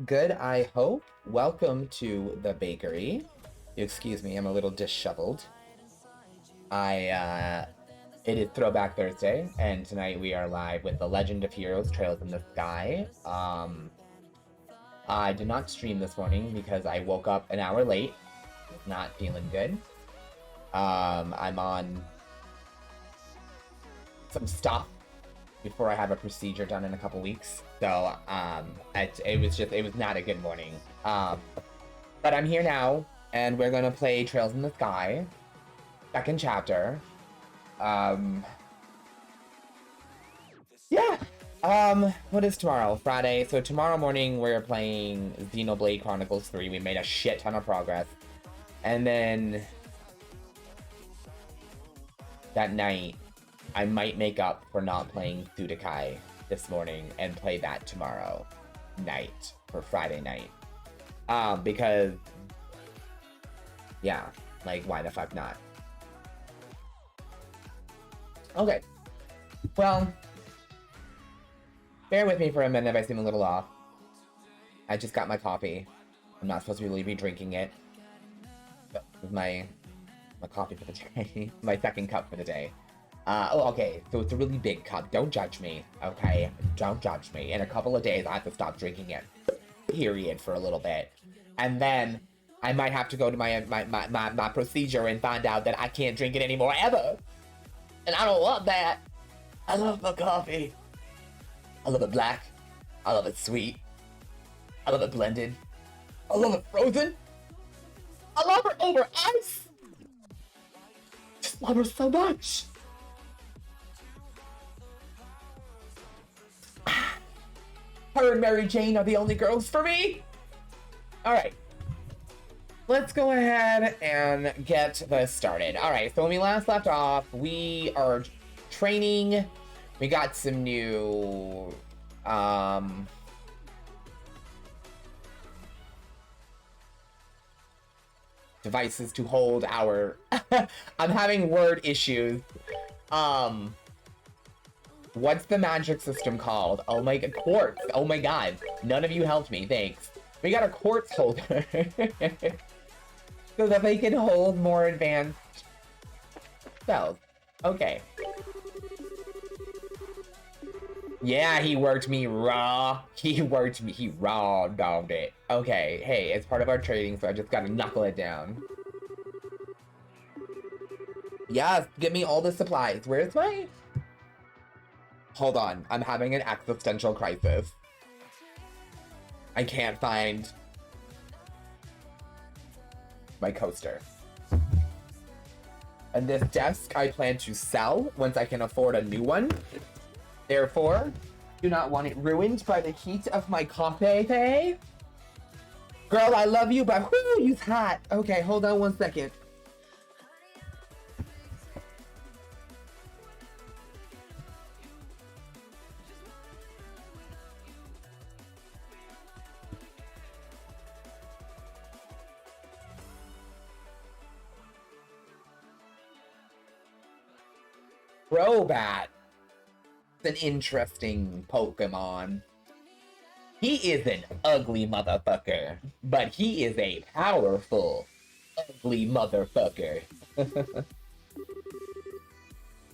Good, I hope. Welcome to the bakery. Excuse me, I'm a little disheveled. It is Throwback Thursday, and tonight we are live with The Legend of Heroes Trails in the Sky. I did not stream this morning because I woke up an hour late. Was not feeling good. I'm on some stuff before I have a procedure done in a couple weeks. So, it was not a good morning. But I'm here now, and we're gonna play Trails in the Sky, second chapter. Yeah. What is tomorrow? Friday. So tomorrow morning we're playing Xenoblade Chronicles 3. We made a shit ton of progress. And then that night, I might make up for not playing Sudokai this morning and play that tomorrow night for Friday night. Because, yeah, like, why the fuck not? Okay. Well, bear with me for a minute if I seem a little off. I just got my coffee. I'm not supposed to really be drinking it. But this is my coffee for the day. My second cup for the day. Okay, so it's a really big cup. Don't judge me, okay? Don't judge me. In a couple of days, I have to stop drinking it. Period, for a little bit. And then I might have to go to my procedure and find out that I can't drink it anymore ever. And I don't want that. I love my coffee. I love it black. I love it sweet. I love it blended. I love it frozen. I love her over ice. Just love her so much. Her and Mary Jane are the only girls for me. All right. Let's go ahead and get this started. All right, so when we last left off, we are training. We got some new devices to hold our I'm having word issues. What's the magic system called? Oh my god, quartz. Oh my god. None of you helped me, thanks. We got a quartz holder. So that they can hold more advanced spells. Okay. Yeah, he worked me raw. He raw dogged it. Okay, hey, it's part of our trading, so I just gotta knuckle it down. Yes, give me all the supplies. Where's my... Hold on, I'm having an existential crisis. I can't find my coaster. And this desk I plan to sell once I can afford a new one. Therefore, do not want it ruined by the heat of my coffee. Girl, I love you, but whoo, you's hot. Okay, hold on one second. Crobat. An interesting Pokemon. He is an ugly motherfucker, but he is a powerful, ugly motherfucker.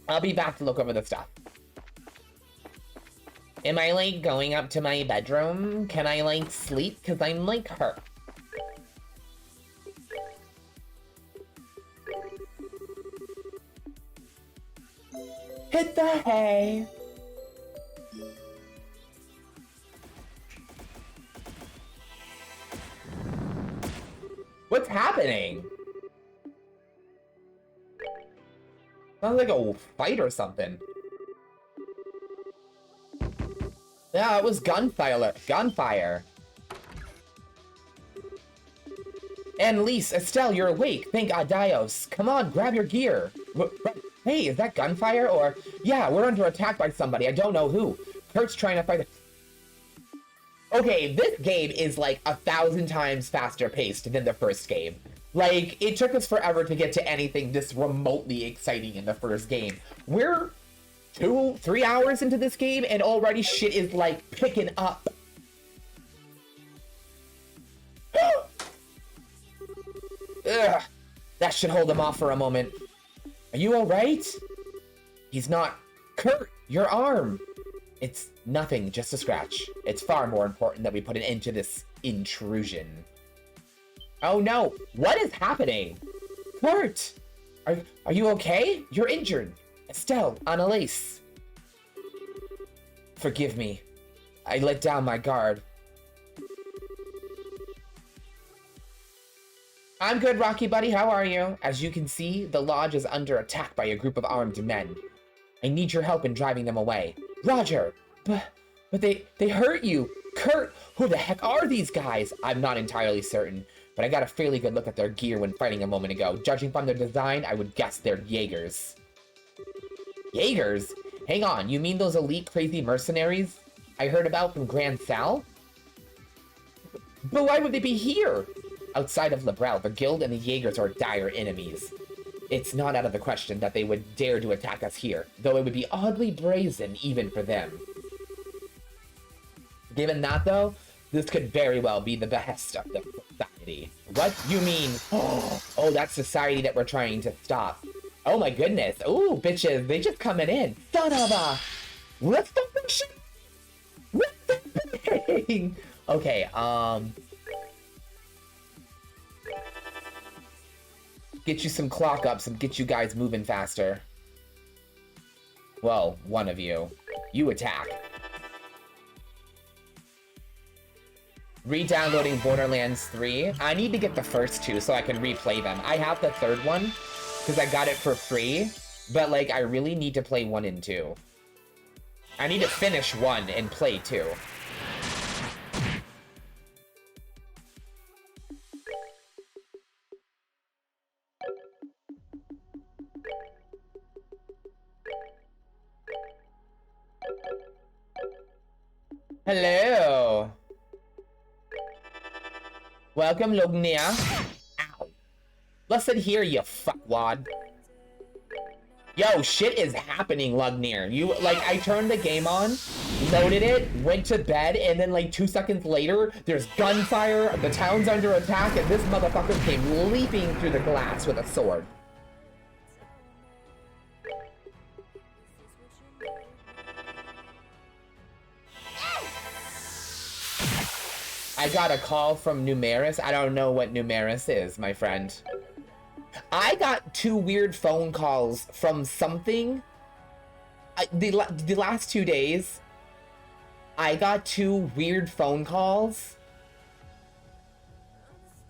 I'll be back to look over the stuff. Am I, like, going up to my bedroom? Can I, like, sleep? Because I'm like her. Hit the hay! What's happening? Sounds like a fight or something. Yeah, it was gunfire. Annalise, Estelle, you're awake. Thank Adios. Come on, grab your gear. Hey, is that gunfire? Or, yeah, we're under attack by somebody. I don't know who. Kurt's trying to fight. Okay, this game is like 1,000 times faster paced than the first game. Like, it took us forever to get to anything this remotely exciting in the first game. We're 2-3 hours into this game and already shit is like picking up. Ugh. That should hold him off for a moment. Are you alright? He's not... Kurt, your arm! It's nothing, just a scratch. It's far more important that we put an end to this intrusion. Oh no! What is happening? Kurt! Are you okay? You're injured. Estelle, Annalise. Forgive me. I let down my guard. I'm good, Rocky Buddy. How are you? As you can see, the lodge is under attack by a group of armed men. I need your help in driving them away. Roger! But they hurt you! Kurt! Who the heck are these guys? I'm not entirely certain, but I got a fairly good look at their gear when fighting a moment ago. Judging from their design, I would guess they're Jaegers. Jaegers? Hang on, you mean those elite crazy mercenaries I heard about from Grand Sal? But why would they be here? Outside of Labrel, the guild and the Jaegers are dire enemies. It's not out of the question that they would dare to attack us here, though it would be oddly brazen even for them. Given that, though, this could very well be the behest of the society. What? You mean... Oh, that society that we're trying to stop. Oh my goodness. Ooh, bitches, they just coming in. Son of a... What's the function? What's the thing? Okay, get you some clock ups and get you guys moving faster. Well, one of you. You attack. Re-downloading Borderlands 3. I need to get the first two so I can replay them. I have the third one because I got it for free, but like I really need to play 1 and 2. I need to finish 1 and play 2. Hello. Welcome, Lognia. Ow. Listen here, you fuckwad. Yo, shit is happening, Lugnir. I turned the game on, loaded it, went to bed, and then, 2 seconds later, there's gunfire, the town's under attack, and this motherfucker came leaping through the glass with a sword. I got a call from Numeris. I don't know what Numeris is, my friend. I got 2 weird phone calls from something. The last 2 days, I got 2 weird phone calls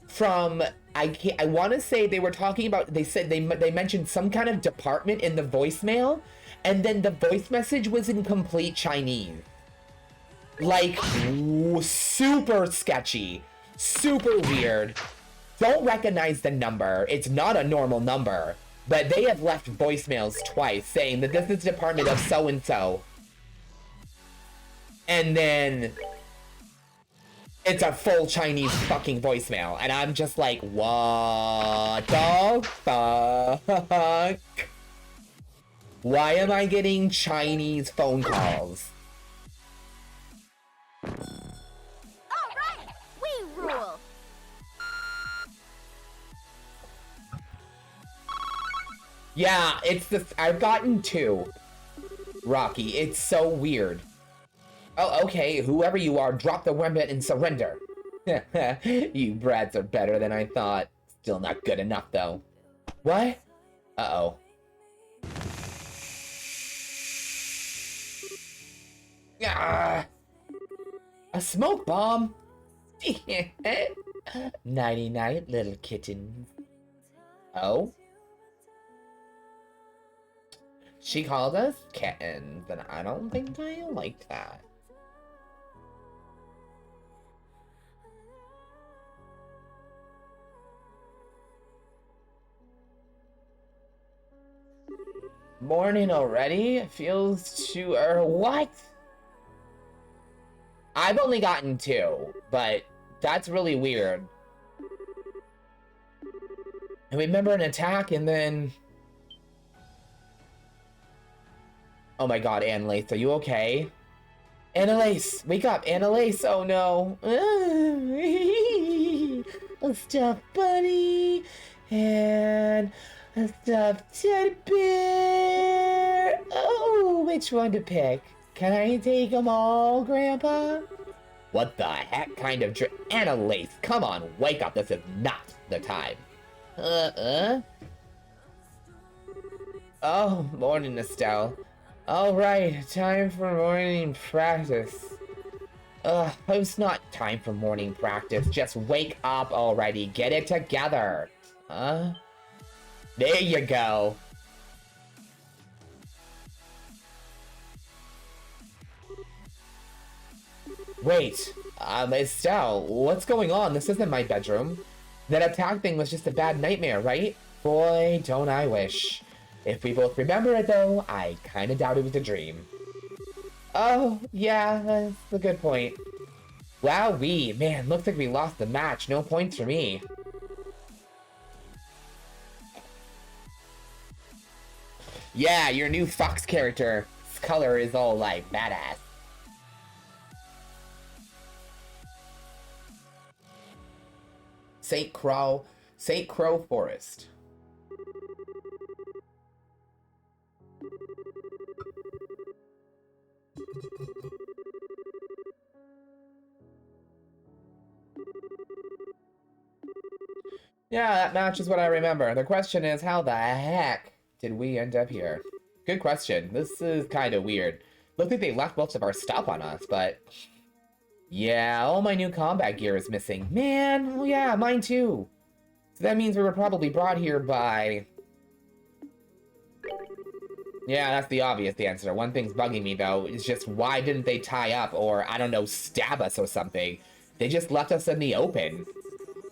from, I want to say they were talking about, they said they mentioned some kind of department in the voicemail, and then the voice message was in complete Chinese. Super sketchy, super weird. Don't recognize the number. It's not a normal number, but they have left voicemails twice saying that this is the department of so-and-so. And then it's a full Chinese fucking voicemail. And I'm just like, what the fuck? Why am I getting Chinese phone calls? Alright, we rule. Yeah, it's the... I've gotten 2. Rocky, it's so weird. Oh, okay, whoever you are, drop the weapon and surrender. You brats are better than I thought. Still not good enough, though. What? Uh-oh. Ah! A smoke bomb? Nighty-night, little kittens. Oh? She called us kittens, and I don't think I liked that. Morning already? It feels too what? I've only gotten 2, but that's really weird. I remember an attack and then... Oh my god, Annalise, are you okay? Annalise, wake up, Annalise, oh no. a stuffed bunny, and a stuffed teddy bear. Oh, which one to pick? Can I take them all, Grandpa? What the heck kind of and a lace? Come on, wake up. This is not the time. Oh, morning, Estelle. All right, time for morning practice. It's not time for morning practice. Just wake up already. Get it together. There you go. Wait, Estelle, what's going on? This isn't my bedroom. That attack thing was just a bad nightmare, right? Boy, don't I wish. If we both remember it, though, I kinda doubt it was a dream. Oh, yeah, that's a good point. Wowee, man, looks like we lost the match. No points for me. Yeah, your new Fox character. His color is all, like, badass. St. Crow Forest. Yeah, that match is what I remember. The question is, how the heck did we end up here? Good question. This is kind of weird. Looks like they left most of our stuff on us, but... Yeah, all my new combat gear is missing. Man, well, yeah, mine too. So that means we were probably brought here by... Yeah, that's the obvious answer. One thing's bugging me, though, is just why didn't they tie up or, I don't know, stab us or something? They just left us in the open.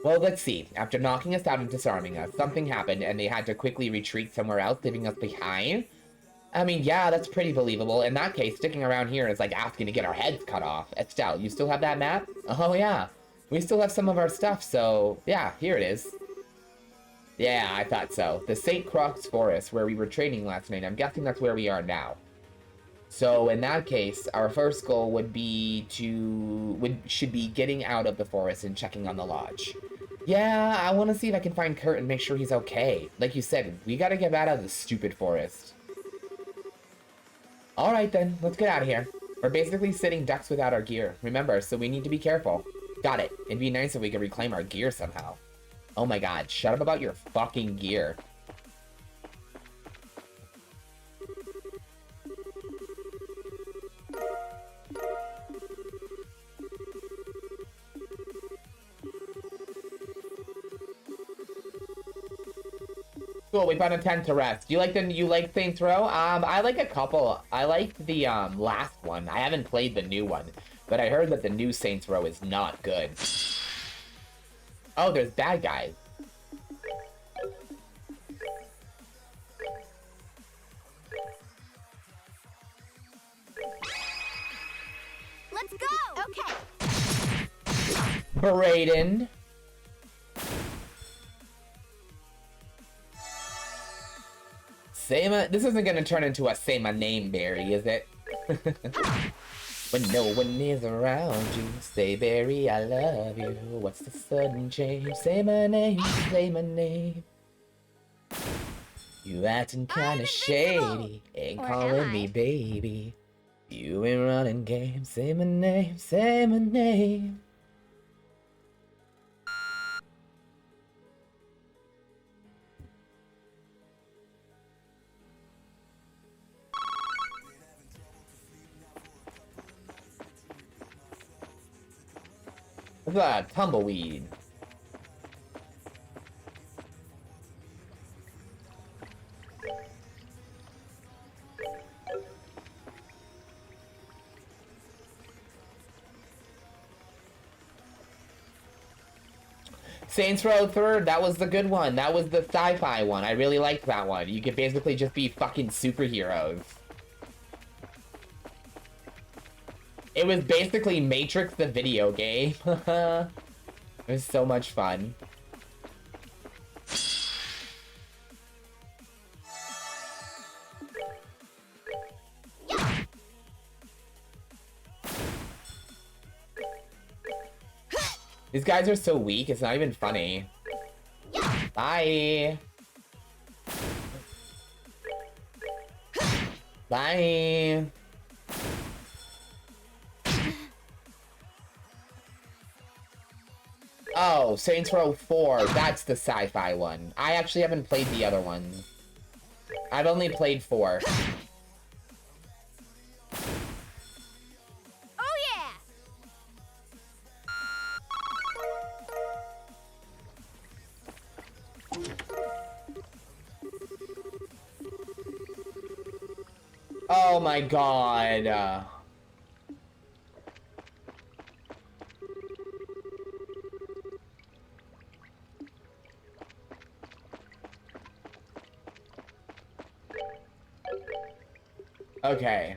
Well, let's see. After knocking us out and disarming us, something happened and they had to quickly retreat somewhere else, leaving us behind? I mean, yeah, that's pretty believable. In that case, sticking around here is like asking to get our heads cut off. Estelle, you still have that map? Oh, yeah. We still have some of our stuff, so yeah, here it is. Yeah, I thought so. The St. Croix Forest, where we were training last night. I'm guessing that's where we are now. So in that case, our first goal would be should be getting out of the forest and checking on the lodge. Yeah, I want to see if I can find Kurt and make sure he's okay. Like you said, we gotta get out of this stupid forest. Alright then, let's get out of here. We're basically sitting ducks without our gear, remember, so we need to be careful. Got it. It'd be nice if we could reclaim our gear somehow. Oh my god, shut up about your fucking gear. Cool, we found a tent to rest. You like Saints Row? I like a couple. I liked the last one. I haven't played the new one, but I heard that the new Saints Row is not good. Oh, there's bad guys. Let's go! Okay. Redan. This isn't gonna turn into a say my name berry, is it? When no one is around you, say Barry, I love you. What's the sudden change? Say my name, say my name. You acting kinda shady, ain't Or calling am me I? baby. You ain't running games, say my name, say my name. What's that? Tumbleweed. Saints Row 3rd, that was the good one. That was the sci-fi one. I really liked that one. You could basically just be fucking superheroes. It was basically Matrix the video game. It was so much fun. These guys are so weak, it's not even funny. Bye. Bye. Oh, Saints Row 4. That's the sci-fi one. I actually haven't played the other one. I've only played 4. Oh yeah! Oh my god. Okay.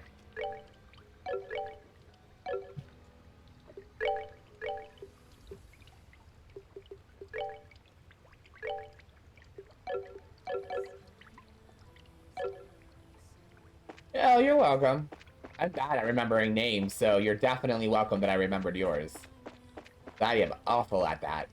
Oh, you're welcome. I'm bad at remembering names, so you're definitely welcome that I remembered yours. I am awful at that.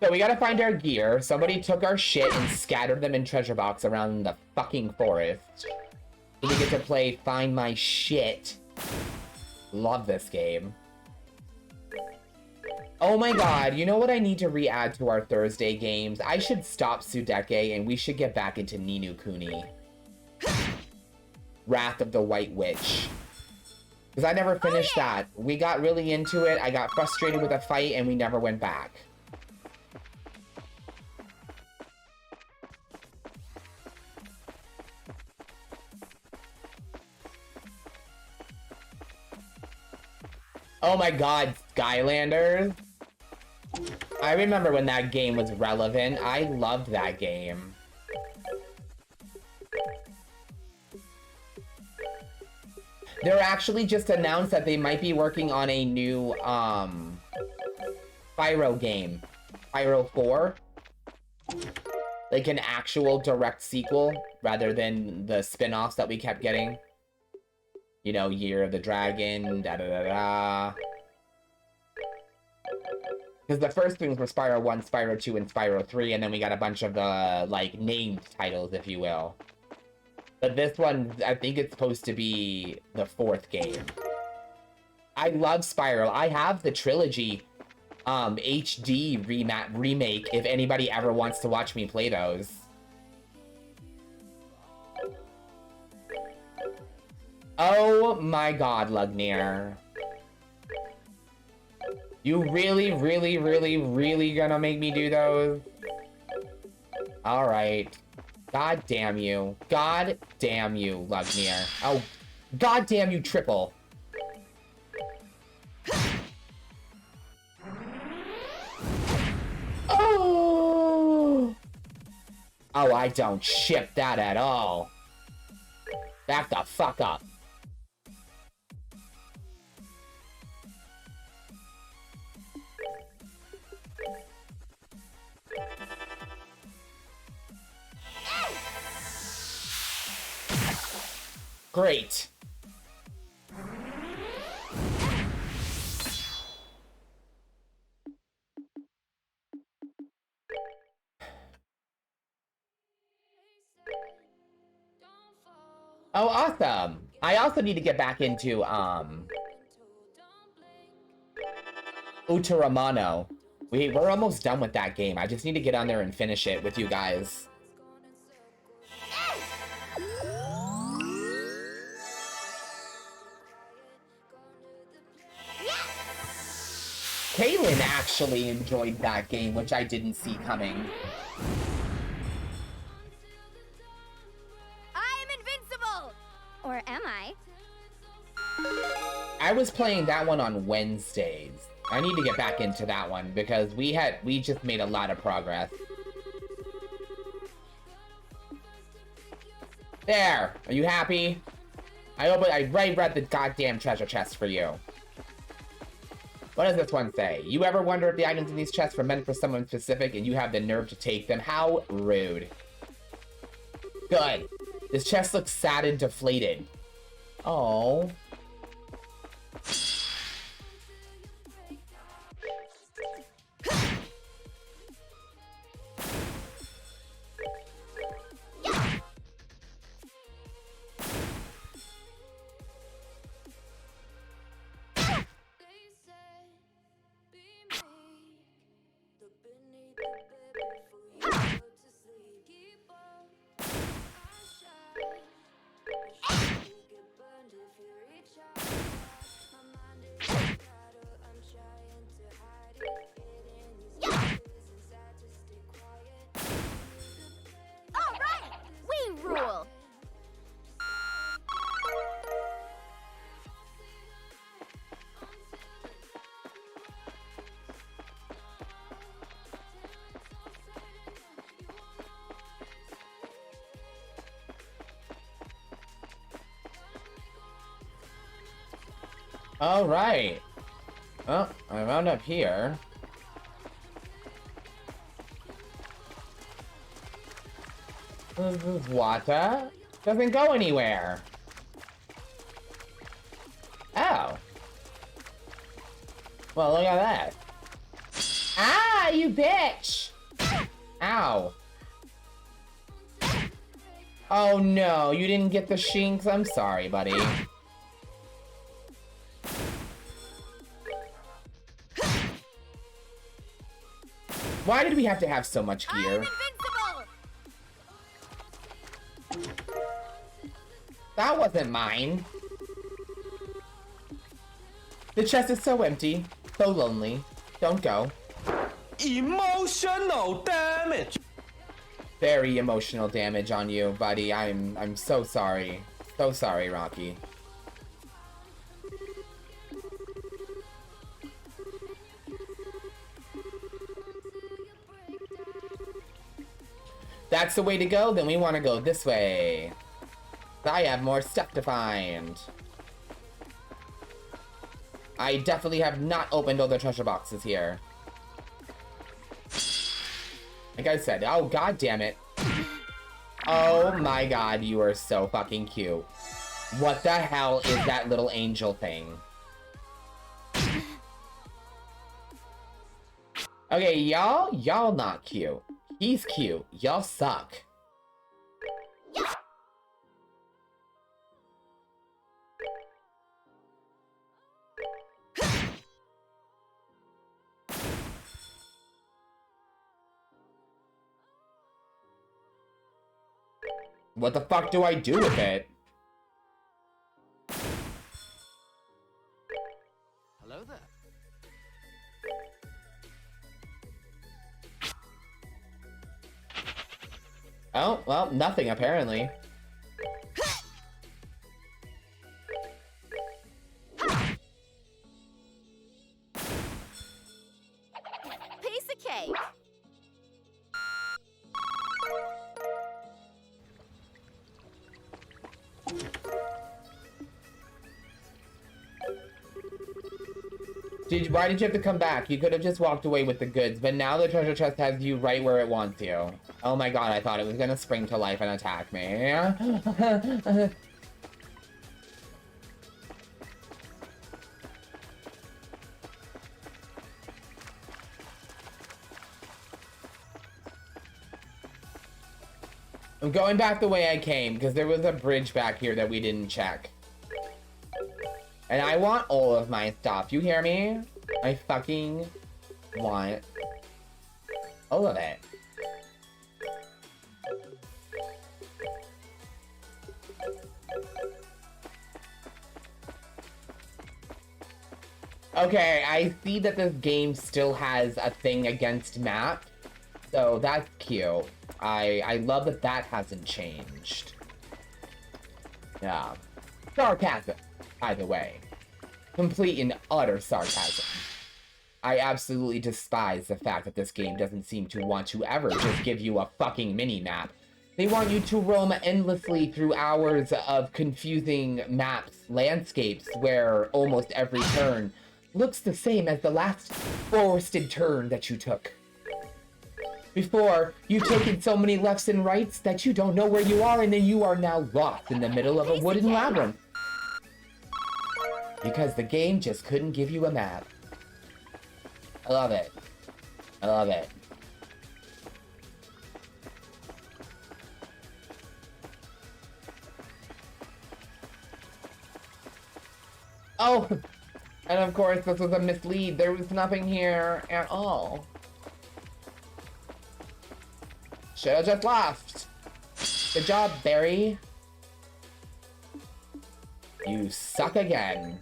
So we gotta find our gear. Somebody took our shit and scattered them in treasure box around the fucking forest. So we get to play Find My Shit. Love this game. Oh my god, you know what I need to re-add to our Thursday games? I should stop Sudeke and we should get back into Ni no Kuni. Wrath of the White Witch. Because I never finished that. We got really into it, I got frustrated with a fight, and we never went back. Oh my god, Skylanders. I remember when that game was relevant. I loved that game. They're actually just announced that they might be working on a new, Spyro game. Spyro 4. Like an actual direct sequel, rather than the spin-offs that we kept getting. You know, Year of the Dragon, da-da-da-da. Because the first things were Spyro 1, Spyro 2, and Spyro 3, and then we got a bunch of, like, named titles, if you will. But this one, I think it's supposed to be the 4th game. I love Spyro. I have the trilogy, HD remake, if anybody ever wants to watch me play those. Oh my god, Lugnir. You really, really, really, really gonna make me do those? Alright. God damn you. God damn you, Lugnir. Oh, god damn you, Triple. Oh! Oh, I don't ship that at all. Back the fuck up. Great. Oh, awesome. I also need to get back into, Ultramono. We're almost done with that game. I just need to get on there and finish it with you guys. Kaylin actually enjoyed that game, which I didn't see coming. I am invincible! Or am I? I was playing that one on Wednesdays. I need to get back into that one because we just made a lot of progress. There! Are you happy? I read the goddamn treasure chest for you. What does this one say? You ever wonder if the items in these chests were meant for someone specific and you have the nerve to take them? How rude. Good. This chest looks sad and deflated. Oh. All right. Oh, I wound up here. This water doesn't go anywhere. Oh. Well, look at that. Ah, you bitch! Ow. Oh no, you didn't get the shinks? I'm sorry, buddy. Why did we have to have so much gear? That wasn't mine. The chest is so empty, so lonely. Don't go. Emotional damage. Very emotional damage on you, buddy. I'm so sorry. So sorry, Rocky. That's the way to go, then we want to go this way. I have more stuff to find. I definitely have not opened all the treasure boxes here. Like I said, oh god damn it. Oh my god, you are so fucking cute. What the hell is that little angel thing? Okay, y'all not cute. He's cute. Y'all suck. What the fuck do I do with it? Hello there. Oh, well, nothing apparently. Piece of cake. Why did you have to come back? You could have just walked away with the goods, but now the treasure chest has you right where it wants you. Oh my god, I thought it was gonna spring to life and attack me. I'm going back the way I came, because there was a bridge back here that we didn't check. And I want all of my stuff, you hear me? I fucking want all of it. Okay, I see that this game still has a thing against map, so that's cute. I love that that hasn't changed. Yeah. Sarcasm, by the way. Complete and utter sarcasm. I absolutely despise the fact that this game doesn't seem to want to ever just give you a fucking mini-map. They want you to roam endlessly through hours of confusing maps, landscapes, where almost every turn looks the same as the last forested turn that you took. Before, you've taken so many lefts and rights that you don't know where you are, and then you are now lost in the middle of a wooden labyrinth. Because the game just couldn't give you a map. I love it. I love it. Oh! And of course, this was a mislead. There was nothing here at all. Should've just left. Good job, Barry. You suck again.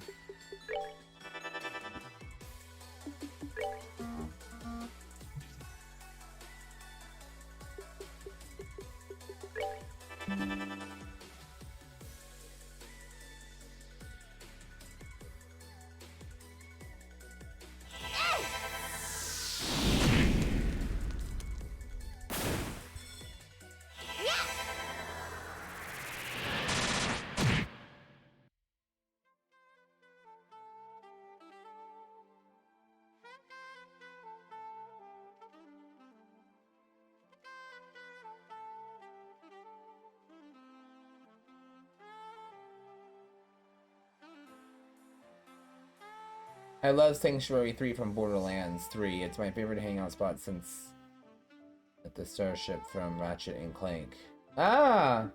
I love Sanctuary 3 from Borderlands 3. It's my favorite hangout spot since at the starship from Ratchet and Clank. Ah!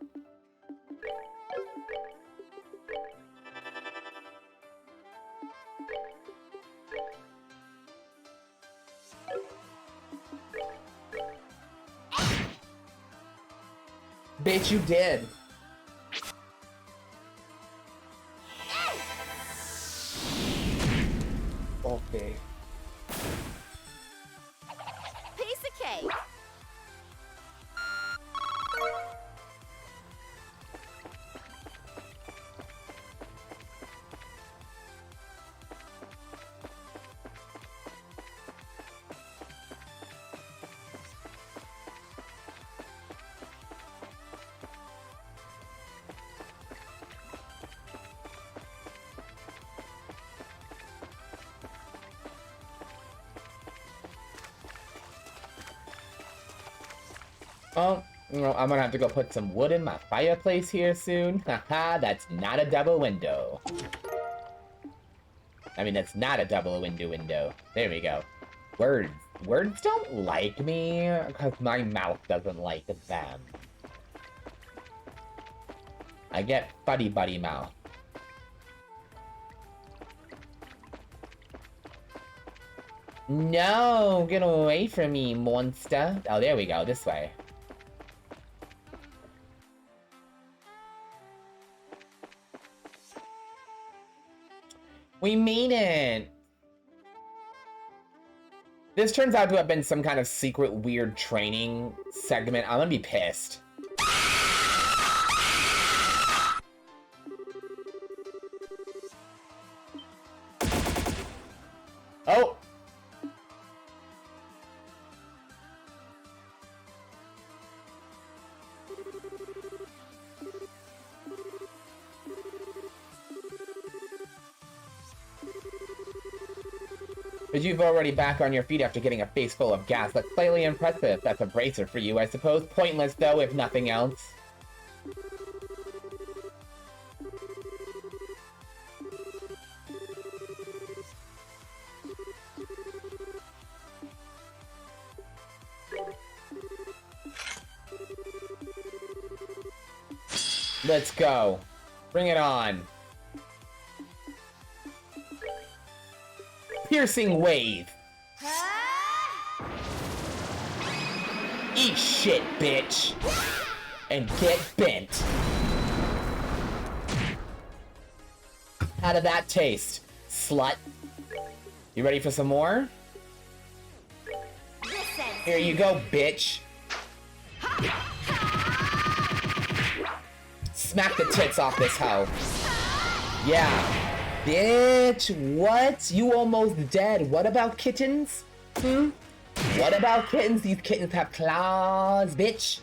Bitch, you did. Okay. Piece of cake. Oh, well, I'm gonna have to go put some wood in my fireplace here soon. Haha, that's not a double window. I mean, that's not a double window. There we go. Words. Words don't like me, because my mouth doesn't like them. I get buddy buddy mouth. No, get away from me, monster. Oh, there we go, this way. We made it! This turns out to have been some kind of secret weird training segment. I'm gonna be pissed. Oh! But you've already back on your feet after getting a face full of gas. That's slightly impressive. That's a bracer for you, I suppose. Pointless, though, if nothing else. Let's go. Bring it on. Piercing wave. Eat shit, bitch. And get bent. How did that taste, slut? You ready for some more? Here you go, bitch. Smack the tits off this hoe. Yeah. Bitch, what? You almost dead. What about kittens? What about kittens? These kittens have claws, bitch.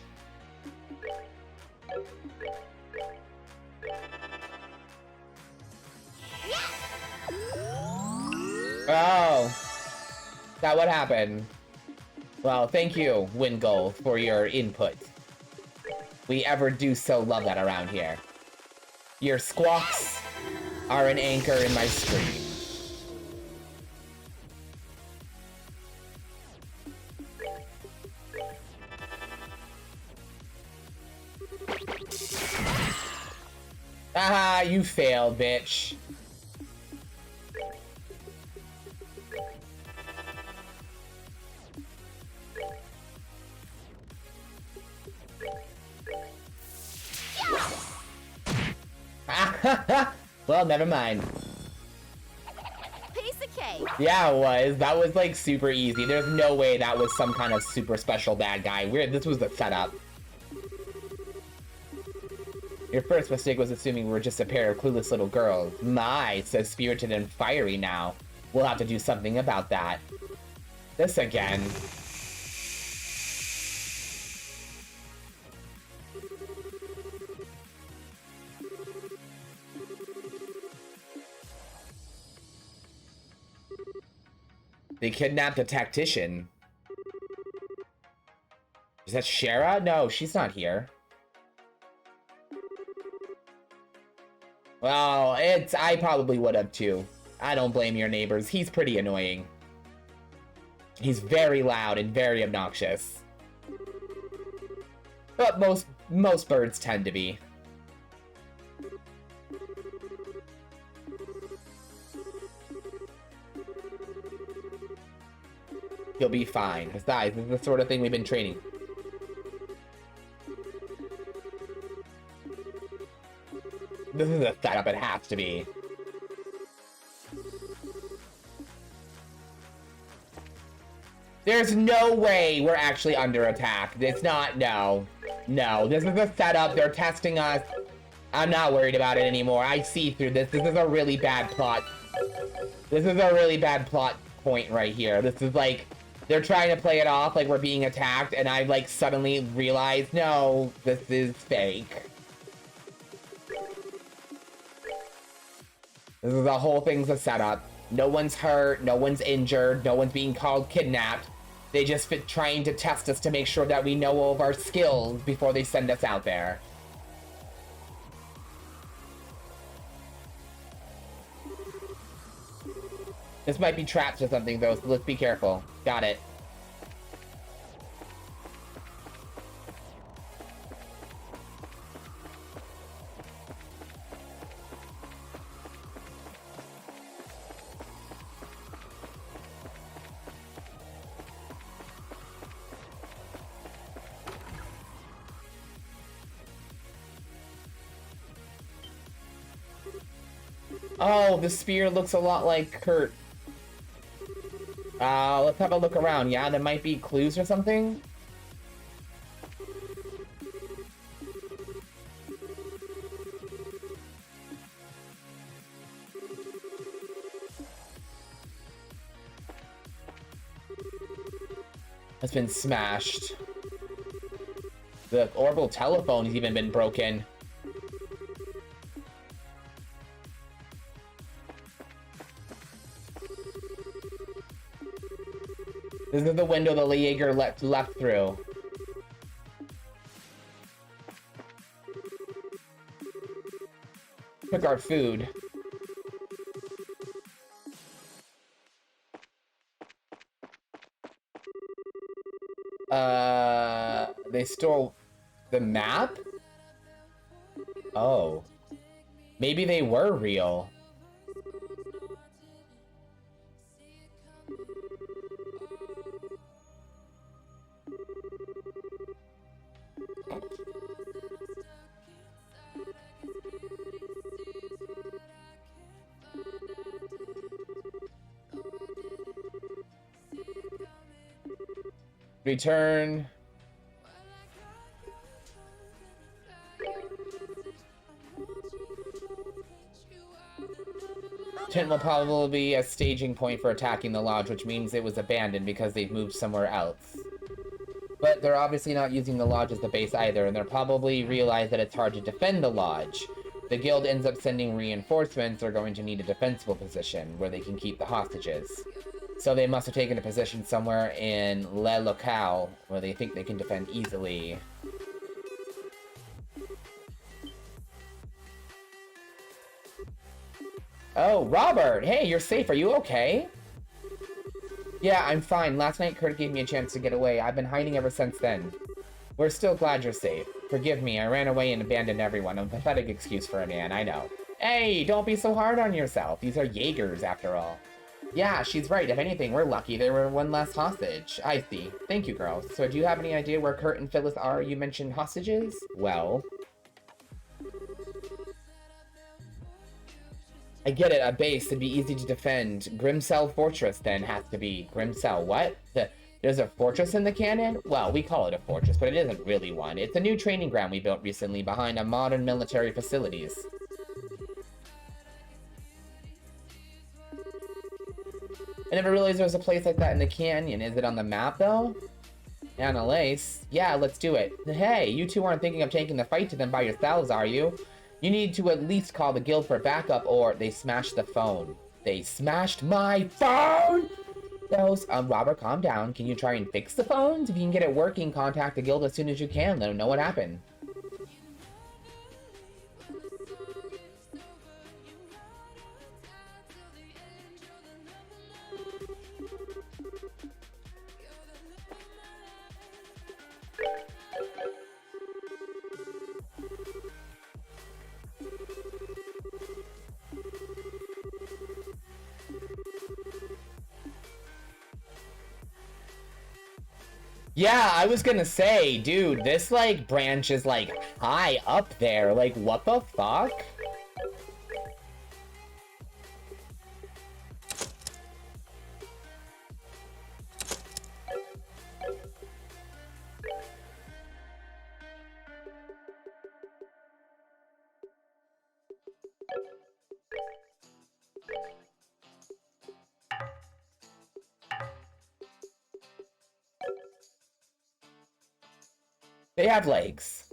Oh. That what happened? Well, thank you, Wingull, for your input. We ever do so love that around here. Your squawks are an anchor in my stream. Ah, you failed, bitch. Well, never mind. Piece of cake. Yeah, it was. That was, like, super easy. There's no way that was some kind of super special bad guy. This was the setup. Your first mistake was assuming we were just a pair of clueless little girls. My, so spirited and fiery now. We'll have to do something about that. This again. They kidnapped a tactician. Is that Schera? No, she's not here. Well, I probably would have too. I don't blame your neighbors. He's pretty annoying. He's very loud and very obnoxious. But most birds tend to be. He'll be fine. Besides, this is the sort of thing we've been training. This is a setup, it has to be. There's no way we're actually under attack. It's not, no. No, this is a setup, they're testing us. I'm not worried about it anymore. I see through this. This is a really bad plot. This is a really bad plot point right here. This is like, they're trying to play it off like we're being attacked, and I like suddenly realized, no, this is fake. This is the whole thing's a setup. No one's hurt, no one's injured, no one's being called kidnapped. They just fit trying to test us to make sure that we know all of our skills before they send us out there. This might be traps or something though, so let's be careful. Got it. Oh, the spear looks a lot like Kurt. Let's have a look around. Yeah, there might be clues or something. Has been smashed. The orbital telephone has even been broken. This is the window the Jaeger left through. Took our food. They stole the map? Oh. Maybe they were real. Return. Tent will probably be a staging point for attacking the lodge, which means it was abandoned because they've moved somewhere else. But they're obviously not using the lodge as the base either, and they'll probably realize that it's hard to defend the lodge. The guild ends up sending reinforcements. They're going to need a defensible position where they can keep the hostages. So they must have taken a position somewhere in Le Locale where they think they can defend easily. Oh, Robert! Hey, you're safe. Are you okay? Yeah, I'm fine. Last night Kurt gave me a chance to get away. I've been hiding ever since then. We're still glad you're safe. Forgive me, I ran away and abandoned everyone. A pathetic excuse for a man, I know. Hey, don't be so hard on yourself. These are Jaegers, after all. Yeah, she's right. If anything, we're lucky there were one less hostage. I see. Thank you, girls. So do you have any idea where Kurt and Phyllis are? You mentioned hostages? Well... I get it, a base would be easy to defend. Grimcell Fortress, then, has to be. Grimcell, what? There's a fortress in the canon? Well, we call it a fortress, but it isn't really one. It's a new training ground we built recently behind a modern military facilities. I never realized there was a place like that in the canyon. Is it on the map, though? Annalise? Yeah, let's do it. Hey, you two aren't thinking of taking the fight to them by yourselves, are you? You need to at least call the guild for backup, or they smashed the phone. They smashed my phone?! Those, Robert, calm down. Can you try and fix the phones? If you can get it working, contact the guild as soon as you can. Let them know what happened. Yeah, I was gonna say, dude, this, like, branch is, like, high up there. Like, what the fuck? They have legs.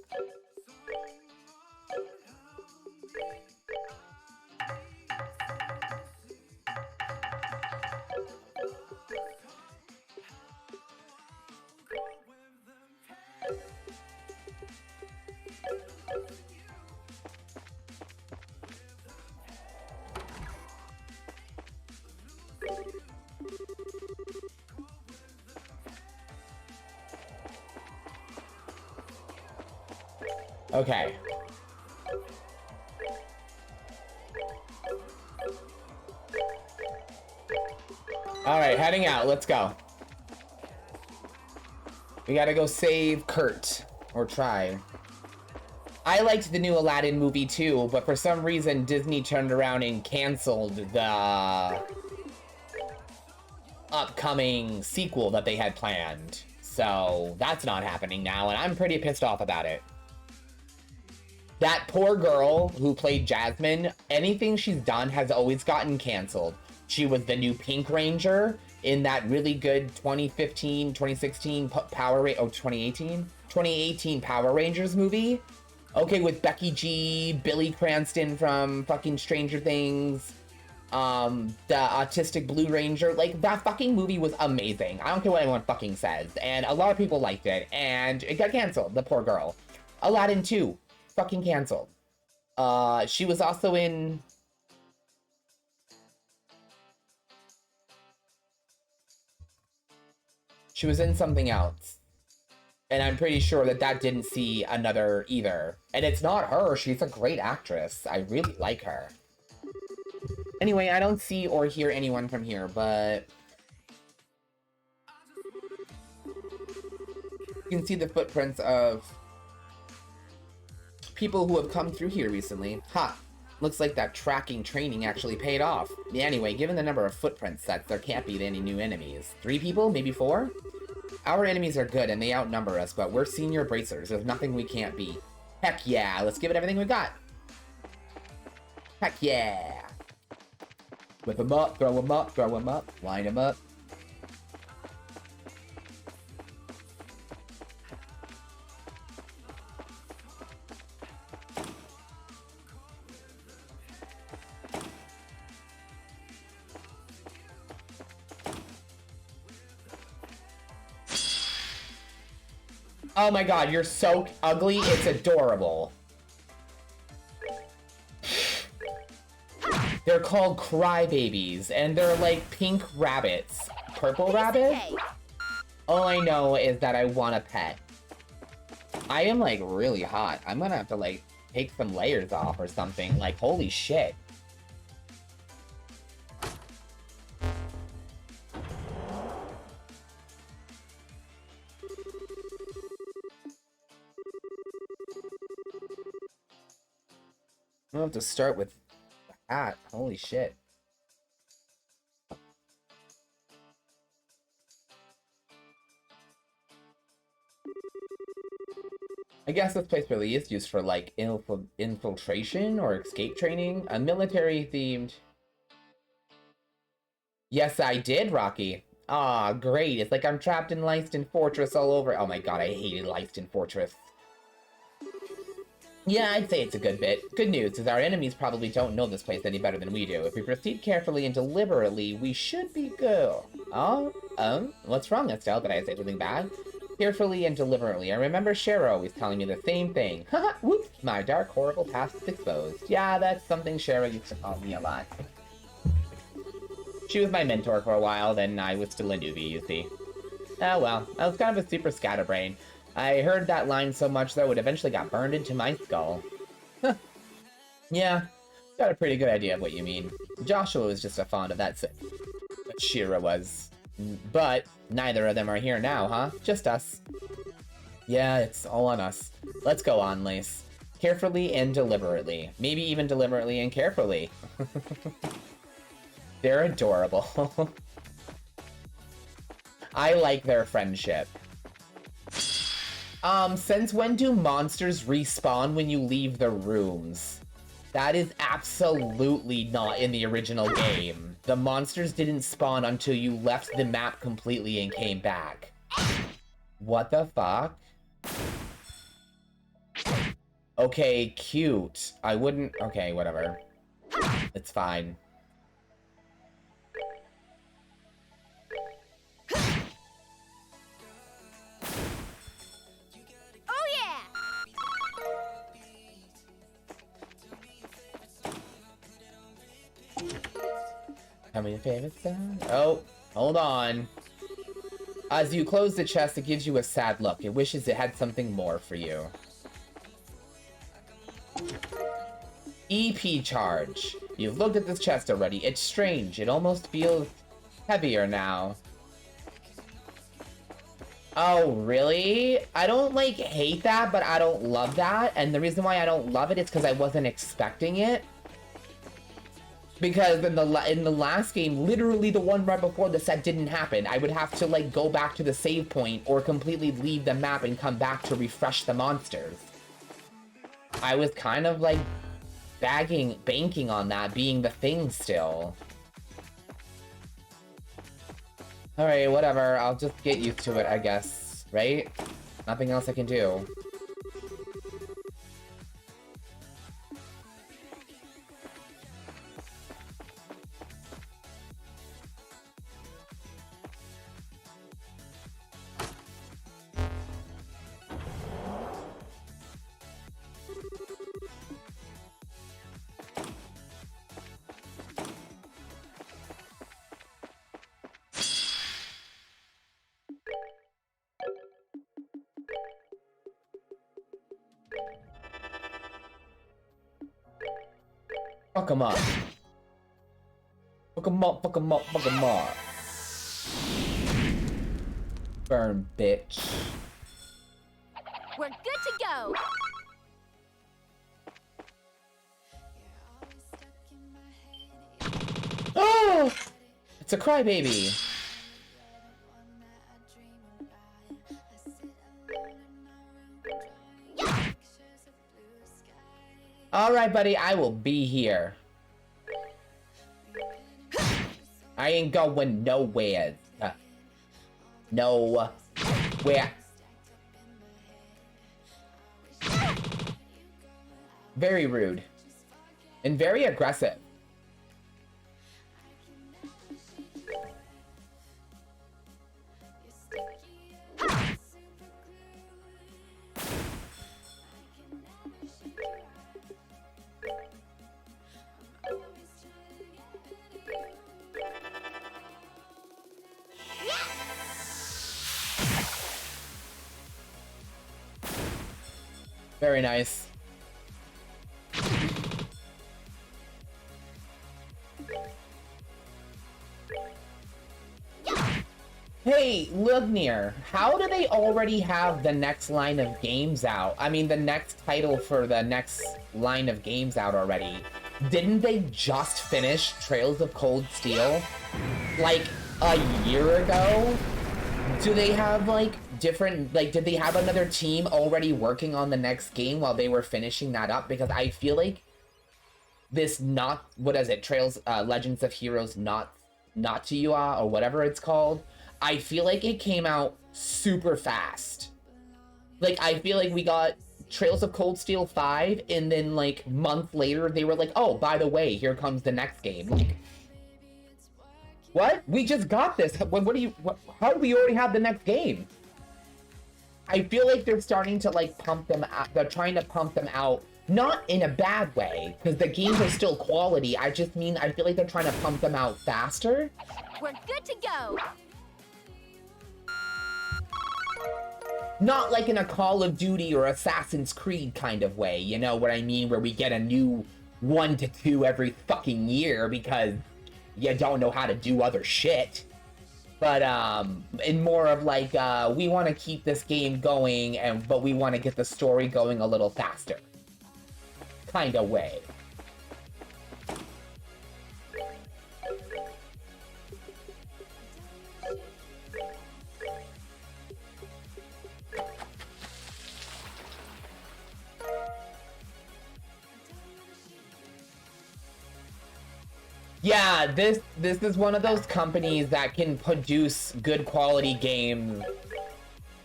Okay. Alright, heading out. Let's go. We gotta go save Kurt. Or try. I liked the new Aladdin movie too, but for some reason Disney turned around and canceled the upcoming sequel that they had planned. So that's not happening now, and I'm pretty pissed off about it. That poor girl who played Jasmine, anything she's done has always gotten canceled. She was the new Pink Ranger in that really good 2015, 2016 2018 Power Rangers movie. Okay, with Becky G, Billy Cranston from fucking Stranger Things, the autistic Blue Ranger. Like, that fucking movie was amazing. I don't care what anyone fucking says. And a lot of people liked it, and it got canceled, the poor girl. Aladdin 2. Fucking canceled. She was also in... She was in something else. And I'm pretty sure that that didn't see another either. And it's not her. She's a great actress. I really like her. Anyway, I don't see or hear anyone from here, but... You can see the footprints of... people who have come through here recently. Ha! Looks like that tracking training actually paid off. Yeah, anyway, given the number of footprint sets, there can't be any new enemies. 3 people? Maybe 4? Our enemies are good and they outnumber us, but we're senior bracers. There's nothing we can't beat. Heck yeah, let's give it everything we got. Heck yeah. Whip them up, throw them up, throw them up, line them up. Oh my god, you're so ugly, it's adorable. They're called crybabies, and they're like pink rabbits. Purple rabbits? All I know is that I want a pet. I am like really hot. I'm gonna have to like take some layers off or something. Like, holy shit. I'm gonna have to start with the hat. Holy shit. I guess this place really is used for like infiltration or escape training. A military themed. Yes, I did, Rocky. Ah, great. It's like I'm trapped in Leiston Fortress all over. Oh my god, I hated Leiston Fortress. Yeah, I'd say it's a good bit. Good news is our enemies probably don't know this place any better than we do. If we proceed carefully and deliberately, we should be good. Oh, what's wrong, Estelle? Did I say something bad? Carefully and deliberately. I remember Schera always telling me the same thing. Haha, whoops, my dark, horrible past is exposed. Yeah, that's something Schera used to call me a lot. She was my mentor for a while, then I was still a newbie, you see. Oh well, I was kind of a super scatterbrain. I heard that line so much, though, it eventually got burned into my skull. Huh. Yeah, got a pretty good idea of what you mean. Joshua was just a fond of that but Schera was. But neither of them are here now, huh? Just us. Yeah, it's all on us. Let's go on, Lace. Carefully and deliberately. Maybe even deliberately and carefully. They're adorable. I like their friendship. Since when do monsters respawn when you leave the rooms? That is absolutely not in the original game. The monsters didn't spawn until you left the map completely and came back. What the fuck? Okay, cute. I wouldn't... Okay, whatever. It's fine. Tell me your favorite song. Oh, hold on. As you close the chest, it gives you a sad look. It wishes it had something more for you. EP charge. You've looked at this chest already. It's strange. It almost feels heavier now. Oh, really? I don't, like, hate that, but I don't love that. And the reason why I don't love it is because I wasn't expecting it. Because in the last game, literally the one right before this, that didn't happen. I would have to, like, go back to the save point or completely leave the map and come back to refresh the monsters. I was kind of, like, banking on that being the thing still. Alright, whatever. I'll just get used to it, I guess. Right? Nothing else I can do. Fuck him up. Fuck him up, fuck him up, fuck him up. Burn, bitch. We're good to go. Oh! It's a crybaby. Alright, buddy, I will be here. I ain't going nowhere. Nowhere. Very rude. And very aggressive. Very nice. Hey, Lugnir, how do they already have the next line of games out? I mean, the next title for the next line of games out already. Didn't they just finish Trails of Cold Steel like a year ago? Do they have like different, like, did they have another team already working on the next game while they were finishing that up? Because I feel like this what is it? Trails, Legends of Heroes not to you, or whatever it's called. I feel like it came out super fast. Like, I feel like we got Trails of Cold Steel 5, and then, like, month later, they were like, oh, by the way, here comes the next game. Like, what? We just got this. How do we already have the next game? I feel like they're starting to, like, pump them out. They're trying to pump them out. Not in a bad way, because the games are still quality. I just mean, I feel like they're trying to pump them out faster. We're good to go. Not like in a Call of Duty or Assassin's Creed kind of way, you know what I mean? Where we get a new 1 to 2 every fucking year because you don't know how to do other shit. But, in more of like, we want to keep this game going, but we want to get the story going a little faster. Kind of way. Yeah, this is one of those companies that can produce good quality games.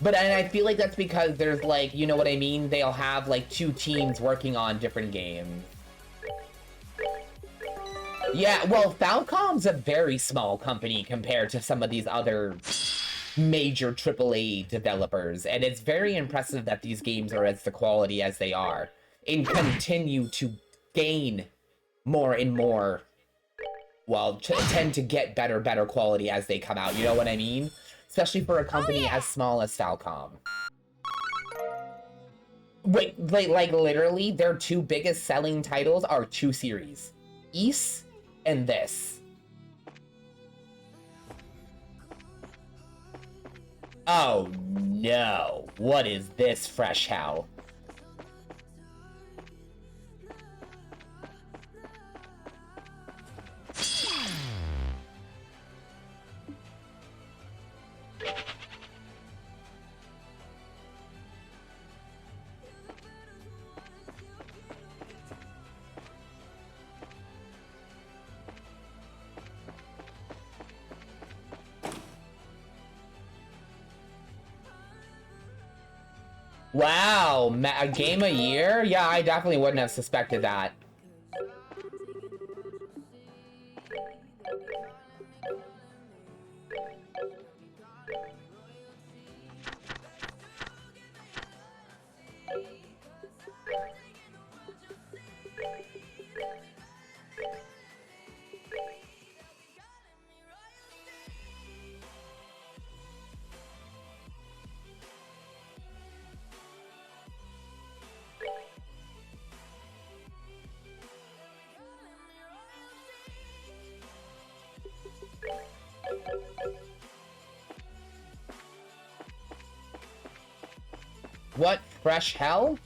And I feel like that's because there's like, you know what I mean? They'll have like 2 teams working on different games. Yeah, well, Falcom's a very small company compared to some of these other major AAA developers. And it's very impressive that these games are as the quality as they are and continue to gain more and more. Well, tend to get better quality as they come out, you know what I mean? Especially for a company as small as Falcom. Wait, like literally, their 2 biggest selling titles are 2 series. Ys and this. Oh no, what is this fresh hell? Wow, a game a year? Yeah, I definitely wouldn't have suspected that. What fresh hell?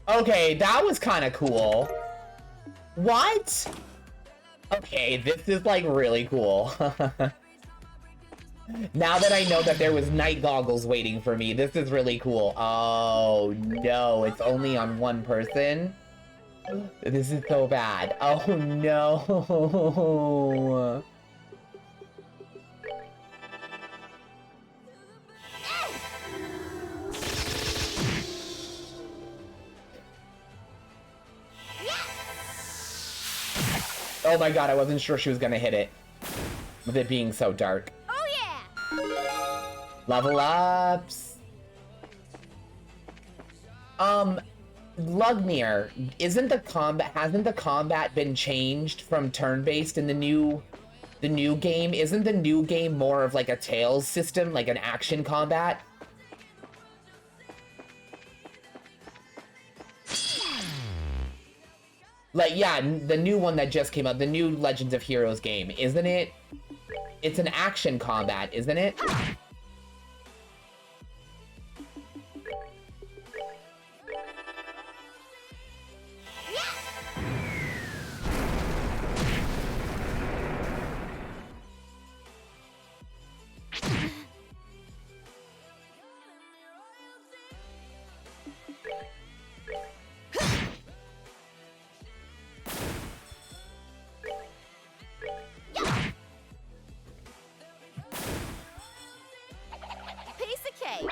Okay, that was kind of cool. What? Okay, this is like really cool. Now that I know that there was night goggles waiting for me, this is really cool. Oh no, it's only on one person? This is so bad. Oh no. Oh my god, I wasn't sure she was gonna hit it. With it being so dark. Oh yeah! Level ups. Lugnir, hasn't the combat been changed from turn-based in the new game? Isn't the new game more of like a Tails system, like an action combat? Like, yeah, the new one that just came out, the new Legends of Heroes game, isn't it? It's an action combat, isn't it? Piece of cake.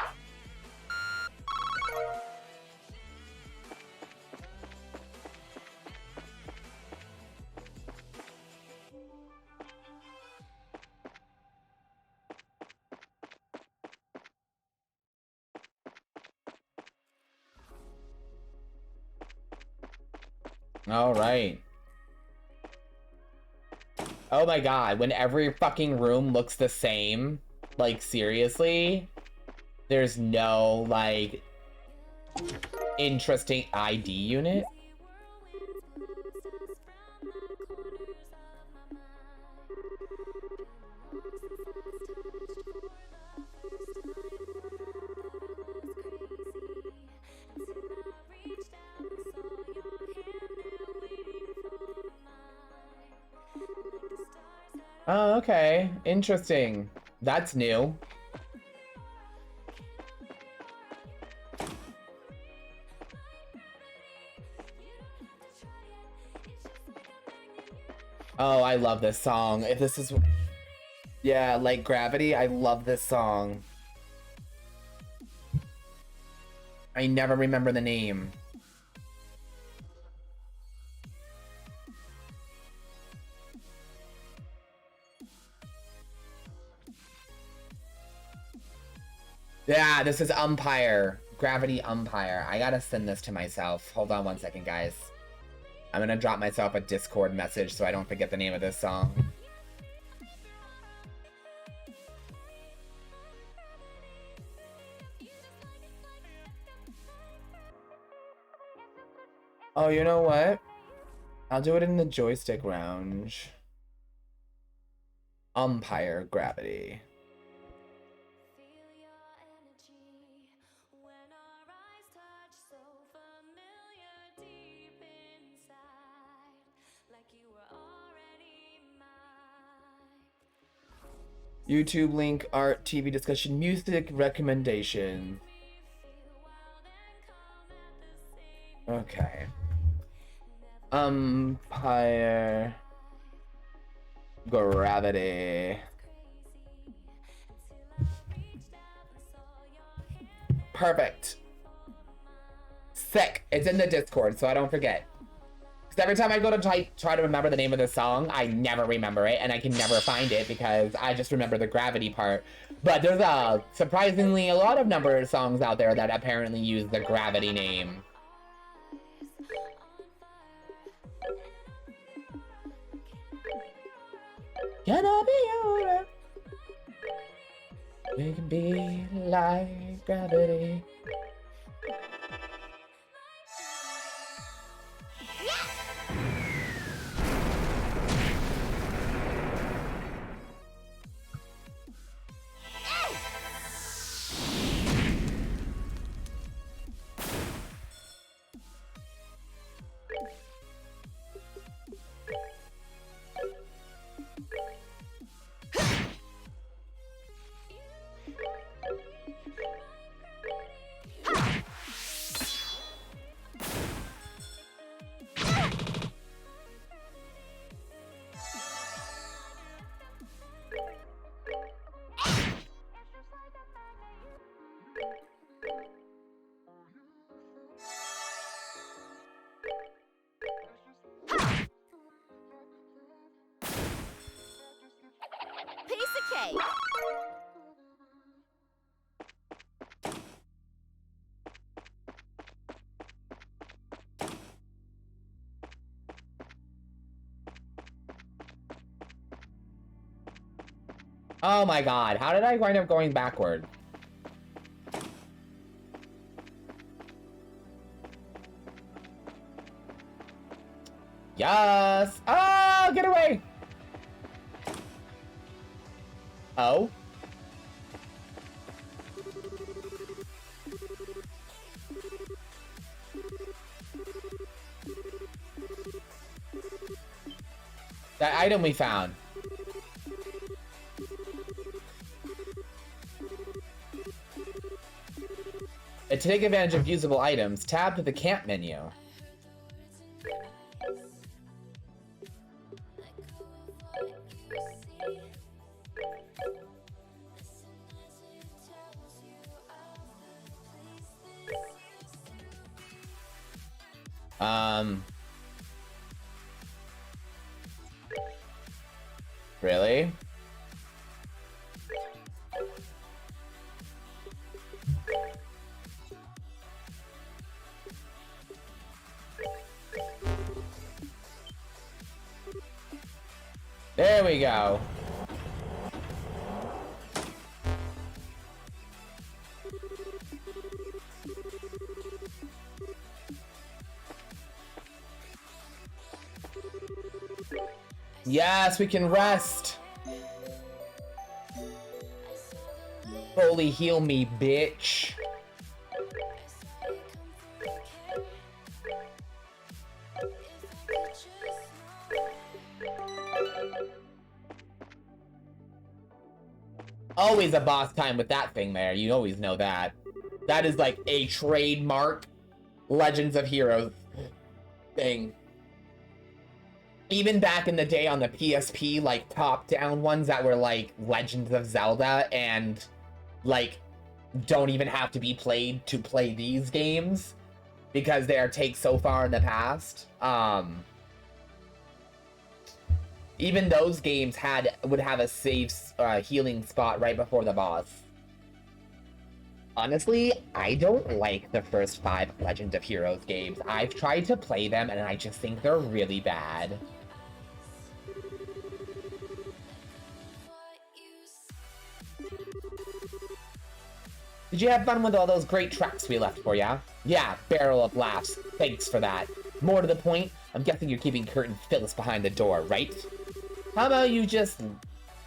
All right. Oh my god, when every fucking room looks the same, like seriously, there's no like interesting ID unit. Oh, okay. Interesting. That's new. Oh, I love this song. If this is... Yeah, like Gravity, I love this song. I never remember the name. Yeah, this is Umpire. Gravity Umpire. I gotta send this to myself. Hold on one second, guys. I'm gonna drop myself a Discord message so I don't forget the name of this song. Oh, you know what? I'll do it in the joystick lounge. Umpire Gravity. YouTube link, art, TV discussion, music recommendation. Okay. Umpire Gravity. Perfect. Sick. It's in the Discord, so I don't forget. Because every time I go to try to remember the name of the song, I never remember it, and I can never find it because I just remember the gravity part. But there's surprisingly a lot of number of songs out there that apparently use the gravity name. Can I be alright? We can be like gravity. Piece of cake. Oh my god, how did I wind up going backward? Yes! Oh, get away! Oh? That item we found. To take advantage of usable items, tab to the camp menu. Really? There we go. Yes, we can rest. Holy heal me, bitch. Always a boss time with that thing there. You always know that. That is like a trademark Legends of Heroes thing. Even back in the day on the PSP, like top-down ones that were like Legends of Zelda and like don't even have to be played to play these games because they are take so far in the past. Even those games would have a safe healing spot right before the boss. Honestly, I don't like the first 5 Legend of Heroes games. I've tried to play them and I just think they're really bad. Did you have fun with all those great tracks we left for ya? Yeah, barrel of laughs. Thanks for that. More to the point, I'm guessing you're keeping Kurt Phyllis behind the door, right? How about you just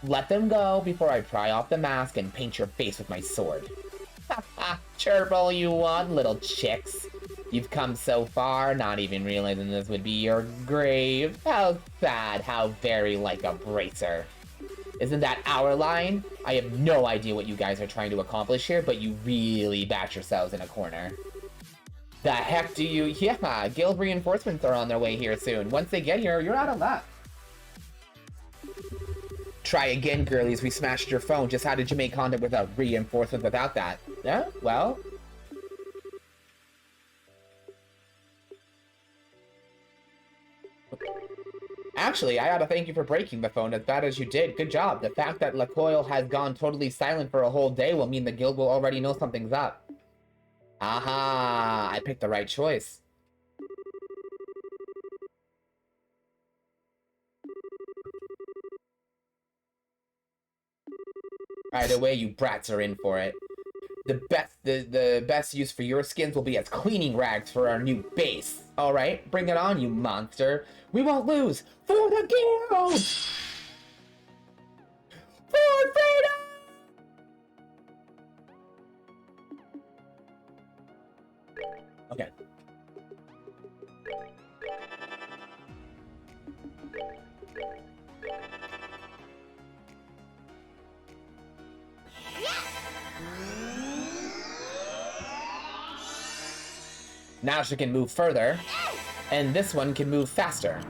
let them go before I pry off the mask and paint your face with my sword? Haha, chirp all you want, little chicks. You've come so far, not even realizing this would be your grave. How sad, how very like a bracer. Isn't that our line? I have no idea what you guys are trying to accomplish here, but you really backed yourselves in a corner. The heck do you? Yeah, guild reinforcements are on their way here soon. Once they get here, you're out of luck. Try again, girlies. We smashed your phone. Just how did you make contact with a reinforcement without that? Yeah, well... Actually, I ought to thank you for breaking the phone as bad as you did. Good job. The fact that LaCoil has gone totally silent for a whole day will mean the guild will already know something's up. Aha! I picked the right choice. Either way, you brats are in for it. The best use for your skins will be as cleaning rags for our new base. All right, bring it on, you monster. We won't lose. For the guild! For freedom! Okay. Now she can move further, and this one can move faster.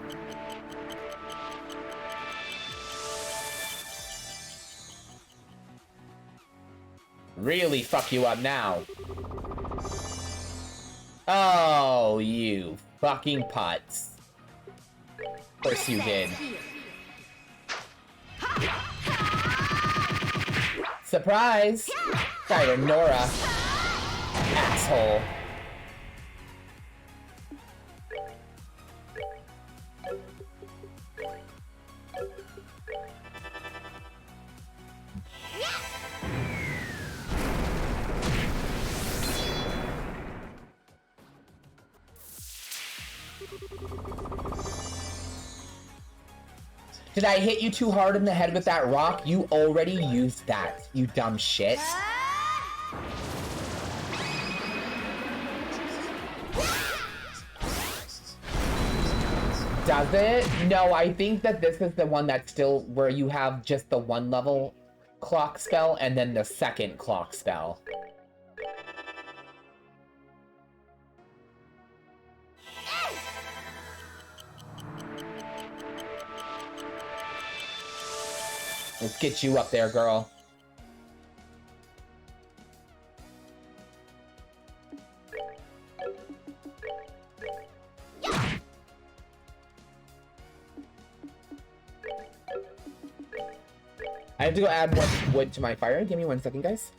Really fuck you up now. Oh, you fucking putz. Of course you did. Surprise! Sayonara, asshole. Did I hit you too hard in the head with that rock? You already used that, you dumb shit. Does it? No, I think that this is the one that's still where you have just the 1 level clock spell and then the 2nd clock spell. Let's get you up there, girl. I have to go add more wood to my fire. Give me 1 second, guys.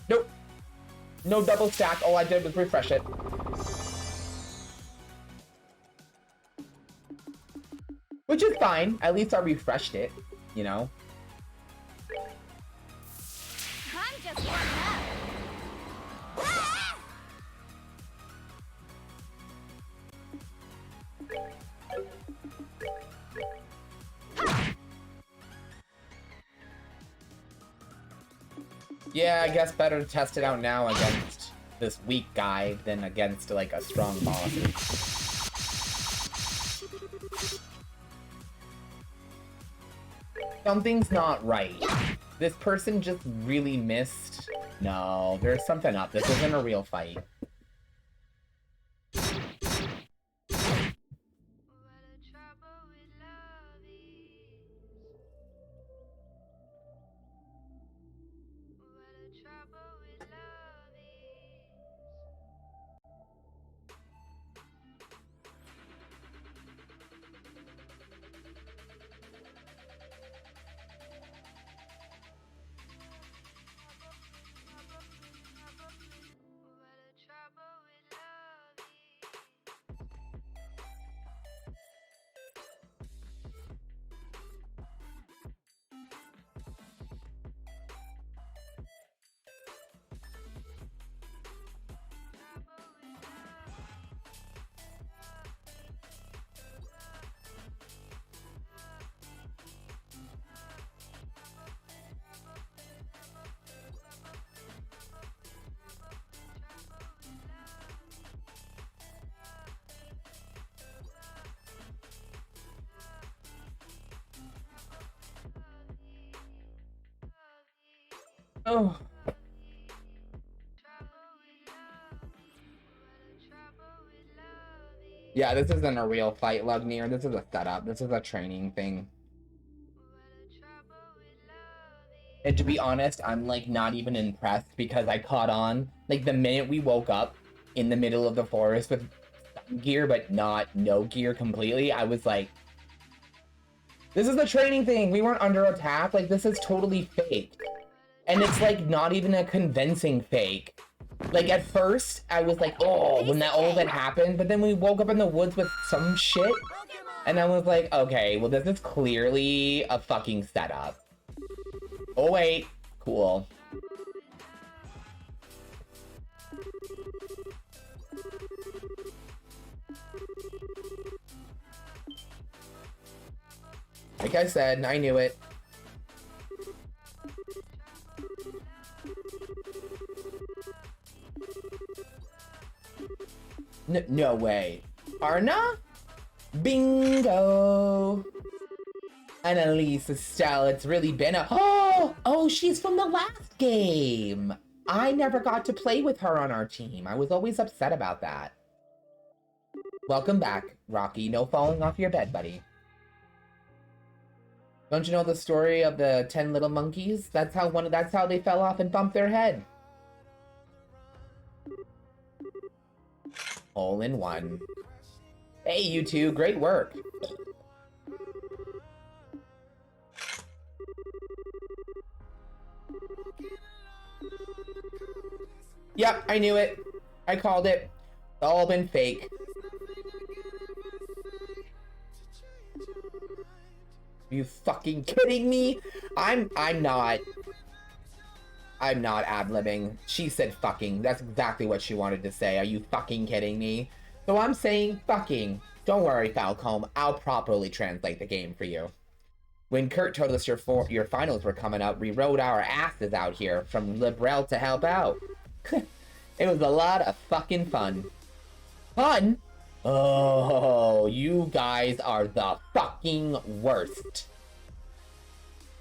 Nope. No double stack. All I did was refresh it. Which is fine. At least I refreshed it, you know? I'm just warming up. Yeah, I guess better to test it out now against this weak guy than against, like, a strong boss. Something's not right. This person just really missed. No, there's something up. This isn't a real fight. Oh. Yeah, this isn't a real fight, Lugnir. This is a setup. This is a training thing. And to be honest, I'm, like, not even impressed because I caught on. Like, the minute we woke up in the middle of the forest with some gear, but not no gear completely, I was like, this is the training thing. We weren't under attack. Like, this is totally fake. And it's, like, not even a convincing fake. Like, at first, I was like, oh, when that all of it happened, but then we woke up in the woods with some shit, and I was like, okay, well, this is clearly a fucking setup. Oh, wait. Cool. Like I said, I knew it. No way. Arna? Bingo! Annalise Estelle, it's really been a— Oh, she's from the last game! I never got to play with her on our team. I was always upset about that. Welcome back, Rocky. No falling off your bed, buddy. Don't you know the story of the 10 little monkeys? That's how they fell off and bumped their head. Hole in one. Hey, you two, great work. Yep, I knew it. I called it. It's all been fake. Are you fucking kidding me? I'm not. I'm not ad-libbing. She said fucking. That's exactly what she wanted to say. Are you fucking kidding me? So I'm saying fucking. Don't worry, Falcom. I'll properly translate the game for you. When Kurt told us your finals were coming up, we rode our asses out here from Librel to help out. It was a lot of fucking fun. Fun? Oh, you guys are the fucking worst.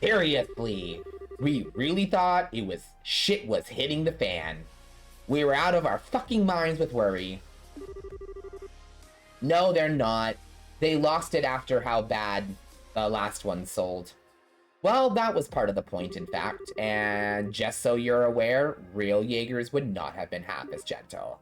Seriously. We really thought shit was hitting the fan. We were out of our fucking minds with worry. No, they're not. They lost it after how bad the last one sold. Well, that was part of the point, in fact. And just so you're aware, real Jaegers would not have been half as gentle.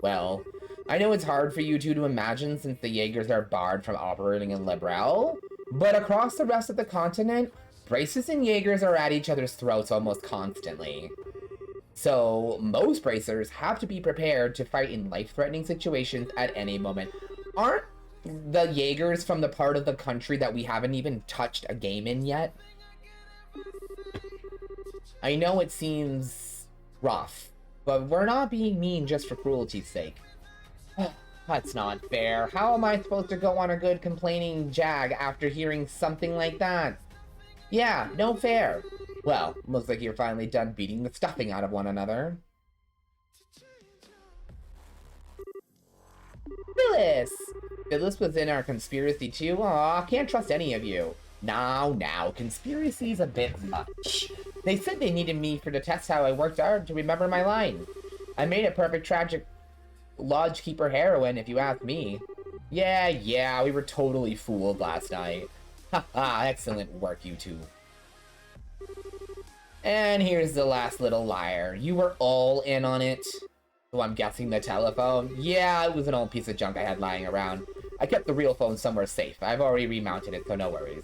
Well, I know it's hard for you two to imagine since the Jaegers are barred from operating in Librel, but across the rest of the continent, Bracers and Jaegers are at each other's throats almost constantly. So, most Bracers have to be prepared to fight in life-threatening situations at any moment. Aren't the Jaegers from the part of the country that we haven't even touched a game in yet? I know it seems rough, but we're not being mean just for cruelty's sake. That's not fair. How am I supposed to go on a good complaining jag after hearing something like that? Yeah, no fair. Well, looks like you're finally done beating the stuffing out of one another. Phyllis! Phyllis was in our conspiracy too? Aw, can't trust any of you. Now, conspiracy's a bit much. They said they needed me to test how I worked hard to remember my line. I made a perfect tragic lodge keeper heroine, if you ask me. Yeah, we were totally fooled last night. Haha, excellent work, you two. And here's the last little liar. You were all in on it. So I'm guessing the telephone? Yeah, it was an old piece of junk I had lying around. I kept the real phone somewhere safe. I've already remounted it, so no worries.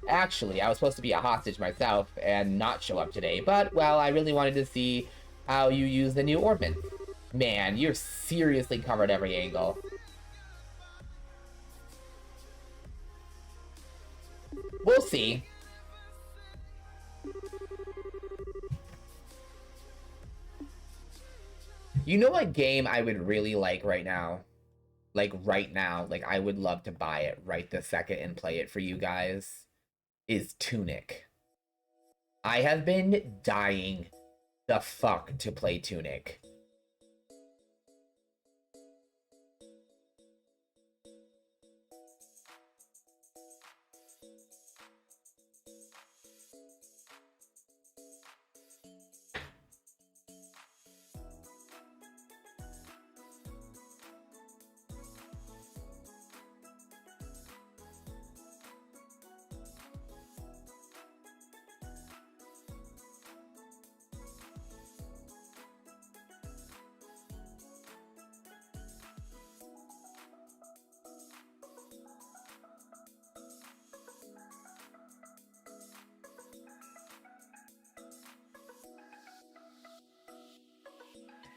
Actually, I was supposed to be a hostage myself and not show up today, but, well, I really wanted to see how you use the new ordnance. Man, you're seriously covered every angle. We'll see. You know what game I would really like right now? Like right now, like I would love to buy it right this second and play it for you guys. Is Tunic. I have been dying the fuck to play Tunic.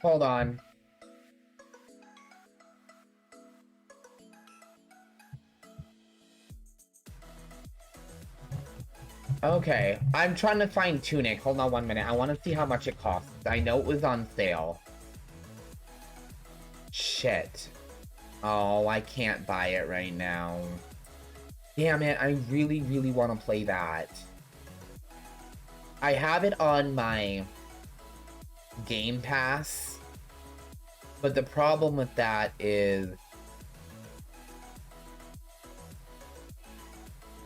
Hold on. Okay, I'm trying to find Tunic. Hold on 1 minute. I want to see how much it costs. I know it was on sale. Shit. Oh, I can't buy it right now. Damn it, I really, really want to play that. I have it on my Game Pass. But the problem with that is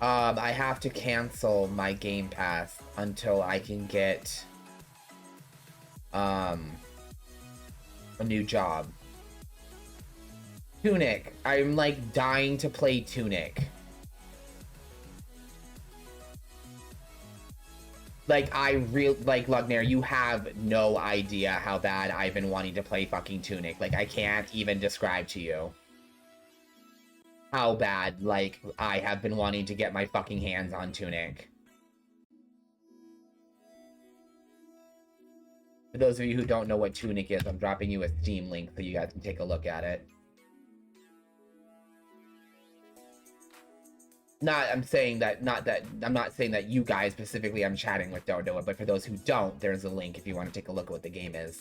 I have to cancel my Game Pass until I can get a new job. Tunic. I'm like dying to play Tunic. Like, like, Lugnair, you have no idea how bad I've been wanting to play fucking Tunic. Like, I can't even describe to you how bad, like, I have been wanting to get my fucking hands on Tunic. For those of you who don't know what Tunic is, I'm dropping you a Steam link so you guys can take a look at it. I'm not saying that you guys specifically I'm chatting with don't know it, but for those who don't, there's a link if you want to take a look at what the game is.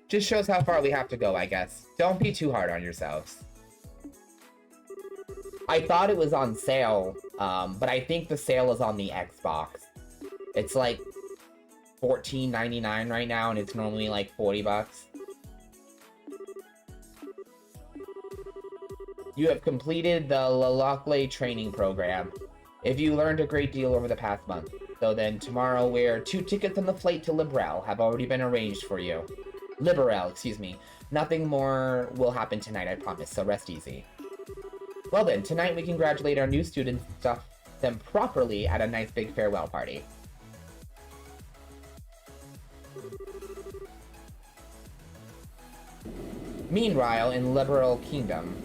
Just shows how far we have to go, I guess. Don't be too hard on yourselves. I thought it was on sale, but I think the sale is on the Xbox. It's like $14.99 right now, and it's normally like $40. You have completed the LoH training program. If you learned a great deal over the past month, so then tomorrow where 2 tickets on the flight to Liberel have already been arranged for you. Liberel, excuse me. Nothing more will happen tonight, I promise, so rest easy. Well then, tonight we congratulate our new students and stuff them properly at a nice big farewell party. Meanwhile, in Liberal Kingdom,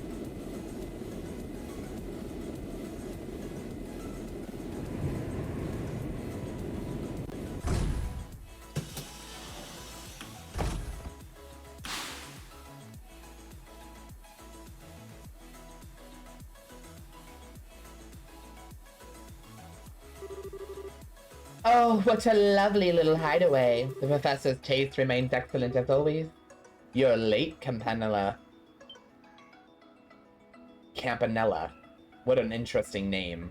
oh, what a lovely little hideaway. The professor's taste remains excellent as always. You're late, Campanella. Campanella. What an interesting name.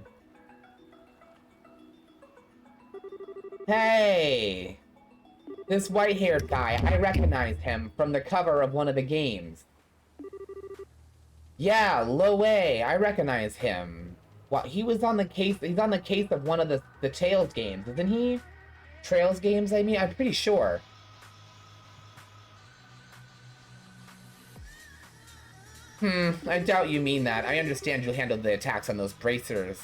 Hey! This white-haired guy, I recognize him from the cover of one of the games. Yeah, LoH, I recognize him. What, he was on the case, he's on the case of one of the Trails games, isn't he? Trails games, I mean, I'm pretty sure. I doubt you mean that. I understand you handled the attacks on those bracers.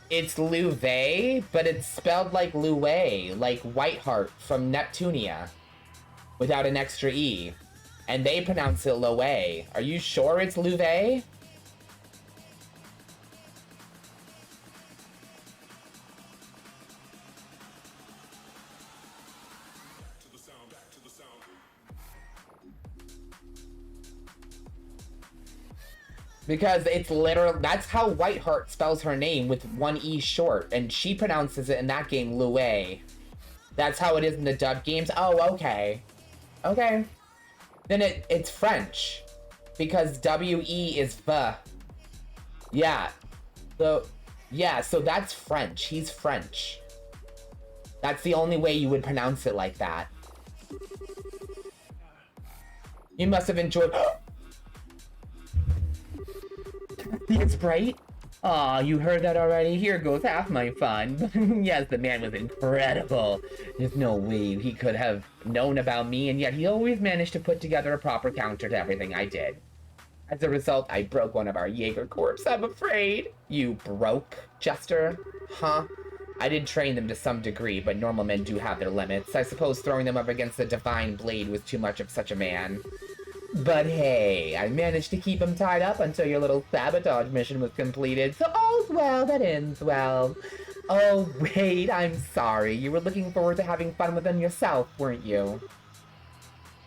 It's Louvet, but it's spelled like Louet, like Whiteheart from Neptunia, without an extra E. And they pronounce it LoH. Are you sure it's Louvet? Because it's literal, that's how Whiteheart spells her name, with one E short, and she pronounces it in that game Louet. That's how it is in the dub games? Oh, okay. Okay. Then it's French. Because W-E is V. Yeah. So that's French. He's French. That's the only way you would pronounce it like that. You must have enjoyed... It's bright. Aw, you heard that already? Here goes half my fun. Yes, the man was incredible. There's no way he could have known about me, and yet he always managed to put together a proper counter to everything I did. As a result, I broke one of our Jaeger corps, I'm afraid. You broke, Jester? Huh? I did train them to some degree, but normal men do have their limits. I suppose throwing them up against the divine blade was too much of such a man. But hey, I managed to keep him tied up until your little sabotage mission was completed, so all's well that ends well. Oh wait, I'm sorry. You were looking forward to having fun with him yourself, weren't you?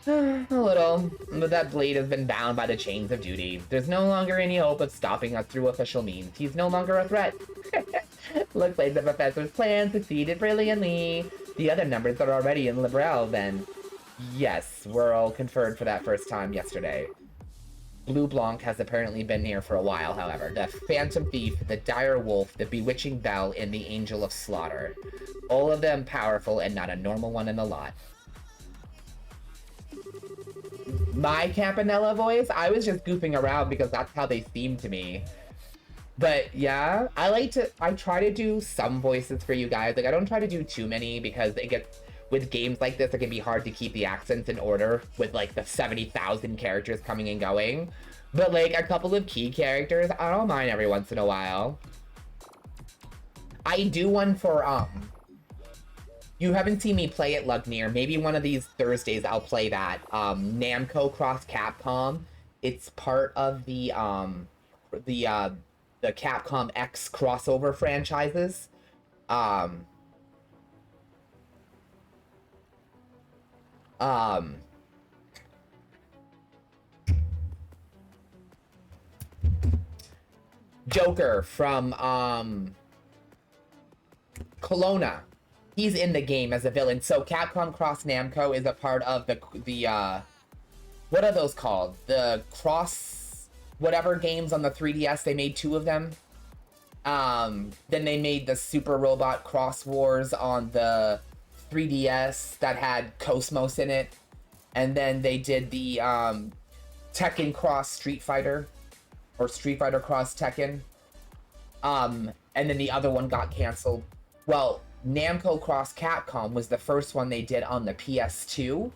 A little, but that blade has been bound by the chains of duty. There's no longer any hope of stopping us through official means. He's no longer a threat. Looks like the professor's plan succeeded brilliantly. The other numbers are already in Liberel, then. Yes, we're all conferred for that first time yesterday. Blue Blanc has apparently been here for a while, however. The Phantom Thief, the Dire Wolf, the Bewitching Bell, and the Angel of Slaughter. All of them powerful and not a normal one in the lot. My Campanella voice? I was just goofing around because that's how they seem to me. But yeah, I try to do some voices for you guys. Like, I don't try to do too many because with games like this, it can be hard to keep the accents in order with like the 70,000 characters coming and going. But like a couple of key characters, I don't mind every once in a while. I do one for, you haven't seen me play it, Lugnir. Maybe one of these Thursdays I'll play that. Namco Cross Capcom. It's part of the Capcom X crossover franchises. Joker from Kelowna. He's in the game as a villain. So Capcom Cross Namco is a part of the what are those called? The cross whatever games on the 3DS. They made 2 of them. Then they made the Super Robot Cross Wars on the 3DS that had Cosmos in it. And then they did the Tekken Cross Street Fighter, or Street Fighter Cross Tekken. And then the other one got canceled. Well, Namco Cross Capcom was the first one they did on the PS2,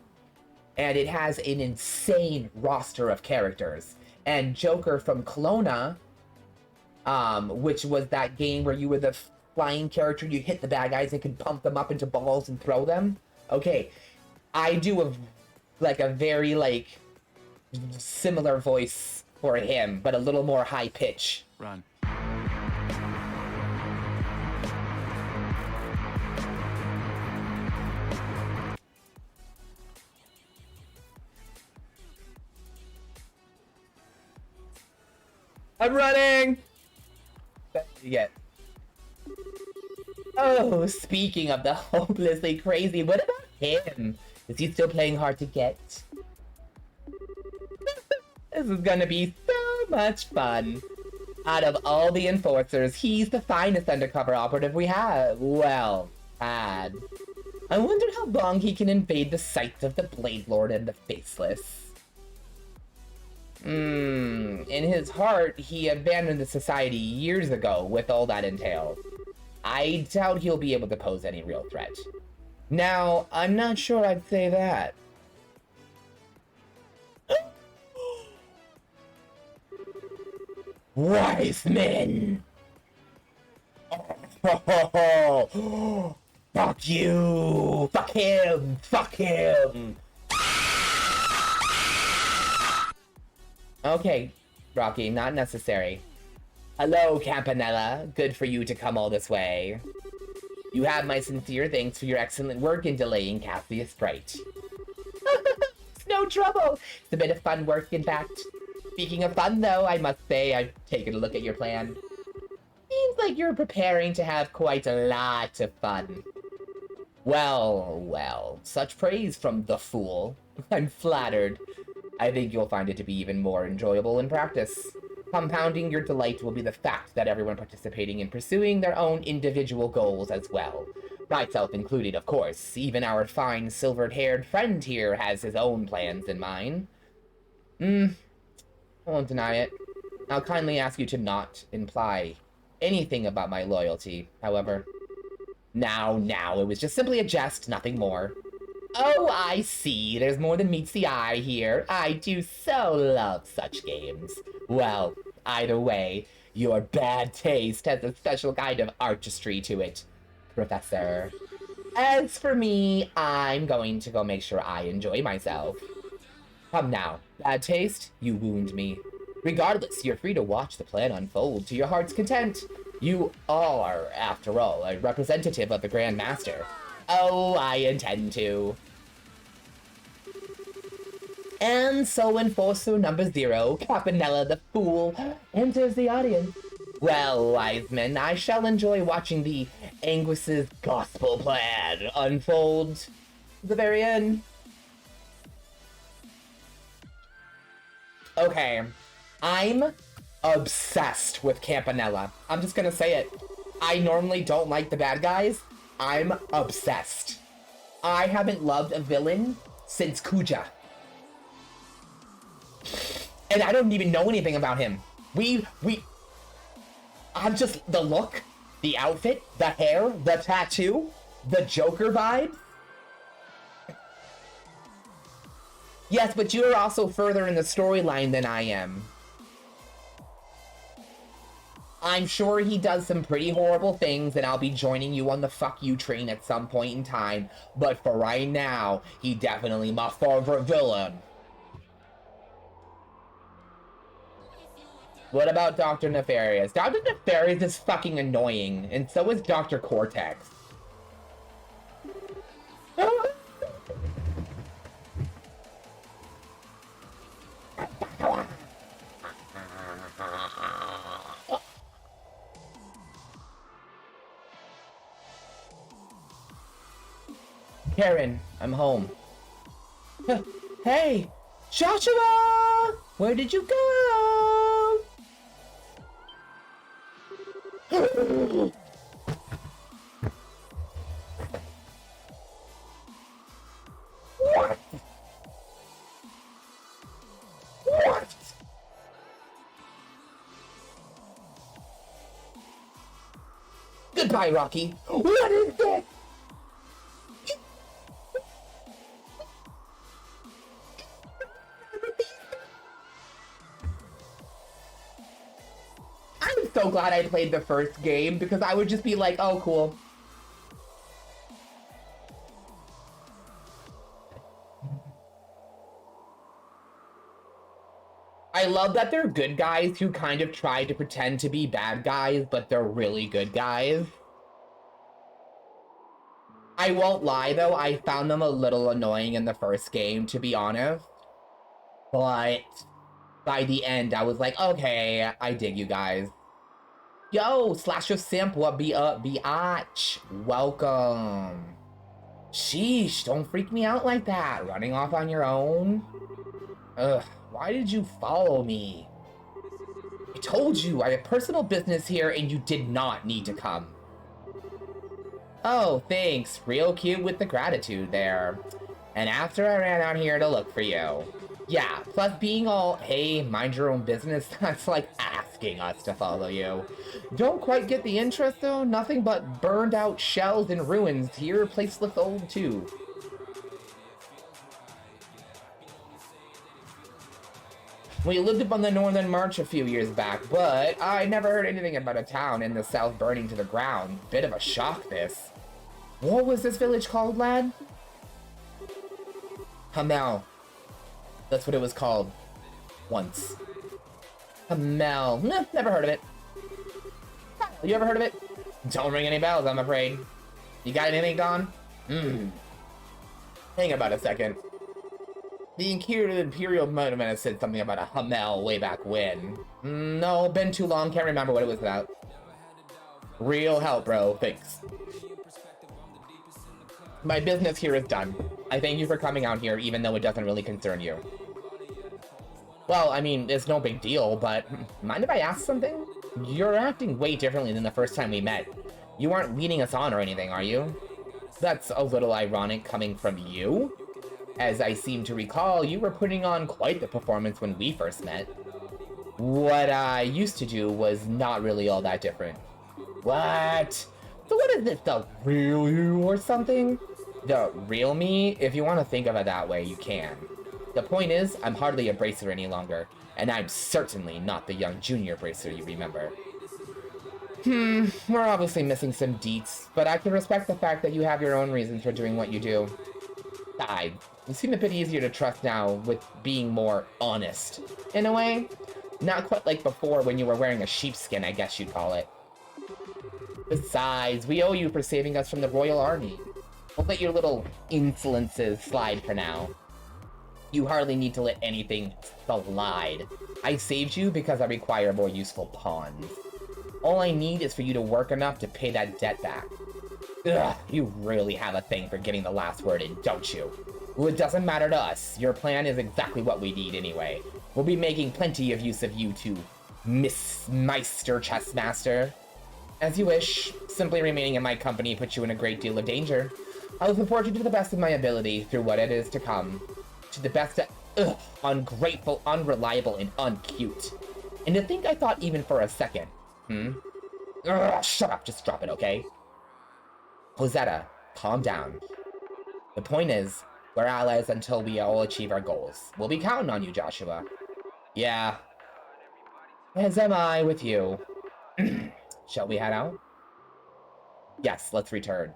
and it has an insane roster of characters. And Joker from Kelowna, which was that game where you were the flying character, you hit the bad guys and could pump them up into balls and throw them. Okay, I do a very like similar voice for him, but a little more high pitch. Run. I'm running! That's what you get. Oh, speaking of the hopelessly crazy, what about him? Is he still playing hard to get? This is gonna be so much fun. Out of all the enforcers, he's the finest undercover operative we have. Well, had. I wonder how long he can invade the sights of the Blade Lord and the Faceless. In his heart, he abandoned the society years ago with all that entails. I doubt he'll be able to pose any real threat. Now, I'm not sure I'd say that. Wise men! Fuck you! Fuck him! Fuck him! Okay, Rocky, not necessary. Hello, Campanella. Good for you to come all this way. You have my sincere thanks for your excellent work in delaying Cassius Sprite. It's no trouble. It's a bit of fun work, in fact. Speaking of fun, though, I must say I've taken a look at your plan. Seems like you're preparing to have quite a lot of fun. Well, well, such praise from the fool. I'm flattered. I think you'll find it to be even more enjoyable in practice. Compounding your delight will be the fact that everyone participating in pursuing their own individual goals as well. Myself included, of course. Even our fine silvered-haired friend here has his own plans in mind. I won't deny it. I'll kindly ask you to not imply anything about my loyalty, however. Now, it was just simply a jest, nothing more. Oh, I see. There's more than meets the eye here. I do so love such games. Well, either way, your bad taste has a special kind of artistry to it, Professor. As for me, I'm going to go make sure I enjoy myself. Come now, bad taste, you wound me. Regardless, you're free to watch the plan unfold to your heart's content. You are, after all, a representative of the Grand Master. Oh, I intend to. And so Enforcer number 0, Campanella the Fool, enters the audience. Well, wise men, I shall enjoy watching the Angus's gospel plan unfold to the very end. Okay, I'm obsessed with Campanella. I'm just gonna say it. I normally don't like the bad guys. I'm obsessed. I haven't loved a villain since Kuja. And I don't even know anything about him. I'm just, the look, the outfit, the hair, the tattoo, the Joker vibe. Yes, but you're also further in the storyline than I am. I'm sure he does some pretty horrible things, and I'll be joining you on the fuck you train at some point in time. But for right now, he definitely my favorite villain. What about Dr. Nefarious? Dr. Nefarious is fucking annoying, and so is Dr. Cortex. Karen, I'm home. Hey, Joshua! Where did you go? What? What? Goodbye, Rocky. What is this? I'm so glad I played the first game because I would just be like, oh, cool. I love that they're good guys who kind of try to pretend to be bad guys, but they're really good guys. I won't lie though, I found them a little annoying in the first game, to be honest. But by the end, I was like, okay, I dig you guys. Yo, Slash of Simp, what be up, biatch? Welcome. Sheesh, don't freak me out like that. Running off on your own? Ugh, why did you follow me? I told you, I have personal business here and you did not need to come. Oh, thanks. Real cute with the gratitude there. And after I ran out here to look for you. Yeah, plus being all, hey, mind your own business, that's like asking us to follow you. Don't quite get the interest though, nothing but burned out shells and ruins here, place looks old too. We lived up on the Northern March a few years back, but I never heard anything about a town in the south burning to the ground. Bit of a shock, this. What was this village called, lad? Hamel. That's what it was called. Once. Hamel. Nah, never heard of it. You ever heard of it? Don't ring any bells, I'm afraid. You got anything, Don? Hang about a second. The Imperial Monument said something about a Hamel way back when. No, been too long, can't remember what it was about. Real help, bro, thanks. My business here is done. I thank you for coming out here, even though it doesn't really concern you. Well, I mean, it's no big deal, but mind if I ask something? You're acting way differently than the first time we met. You aren't leading us on or anything, are you? That's a little ironic coming from you. As I seem to recall, you were putting on quite the performance when we first met. What I used to do was not really all that different. What? So what is this, the real you or something? The real me? If you want to think of it that way, you can. The point is, I'm hardly a bracer any longer, and I'm certainly not the young junior bracer you remember. We're obviously missing some deets, but I can respect the fact that you have your own reasons for doing what you do. You seem a bit easier to trust now with being more honest. In a way, not quite like before when you were wearing a sheepskin, I guess you'd call it. Besides, we owe you for saving us from the Royal Army. We'll let your little insolences slide for now. You hardly need to let anything slide. I saved you because I require more useful pawns. All I need is for you to work enough to pay that debt back. Ugh, you really have a thing for getting the last word in, don't you? Well, it doesn't matter to us. Your plan is exactly what we need anyway. We'll be making plenty of use of you too, Miss Meister Chessmaster. As you wish. Simply remaining in my company puts you in a great deal of danger. I will support you to the best of my ability through what it is to come. To the best of... ungrateful, unreliable, and uncute. And to think I thought even for a second. Shut up, just drop it, okay? Rosetta, calm down. The point is, We're allies until we all achieve our goals. We'll be counting on you, Joshua. Yeah. As am I with you. Shall we head out? Yes, let's return.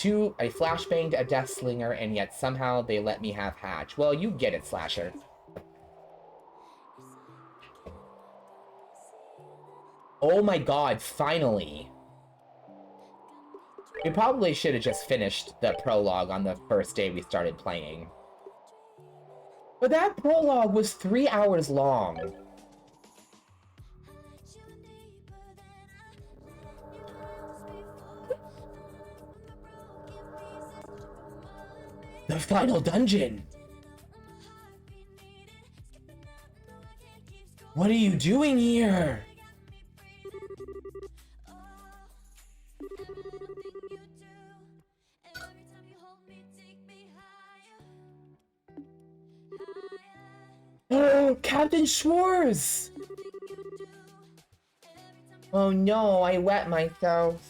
I flashbanged a Death Slinger, and yet somehow they let me have Hatch. Well, you get it, Slasher. Oh my god, finally. We probably should have just finished the prologue on the first day we started playing. But that prologue was 3 hours long. The final dungeon! What are you doing here? Oh, Captain Schwartz! Oh no, I wet myself.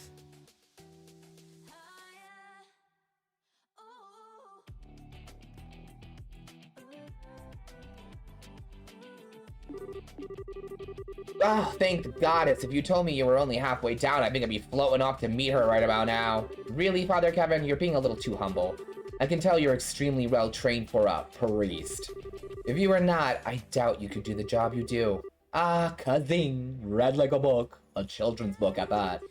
Oh, thank goddess. If you told me you were only halfway down, I think I'd be floating off to meet her right about now. Really, Father Kevin? You're being a little too humble. I can tell you're extremely well trained for a priest. If you were not, I doubt you could do the job you do. Ah, cousin. Read like a book. A children's book at that.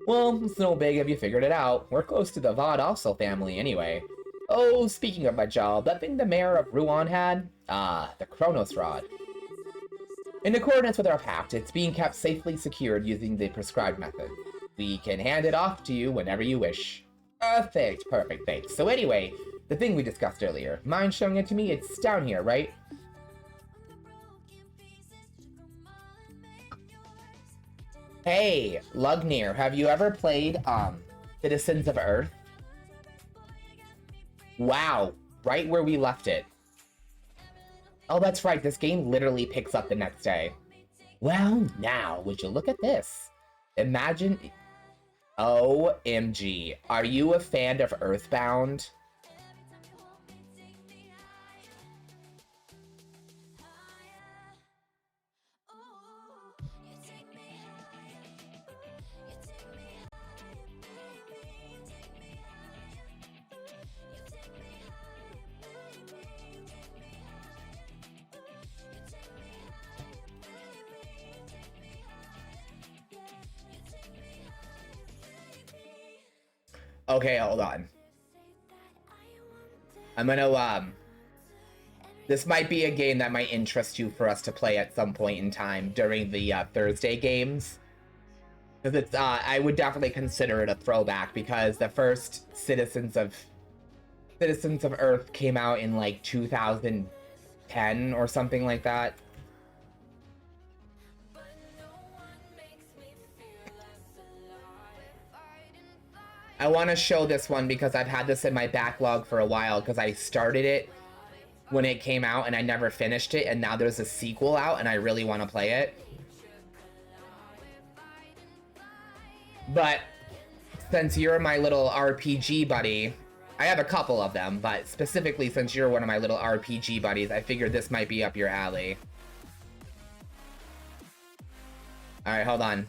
Well, it's no big if you figured it out. We're close to the Vaught also family anyway. Oh, speaking of my job, that thing the mayor of Rouen had? Ah, the Chronos Rod. In accordance with our pact, it's being kept safely secured using the prescribed method. We can hand it off to you whenever you wish. Perfect, perfect, thanks. So anyway, the thing we discussed earlier. Mind showing it to me? It's down here, right? Hey, Lugnir, have you ever played, Citizens of Earth? Wow, right where we left it. Oh, that's right, this game literally picks up the next day. Well, now, would you look at this? Imagine... OMG, are you a fan of Earthbound? Okay, hold on. I'm gonna, this might be a game that might interest you for us to play at some point in time during the Thursday games. Because it's, I would definitely consider it a throwback because the first Citizens of Earth came out in like 2010 or something like that. I want to show this one because I've had this in my backlog for a while because I started it when it came out and I never finished it, and now there's a sequel out and I really want to play it. But since you're my little RPG buddy, I have a couple of them, but specifically since you're one of my little RPG buddies, I figured this might be up your alley. Alright, hold on.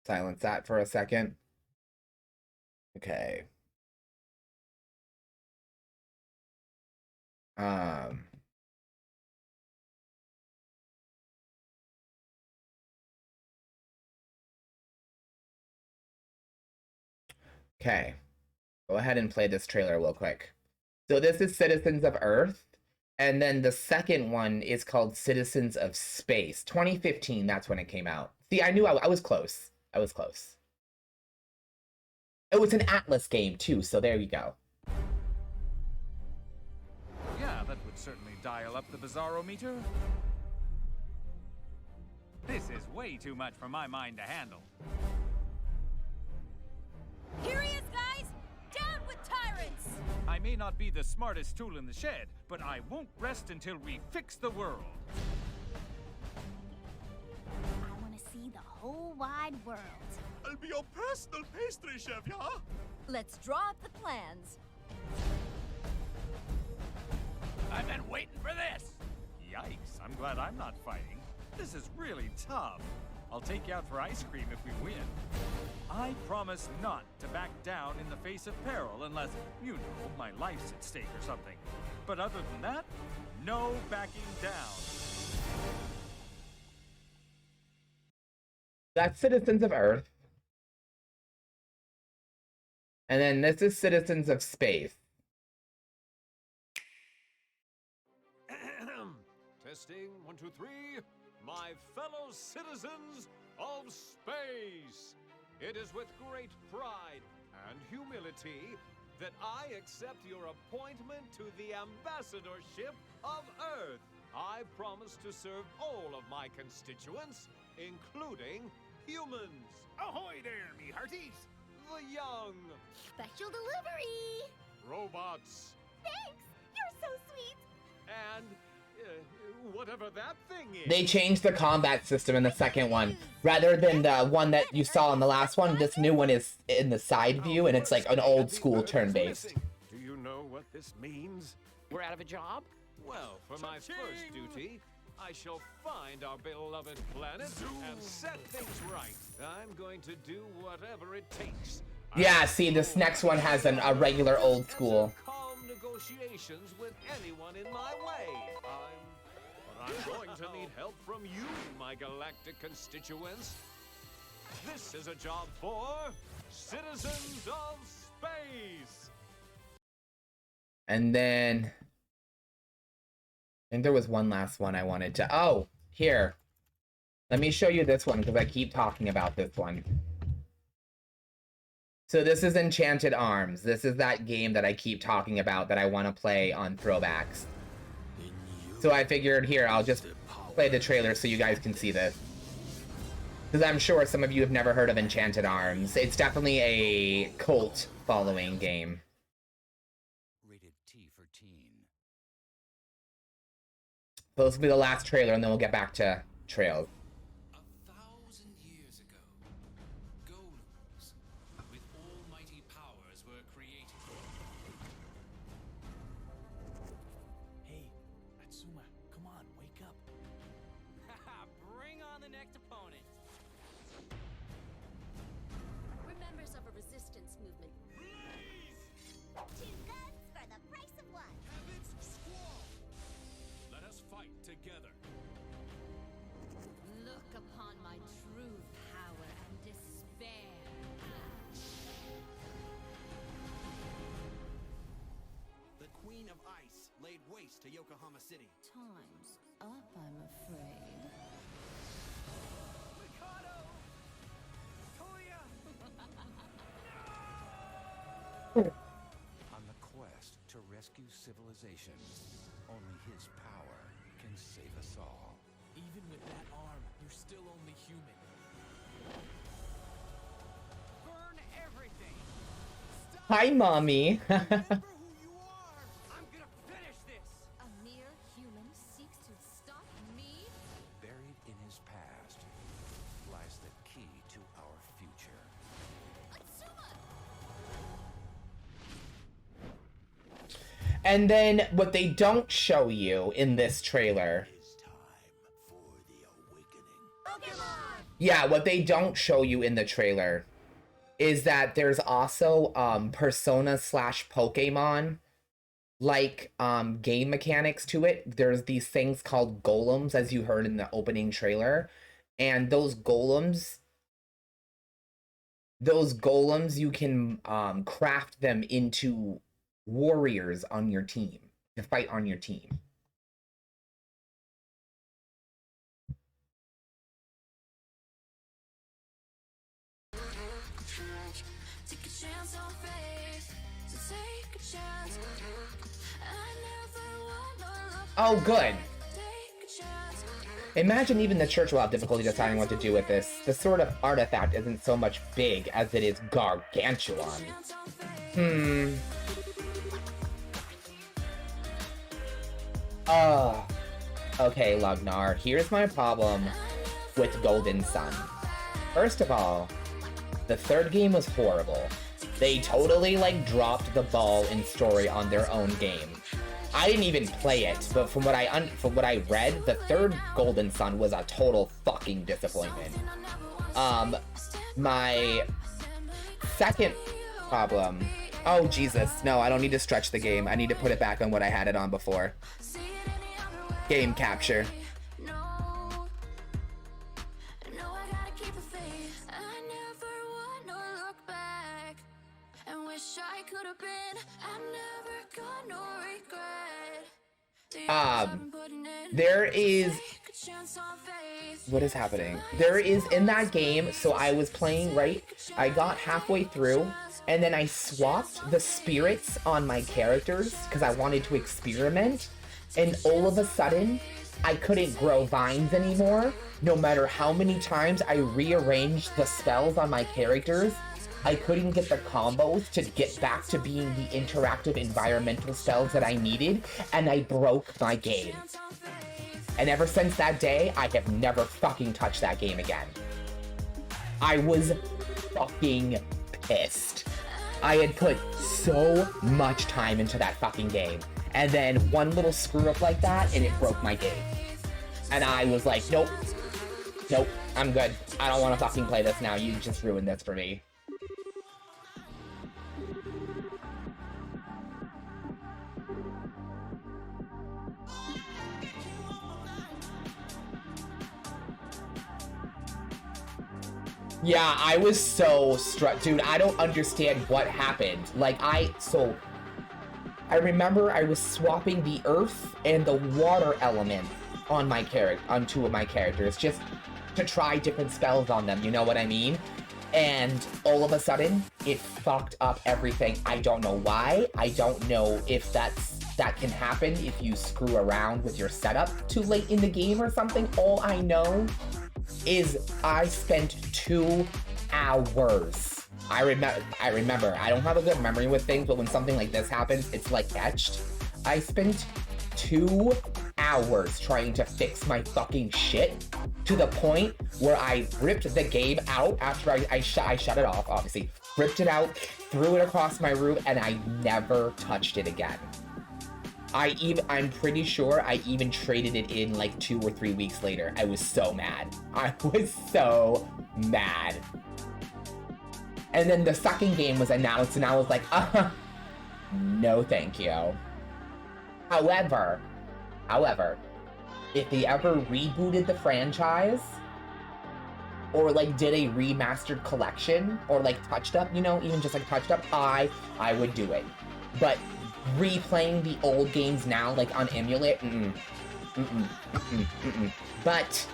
Silence that for a second. Okay. Okay. Go ahead and play this trailer real quick. So this is Citizens of Earth, and then the second one is called Citizens of Space. 2015, that's when it came out. See, I knew I was close. I was close. It was an Atlas game, too, so there you go. Yeah, that would certainly dial up the Bizarrometer. This is way too much for my mind to handle. Here he is, guys! Down with tyrants! I may not be the smartest tool in the shed, but I won't rest until we fix the world. I want to see the whole wide world. I'll be your personal pastry chef, yeah? Let's draw up the plans. I've been waiting for this! Yikes, I'm glad I'm not fighting. This is really tough. I'll take you out for ice cream if we win. I promise not to back down in the face of peril unless, you know, my life's at stake or something. But other than that, no backing down. That's Citizens of Earth. And then this is Citizens of Space. Testing, 1, 2, 3. My fellow citizens of space. It is with great pride and humility that I accept your appointment to the ambassadorship of Earth. I promise to serve all of my constituents, including humans. Ahoy there, me hearties! The young. Special delivery! Robots. Thanks! You're so sweet! And whatever that thing is. They changed the combat system in the second one. Rather than the one that you saw in the last one, this new one is in the side view, and it's like an old school turn-based. Do you know what this means? We're out of a job? Well, for my first duty, I shall find our beloved planet and set things right. I'm going to do whatever it takes. Yeah, see, this next one has a regular old school. Calm negotiations with anyone in my way. I'm going to need help from you, my galactic constituents. This is a job for Citizens of Space. And then I think there was one last one I wanted to. Oh, here. Let me show you this one because I keep talking about this one. So this is Enchanted Arms. This is that game that I keep talking about that I want to play on Throwbacks. So I figured, here, I'll just play the trailer so you guys can see this. Because I'm sure some of you have never heard of Enchanted Arms. It's definitely a cult following game. Rated T for teen. So this will be the last trailer, and then we'll get back to trails. 1,000 years ago, golems with almighty powers were created. Hey, Atsuma, come on, wake up. Bring on the next opponent. We're members of a resistance movement. Two guns for the price of one. Heavens squall! Let us fight together. Look upon my true power and despair. The Queen of Ice laid waste to Yokohama City. Time's up, I'm afraid. On the quest to rescue civilization, only his power can save us all. Even with that arm, you're still only human. Burn everything! Hi, Mommy. Remember who you are! I'm gonna finish this! A mere human seeks to stop me? Buried in his past lies the key to our future. Atsuma! And then what they don't show you in this trailer. It's time for the awakening. Pokemon! Yeah, what they don't show you in the trailer is that there's also Persona / Pokemon like game mechanics to it. There's these things called golems, as you heard in the opening trailer. And those golems you can craft them into warriors on your team, to fight on your team. Take a chance on faith. So take a chance. I never wanna Oh, good. take a chance. Imagine even the church will have difficulty deciding what to do with this. The sort of artifact isn't so much big as it is gargantuan. Chance on faith. Oh, okay, Lugnar. Here's my problem with Golden Sun. First of all, the third game was horrible. They totally, like, dropped the ball in story on their own game. I didn't even play it, but from what I read, the third Golden Sun was a total fucking disappointment. My second problem... Oh, Jesus. No, I don't need to stretch the game. I need to put it back on what I had it on before. Game capture. There is... What is happening? There is, in that game, so I was playing, right? I got halfway through, and then I swapped the spirits on my characters, because I wanted to experiment, and all of a sudden, I couldn't grow vines anymore. No matter how many times I rearranged the spells on my characters, I couldn't get the combos to get back to being the interactive environmental spells that I needed, and I broke my game. And ever since that day, I have never fucking touched that game again. I was fucking pissed. I had put so much time into that fucking game, and then one little screw up like that, and it broke my game. And I was like, nope, I'm good. I don't want to fucking play this now. You just ruined this for me. Yeah, I was so struck. Dude, I don't understand what happened. Like, I remember I was swapping the earth and the water element on my on two of my characters, just to try different spells on them, you know what I mean? And all of a sudden, it fucked up everything. I don't know why. I don't know if that can happen if you screw around with your setup too late in the game or something. All I know is I spent 2 hours. I remember. I don't have a good memory with things, but when something like this happens, it's like etched. I spent 2 hours trying to fix my fucking shit, to the point where I ripped the game out after I shut it off, obviously. Ripped it out, threw it across my room, and I never touched it again. I'm pretty sure I even traded it in like 2 or 3 weeks later. I was so mad. I was so mad. And then the second game was announced, and I was like, no thank you. However, if they ever rebooted the franchise, or like did a remastered collection, or like touched up, you know, even just like touched up, I would do it. But replaying the old games now, like on emulate, But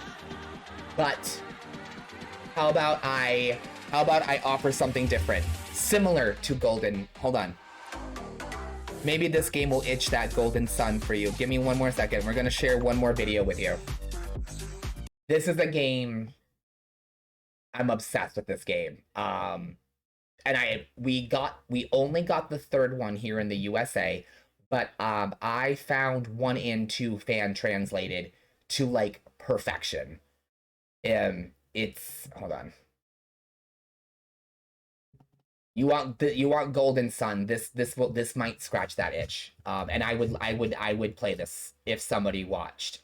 how about I offer something different, similar to Golden? Hold on. Maybe this game will itch that Golden Sun for you. Give me one more second. We're gonna share one more video with you. This is a game. I'm obsessed with this game. And we only got the third one here in the USA, but I found 1 and 2 fan translated to like perfection. It's, hold on. You want Golden Sun. This might scratch that itch. And I would play this if somebody watched.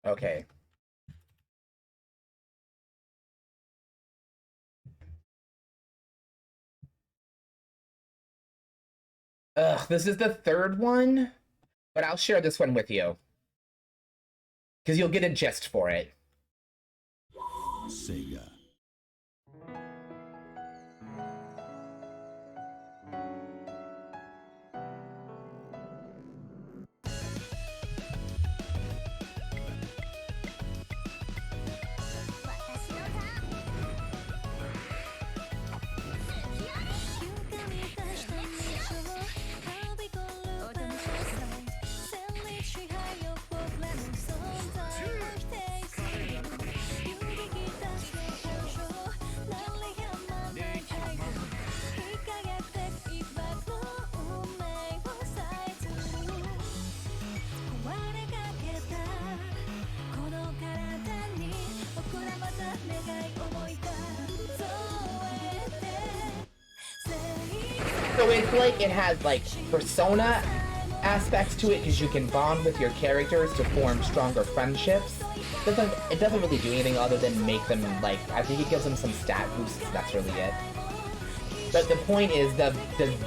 Okay. Ugh, this is the third one, but I'll share this one with you, because you'll get a gist for it. Sega. So it's like it has like persona aspects to it because you can bond with your characters to form stronger friendships. It doesn't really do anything other than make them like, I think it gives them some stat boosts, that's really it. But the point is the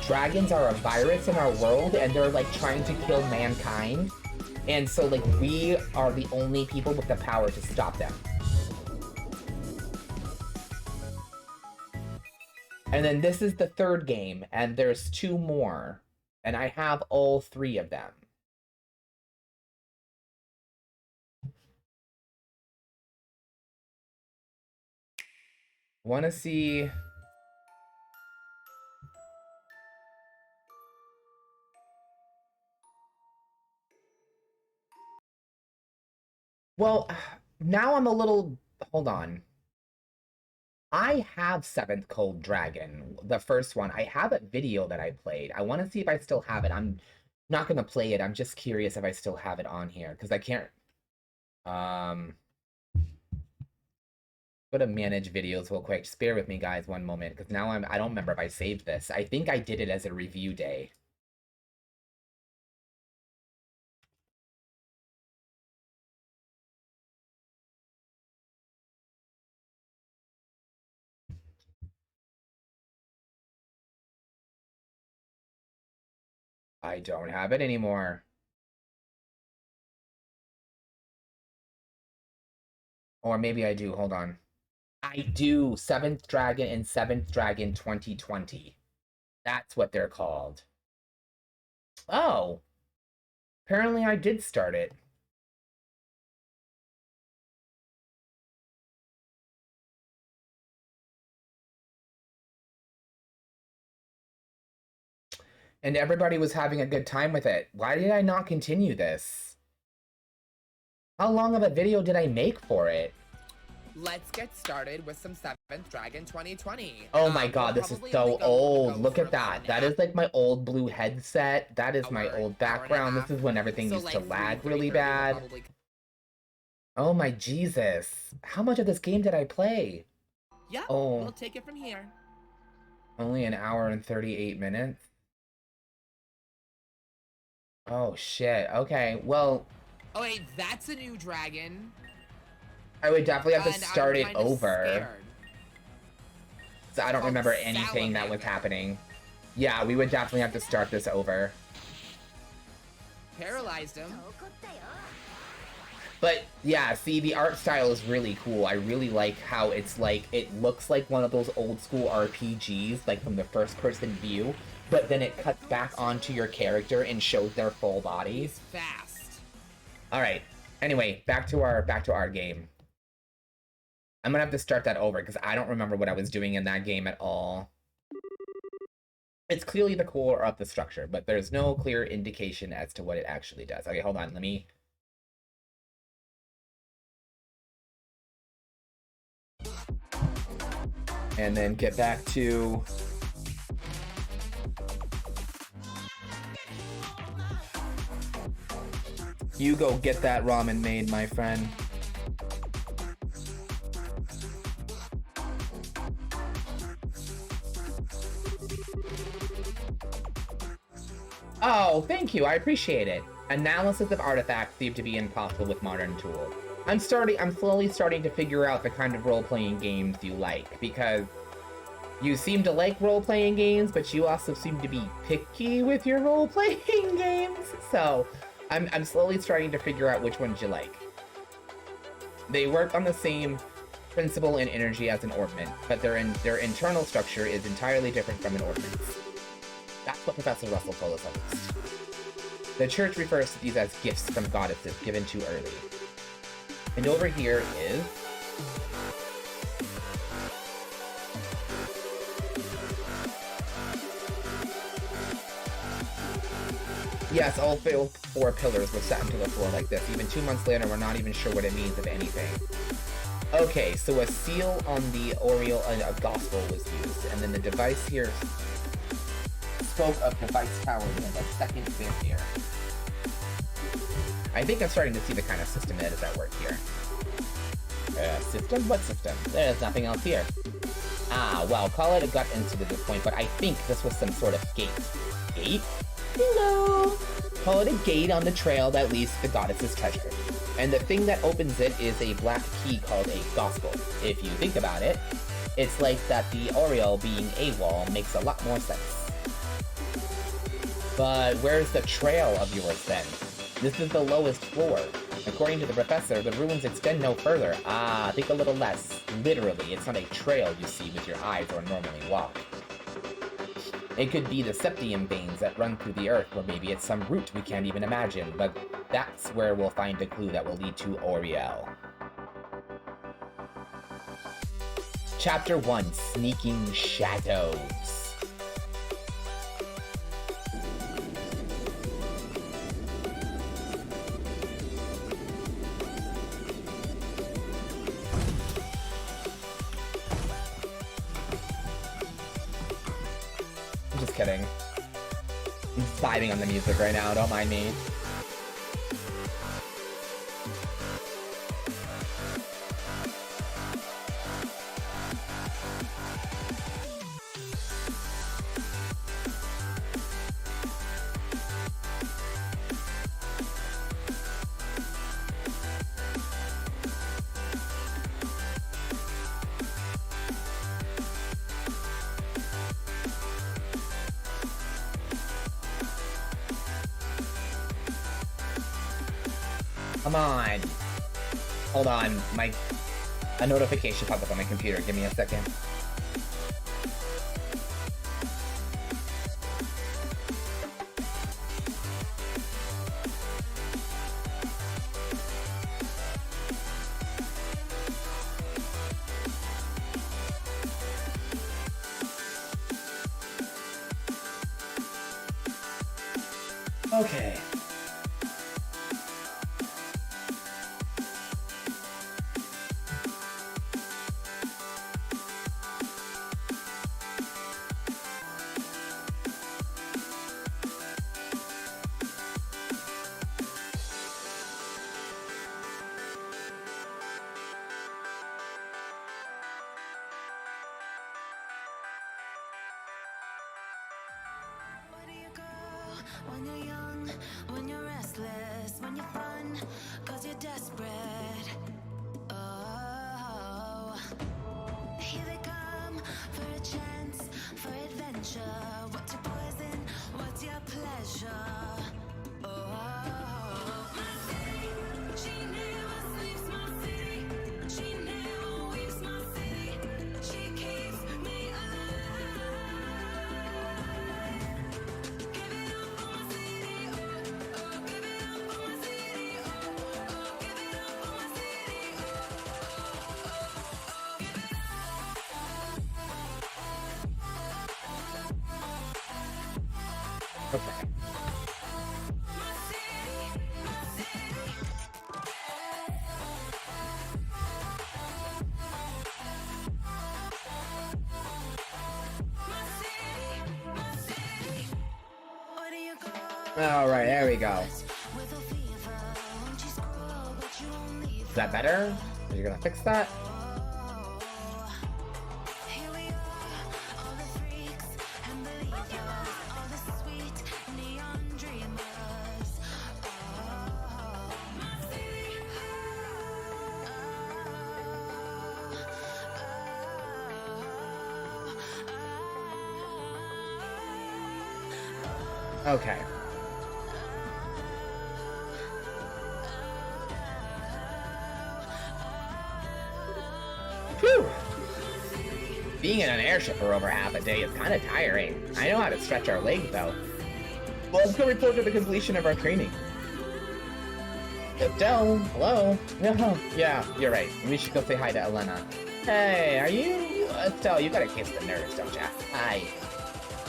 dragons are a virus in our world and they're like trying to kill mankind. And so like we are the only people with the power to stop them. And then this is the third game, and there's 2 more. And I have all 3 of them. Want to see... Well, now I'm a little... Hold on. I have 7th Cold Dragon, the first one. I have a video that I played. I want to see if I still have it. I'm not going to play it. I'm just curious if I still have it on here, because I can't... Go to manage videos real quick. Just bear with me, guys, one moment, because now I don't remember if I saved this. I think I did it as a review day. I don't have it anymore. Or maybe I do. Hold on. I do. 7th Dragon and 7th Dragon 2020. That's what they're called. Oh. Apparently I did start it. And everybody was having a good time with it. Why did I not continue this? How long of a video did I make for it? Let's get started with some 7th Dragon 2020. Oh my god, this is so old. Look at that. That is like my old blue headset. That is my old background. This is when everything used to lag really bad. Oh my Jesus. How much of this game did I play? Yeah, oh. We'll take it from here. Only an hour and 38 minutes? Oh shit. Okay, well... Oh wait, that's a new dragon. I would definitely have to start it over. Scared. So I don't remember anything that was happening. Yeah, we would definitely have to start this over. Paralyzed him. But yeah, see, the art style is really cool. I really like how it's like, it looks like one of those old school RPGs, like from the first person view, but then it cuts back onto your character and shows their full bodies. Fast. All right. Anyway, back to our game. I'm gonna have to start that over because I don't remember what I was doing in that game at all. It's clearly the core of the structure, but there's no clear indication as to what it actually does. Okay, hold on. Let me... And then get back to... You go get that ramen made, my friend. Oh, thank you. I appreciate it. Analysis of artifacts seem to be impossible with modern tools. I'm slowly starting to figure out the kind of role-playing games you like, because you seem to like role-playing games, but you also seem to be picky with your role-playing games. So, I'm slowly starting to figure out which ones you like. They work on the same principle and energy as an ornament, but their internal structure is entirely different from an ordinance. That's what Professor Russell told us at least. The church refers to these as gifts from goddesses given too early. And over here is... Yes, all 4 pillars were set into the floor like this. Even 2 months later, we're not even sure what it means, if anything. Okay, so a seal on the Oriel Gospel was used, and then the device here spoke of device tower in the second bit here. I think I'm starting to see the kind of system that is at work here. System? What system? There's nothing else here. Ah, well, call it a gut incident at this point, but I think this was some sort of gate. Gate? Hello! Call it a gate on the trail that leads to the goddess's treasure. And the thing that opens it is a black key called a gospel. If you think about it, it's like that the Oriole being AWOL makes a lot more sense. But where's the trail of yours then? This is the lowest floor. According to the professor, the ruins extend no further. Ah, think a little less. Literally, it's not a trail you see with your eyes or normally walk. It could be the septium veins that run through the earth, or maybe it's some route we can't even imagine, but that's where we'll find a clue that will lead to Oriel. Chapter 1, Sneaking Shadows. I'm just kidding. I'm vibing on the music right now, don't mind me. Come on. Hold on, a notification popped up on my computer. Give me a second. Okay. When you're young, when you're restless, when you're fun, cause you're desperate. Oh, here they come for a chance, for adventure. What's your poison? What's your pleasure? Oh, my city, she never sleeps, my city. She never weeps, my city. She keeps me alive. Give it up for my city, oh, oh, give it up for my city, oh, oh, give it up for my city, oh, Okay. Alright, there we go. Is that better? Are you gonna fix that? Okay. Whew. Being in an airship for over half a day is kind of tiring. I know how to stretch our legs, though. Well, let's go report to the completion of our training. Estelle, hello? No, yeah, you're right. We should go say hi to Elena. Hey, are you... Estelle, you got a case of the nerves, don't ya?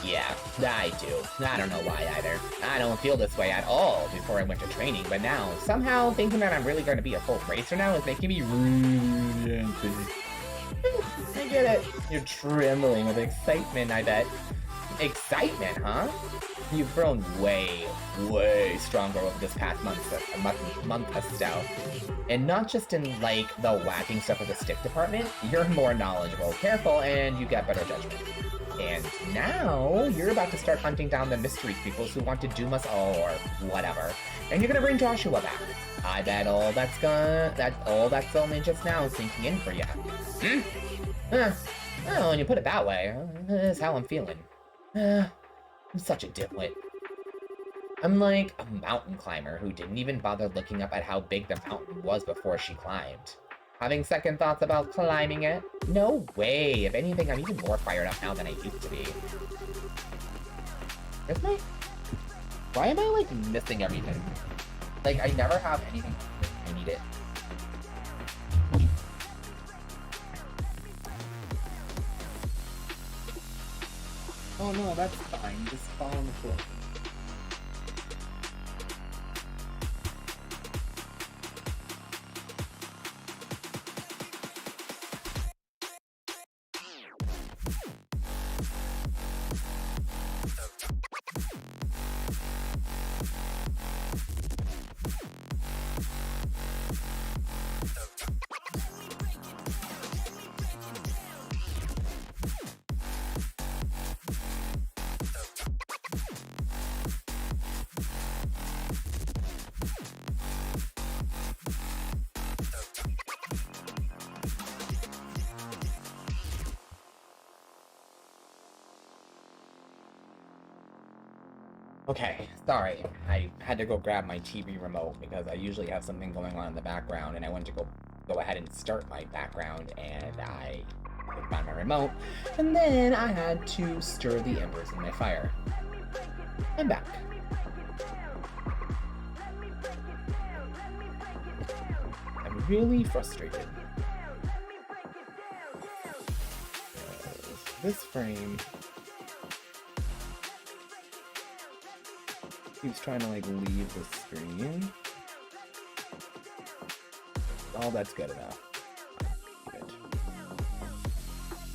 Yeah, I do. I don't know why either. I don't feel this way at all before I went to training, but now, somehow, thinking that I'm really going to be a full racer now is making me really anxious. I get it. You're trembling with excitement, I bet. Excitement, huh? You've grown way, way stronger over this past month or so. And not just in, like, the whacking stuff of the stick department, you're more knowledgeable, careful, and you get better judgment. And now, you're about to start hunting down the mystery creepers who want to doom us all, or whatever. And you're gonna bring Joshua back. I bet all that's only just now sinking in for you. Well, when you put it that way, that's how I'm feeling. I'm such a dimwit. I'm like a mountain climber who didn't even bother looking up at how big the mountain was before she climbed. Having second thoughts about climbing it? No way! If anything, I'm even more fired up now than I used to be. Why am I, like, missing everything? Like, I never have anything. I need it. Oh no, that's fine. Just fall on the floor. Okay, sorry. I had to go grab my TV remote because I usually have something going on in the background, and I went to go ahead and start my background, and I couldn't find my remote, and then I had to stir the embers in my fire. I'm back. I'm really frustrated. This frame keeps trying to, like, leave the screen. Oh, that's good enough. Good.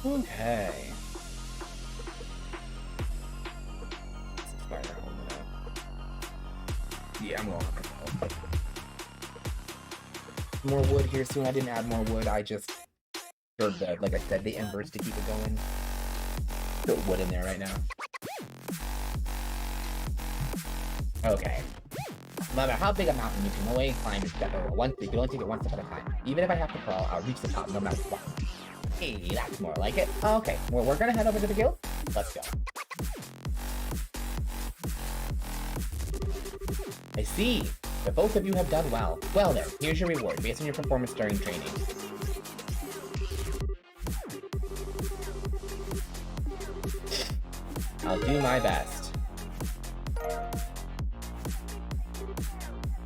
Okay. Let's fire home now. Yeah, I'm going home. More wood here soon. I didn't add more wood. I just stirred the, like I said, the embers to keep it going. Put wood in there right now. Okay. No matter how big a mountain, you can only climb it step over once. You can only take it one step at a time. Even if I have to crawl, I'll reach the top no matter what. Hey, that's more like it. Okay, well, we're gonna head over to the guild. Let's go. I see. The both of you have done well. Well then, here's your reward based on your performance during training. I'll do my best.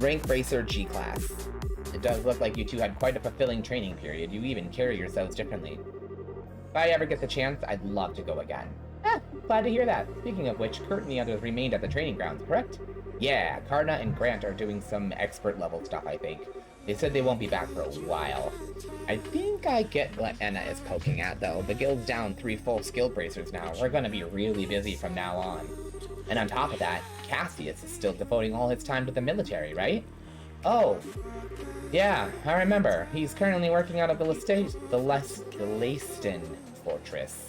Rank Bracer G-Class. It does look like you two had quite a fulfilling training period. You even carry yourselves differently. If I ever get the chance, I'd love to go again. Glad to hear that. Speaking of which, Kurt and the others remained at the training grounds, correct? Yeah, Karna and Grant are doing some expert-level stuff, I think. They said they won't be back for a while. I think I get what Enna is poking at, though. The guild's down 3 full skill bracers now. We're gonna be really busy from now on. And on top of that, Cassius is still devoting all his time to the military, right? Oh, yeah, I remember. He's currently working out of the Leiston Fortress.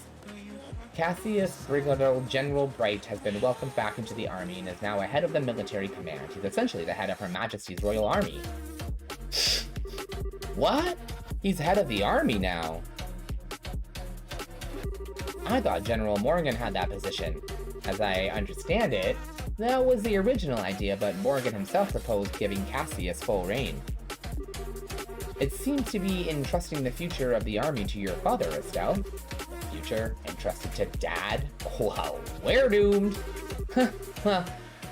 Cassius Brigadier General Bright has been welcomed back into the army and is now a head of the military command. He's essentially the head of Her Majesty's Royal Army. What? He's head of the army now? I thought General Morgan had that position. As I understand it, that was the original idea, but Morgan himself proposed giving Cassius full reign. It seems to be entrusting the future of the army to your father, Estelle. Future entrusted to Dad? Wow, we're doomed!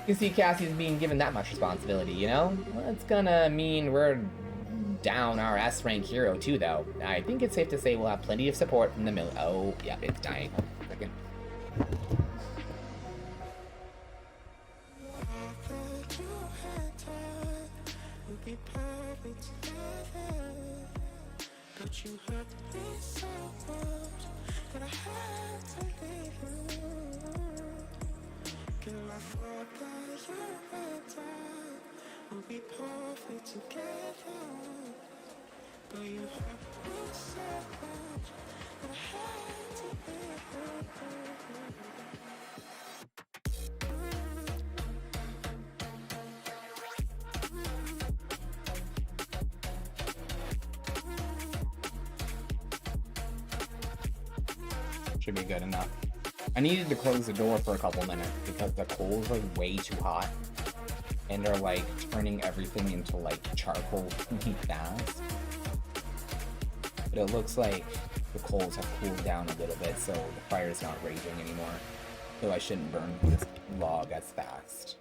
You see Cassius being given that much responsibility, you know? That's gonna mean we're down our S-rank hero too, though. I think it's safe to say we'll have plenty of support from the Oh, yeah, it's dying. Second. But you hurt me so much that I had to leave you. Get my Should be good enough. I needed to close the door for a couple minutes because the coals are way too hot. And they're like turning everything into like charcoal really fast. But it looks like the coals have cooled down a little bit, so the fire's not raging anymore. So I shouldn't burn this log as fast.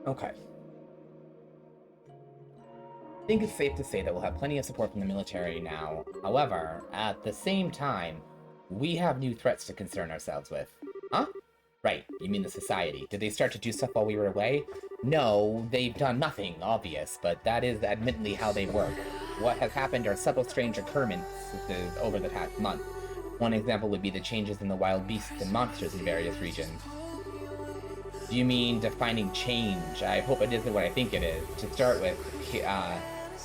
Okay. I think it's safe to say that we'll have plenty of support from the military now. However, at the same time, we have new threats to concern ourselves with. Huh? Right, you mean the society. Did they start to do stuff while we were away? No, they've done nothing obvious, but that is admittedly how they work. What has happened are subtle strange occurrences over the past month. One example would be the changes in the wild beasts and monsters in various regions. Do you mean defining change? I hope it isn't what I think it is. To start with,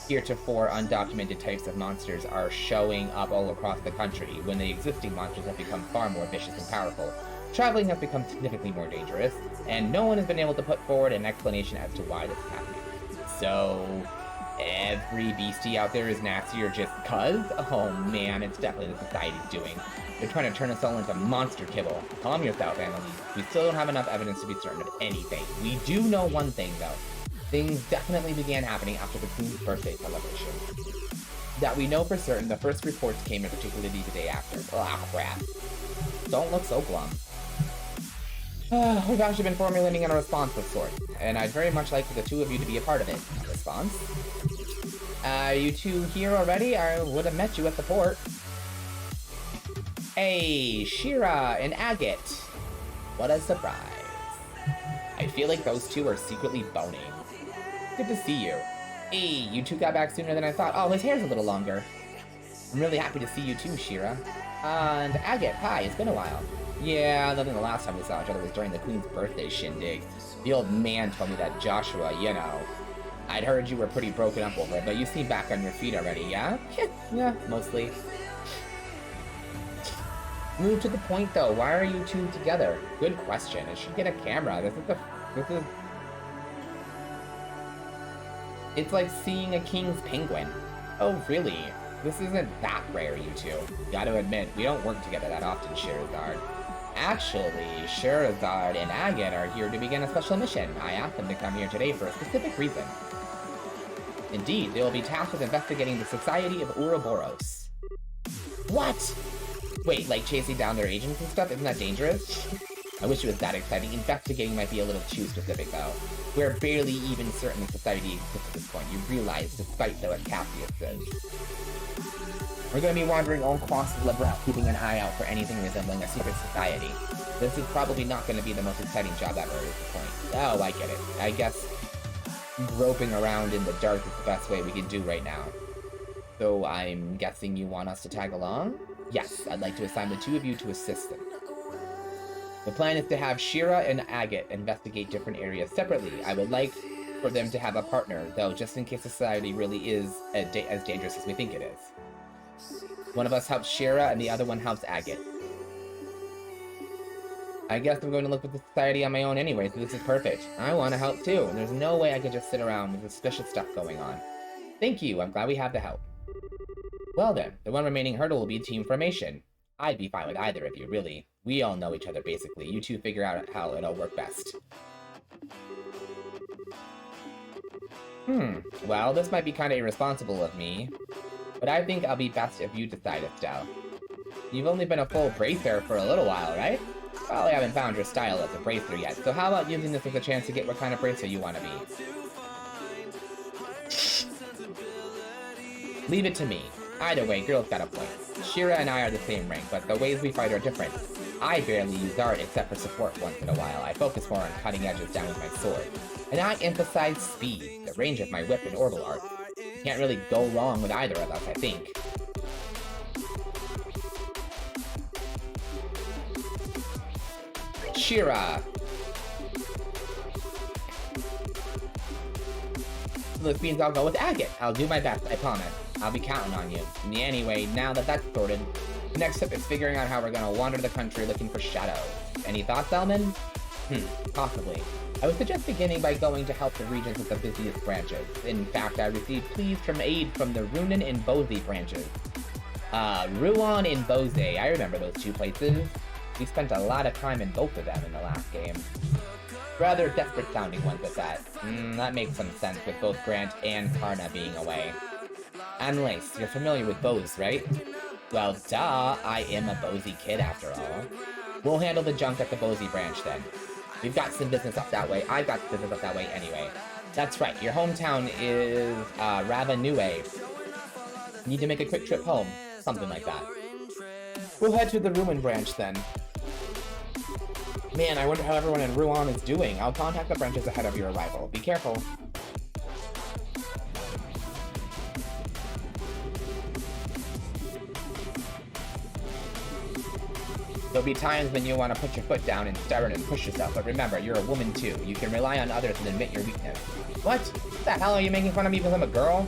heretofore undocumented types of monsters are showing up all across the country, when the existing monsters have become far more vicious and powerful. Traveling has become significantly more dangerous, and no one has been able to put forward an explanation as to why this is happening. So, every beastie out there is nastier just cuz? Oh man, it's definitely the society's doing. They're trying to turn us all into monster kibble. Calm yourself, Annalise. We still don't have enough evidence to be certain of anything. We do know one thing, though. Things definitely began happening after the Queen's birthday celebration. That we know for certain, the first reports came in particularly the day after. Oh, crap. Don't look so glum. We've actually been formulating a response of sorts, and I'd very much like for the two of you to be a part of it. A response? You two here already? I would have met you at the port. Hey, Schera and Agate. What a surprise. I feel like those two are secretly boning. Good to see you. Hey, you two got back sooner than I thought. Oh, his hair's a little longer. I'm really happy to see you too, Schera. And Agate, hi, it's been a while. Yeah, other than the last time we saw each other was during the Queen's birthday shindig. The old man told me that Joshua, you know. I'd heard you were pretty broken up over it, but you seem back on your feet already, yeah? Yeah, mostly. Move to the point though, why are you two together? Good question. I should get a camera. This is... It's like seeing a king's penguin. Oh, really? This isn't that rare, you two. Gotta admit, we don't work together that often, Sherazard. Actually, Sherazard and Agate are here to begin a special mission. I asked them to come here today for a specific reason. Indeed, they will be tasked with investigating the Society of Ouroboros. What? Wait, like chasing down their agents and stuff? Isn't that dangerous? I wish it was that exciting. Investigating might be a little too specific, though. We're barely even certain the society exists at this point. You realize, despite what Cassius says. We're going to be wandering all across the labyrinth, keeping an eye out for anything resembling a secret society. This is probably not going to be the most exciting job ever at this point. Oh, I get it. I guess groping around in the dark is the best way we can do right now. So I'm guessing you want us to tag along? Yes, I'd like to assign the two of you to assist them. The plan is to have Schera and Agate investigate different areas separately. I would like for them to have a partner, though, just in case society really is as dangerous as we think it is. One of us helps Schera, and the other one helps Agate. I guess I'm going to look at the society on my own anyway, so this is perfect. I want to help too, and there's no way I could just sit around with suspicious stuff going on. Thank you, I'm glad we have the help. Well then, the one remaining hurdle will be team formation. I'd be fine with either of you, really. We all know each other, basically. You two figure out how it'll work best. Well, this might be kind of irresponsible of me, but I think I'll be best if you decide, Estelle. You've only been a full bracer for a little while, right? Probably haven't found your style as a bracer yet, so how about using this as a chance to get what kind of bracer you want to be? Leave it to me. Either way, girl's got a point. Schera and I are the same rank, but the ways we fight are different. I barely use art except for support once in a while. I focus more on cutting edges down with my sword. And I emphasize speed, the range of my whip and orbital art. Can't really go wrong with either of us, I think. Schera! This means I'll go with Agate. I'll do my best, I promise. I'll be counting on you. Anyway, now that that's sorted, the next step is figuring out how we're gonna wander the country looking for shadows. Any thoughts, Elman? Possibly. I would suggest beginning by going to help the regions with the busiest branches. In fact, I received pleas from aid from the Runan and Bozy branches. Ruan and Bose. I remember those two places. We spent a lot of time in both of them in the last game. Rather desperate sounding ones at that. That makes some sense with both Grant and Karna being away. And Lace, you're familiar with Bose, right? Well, duh, I am a Bosey kid after all. We'll handle the junk at the Bosey branch then. We've got some business up that way. I've got some business up that way anyway. That's right, your hometown is Rava Nue. Need to make a quick trip home. Something like that. We'll head to the Ruin branch then. Man, I wonder how everyone in Ruan is doing. I'll contact the branches ahead of your arrival. Be careful. There'll be times when you want to put your foot down and stubborn and push yourself, but remember, you're a woman too. You can rely on others and admit your weakness. What? The hell are you making fun of me because I'm a girl?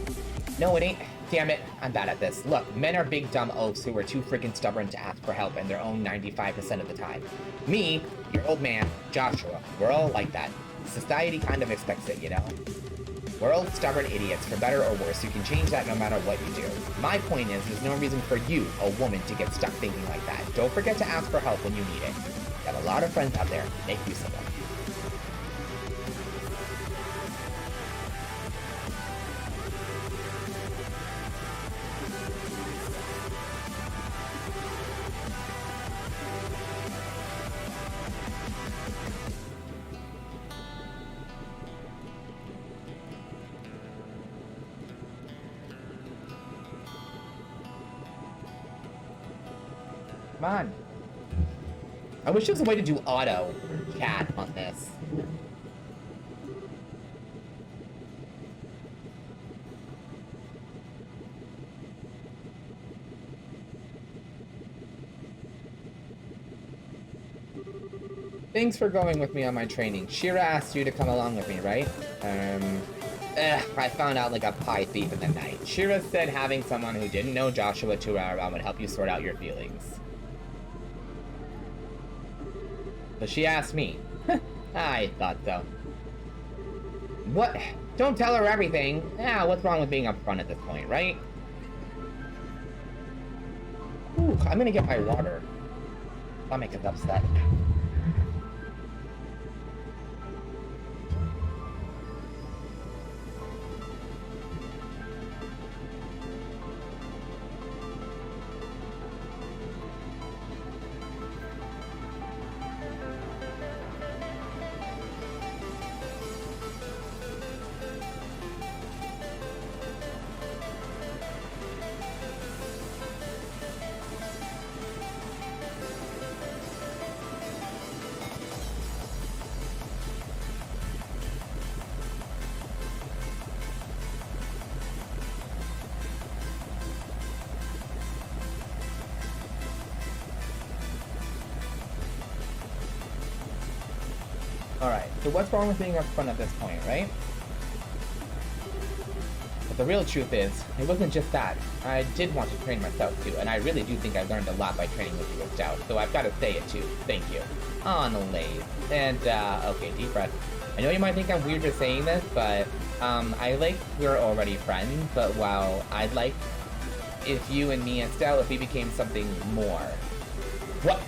No, it ain't. Damn it, I'm bad at this. Look, men are big dumb oafs who are too freaking stubborn to ask for help in their own 95% of the time. Me, your old man, Joshua, we're all like that. Society kind of expects it, you know? We're all stubborn idiots, for better or worse. You can change that no matter what you do. My point is, there's no reason for you, a woman, to get stuck thinking like that. Don't forget to ask for help when you need it. Got a lot of friends out there. Make use of them. Come on. I wish there was a way to do auto chat on this. Thanks for going with me on my training. Schera asked you to come along with me, right? I found out like a pie thief in the night. Schera said having someone who didn't know Joshua too around would help you sort out your feelings. But she asked me. I thought so. What? Don't tell her everything. Yeah, what's wrong with being upfront at this point, right? Ooh, I'm gonna get my water. Stomach is upset. Alright, so what's wrong with being upfront at this point, right? But the real truth is, it wasn't just that. I did want to train myself too, and I really do think I learned a lot by training with you as Scout, so I've got to say it too. Thank you. On the lathe. And, okay, deep breath. I know you might think I'm weird for saying this, but, we're already friends, but while I'd like if you and me and Stell, if we became something more. What?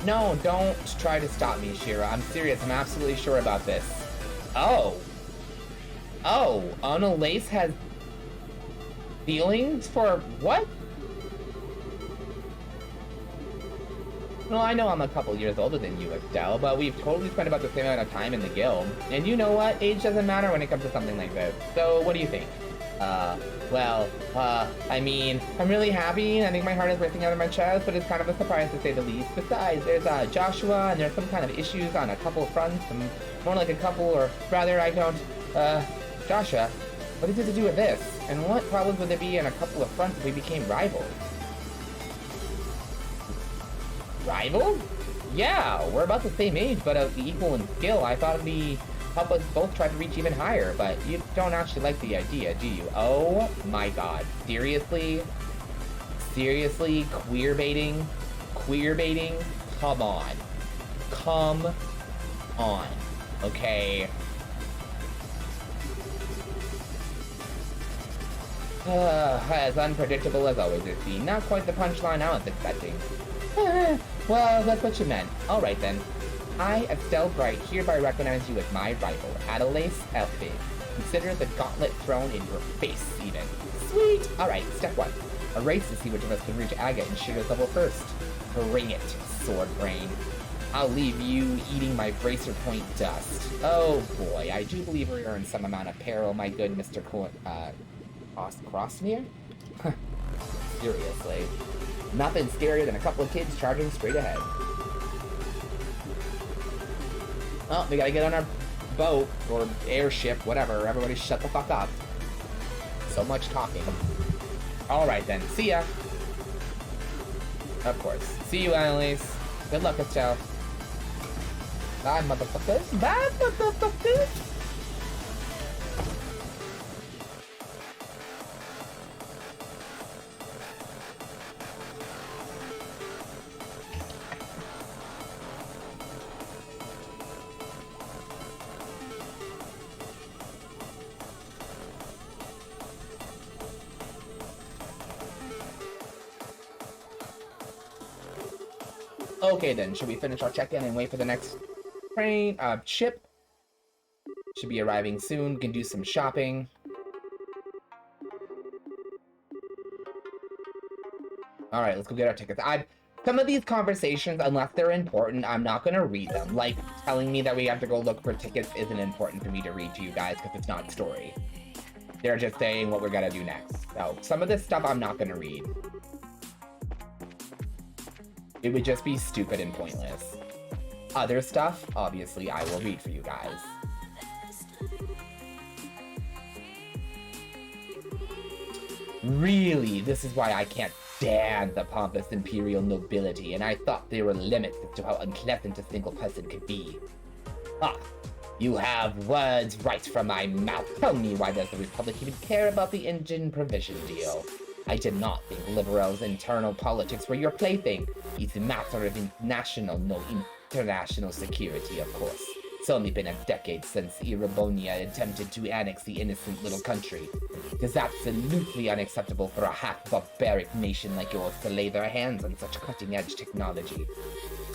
No, don't try to stop me, Schera. I'm serious. I'm absolutely sure about this. Oh. Oh, Anna Lace has feelings for what? Well, I know I'm a couple years older than you, Estelle, but we've totally spent about the same amount of time in the guild. And you know what? Age doesn't matter when it comes to something like this. So, what do you think? I mean, I'm really happy. I think my heart is racing out of my chest, but it's kind of a surprise to say the least. Besides, there's, Joshua, and there's some kind of issues on a couple of fronts, more like a couple, or rather, I don't, Joshua, what is it to do with this? And what problems would there be on a couple of fronts if we became rivals? Rivals? Yeah, we're about the same age, but equal in skill. I thought it'd be help us both try to reach even higher, but you don't actually like the idea, do you? Oh my god. Seriously? Seriously? Queer baiting? Queer baiting? Come on. Come on. Okay. As unpredictable as always, it seems. Not quite the punchline I was expecting. Well, that's what you meant. Alright then. I, Estelle Bright, hereby recognize you as my rival, Adelaide Elfie. Consider the gauntlet thrown in your face, even. Sweet! Alright, step 1. A race to see which of us can reach Agate and Schera's level first. Bring it, sword brain. I'll leave you eating my bracer point dust. Oh boy, I do believe we are in some amount of peril, my good Mr. Crossmere? Seriously. Nothing scarier than a couple of kids charging straight ahead. Oh, we gotta get on our boat, or airship, whatever. Everybody shut the fuck up. So much talking. Alright then, see ya! Of course. See you, Annalise. Good luck, Estelle. Bye, motherfuckers. Bye, motherfuckers! Okay then, should we finish our check-in and wait for the next train, ship? Should be arriving soon, can do some shopping. Alright, let's go get our tickets. Some of these conversations, unless they're important, I'm not gonna read them. Like, telling me that we have to go look for tickets isn't important for me to read to you guys, because it's not story. They're just saying what we're gonna do next. So, some of this stuff I'm not gonna read. It would just be stupid and pointless. Other stuff, obviously, I will read for you guys. Really, this is why I can't stand the pompous imperial nobility, and I thought there were limits as to how unpleasant a single person could be. Ah, you have words right from my mouth. Tell me, why does the Republic even care about the engine provision deal? I did not think Liberal's internal politics were your plaything. It's a matter of national, no international security, of course. It's only been a decade since Erebonia attempted to annex the innocent little country. It is absolutely unacceptable for a half-barbaric nation like yours to lay their hands on such cutting-edge technology.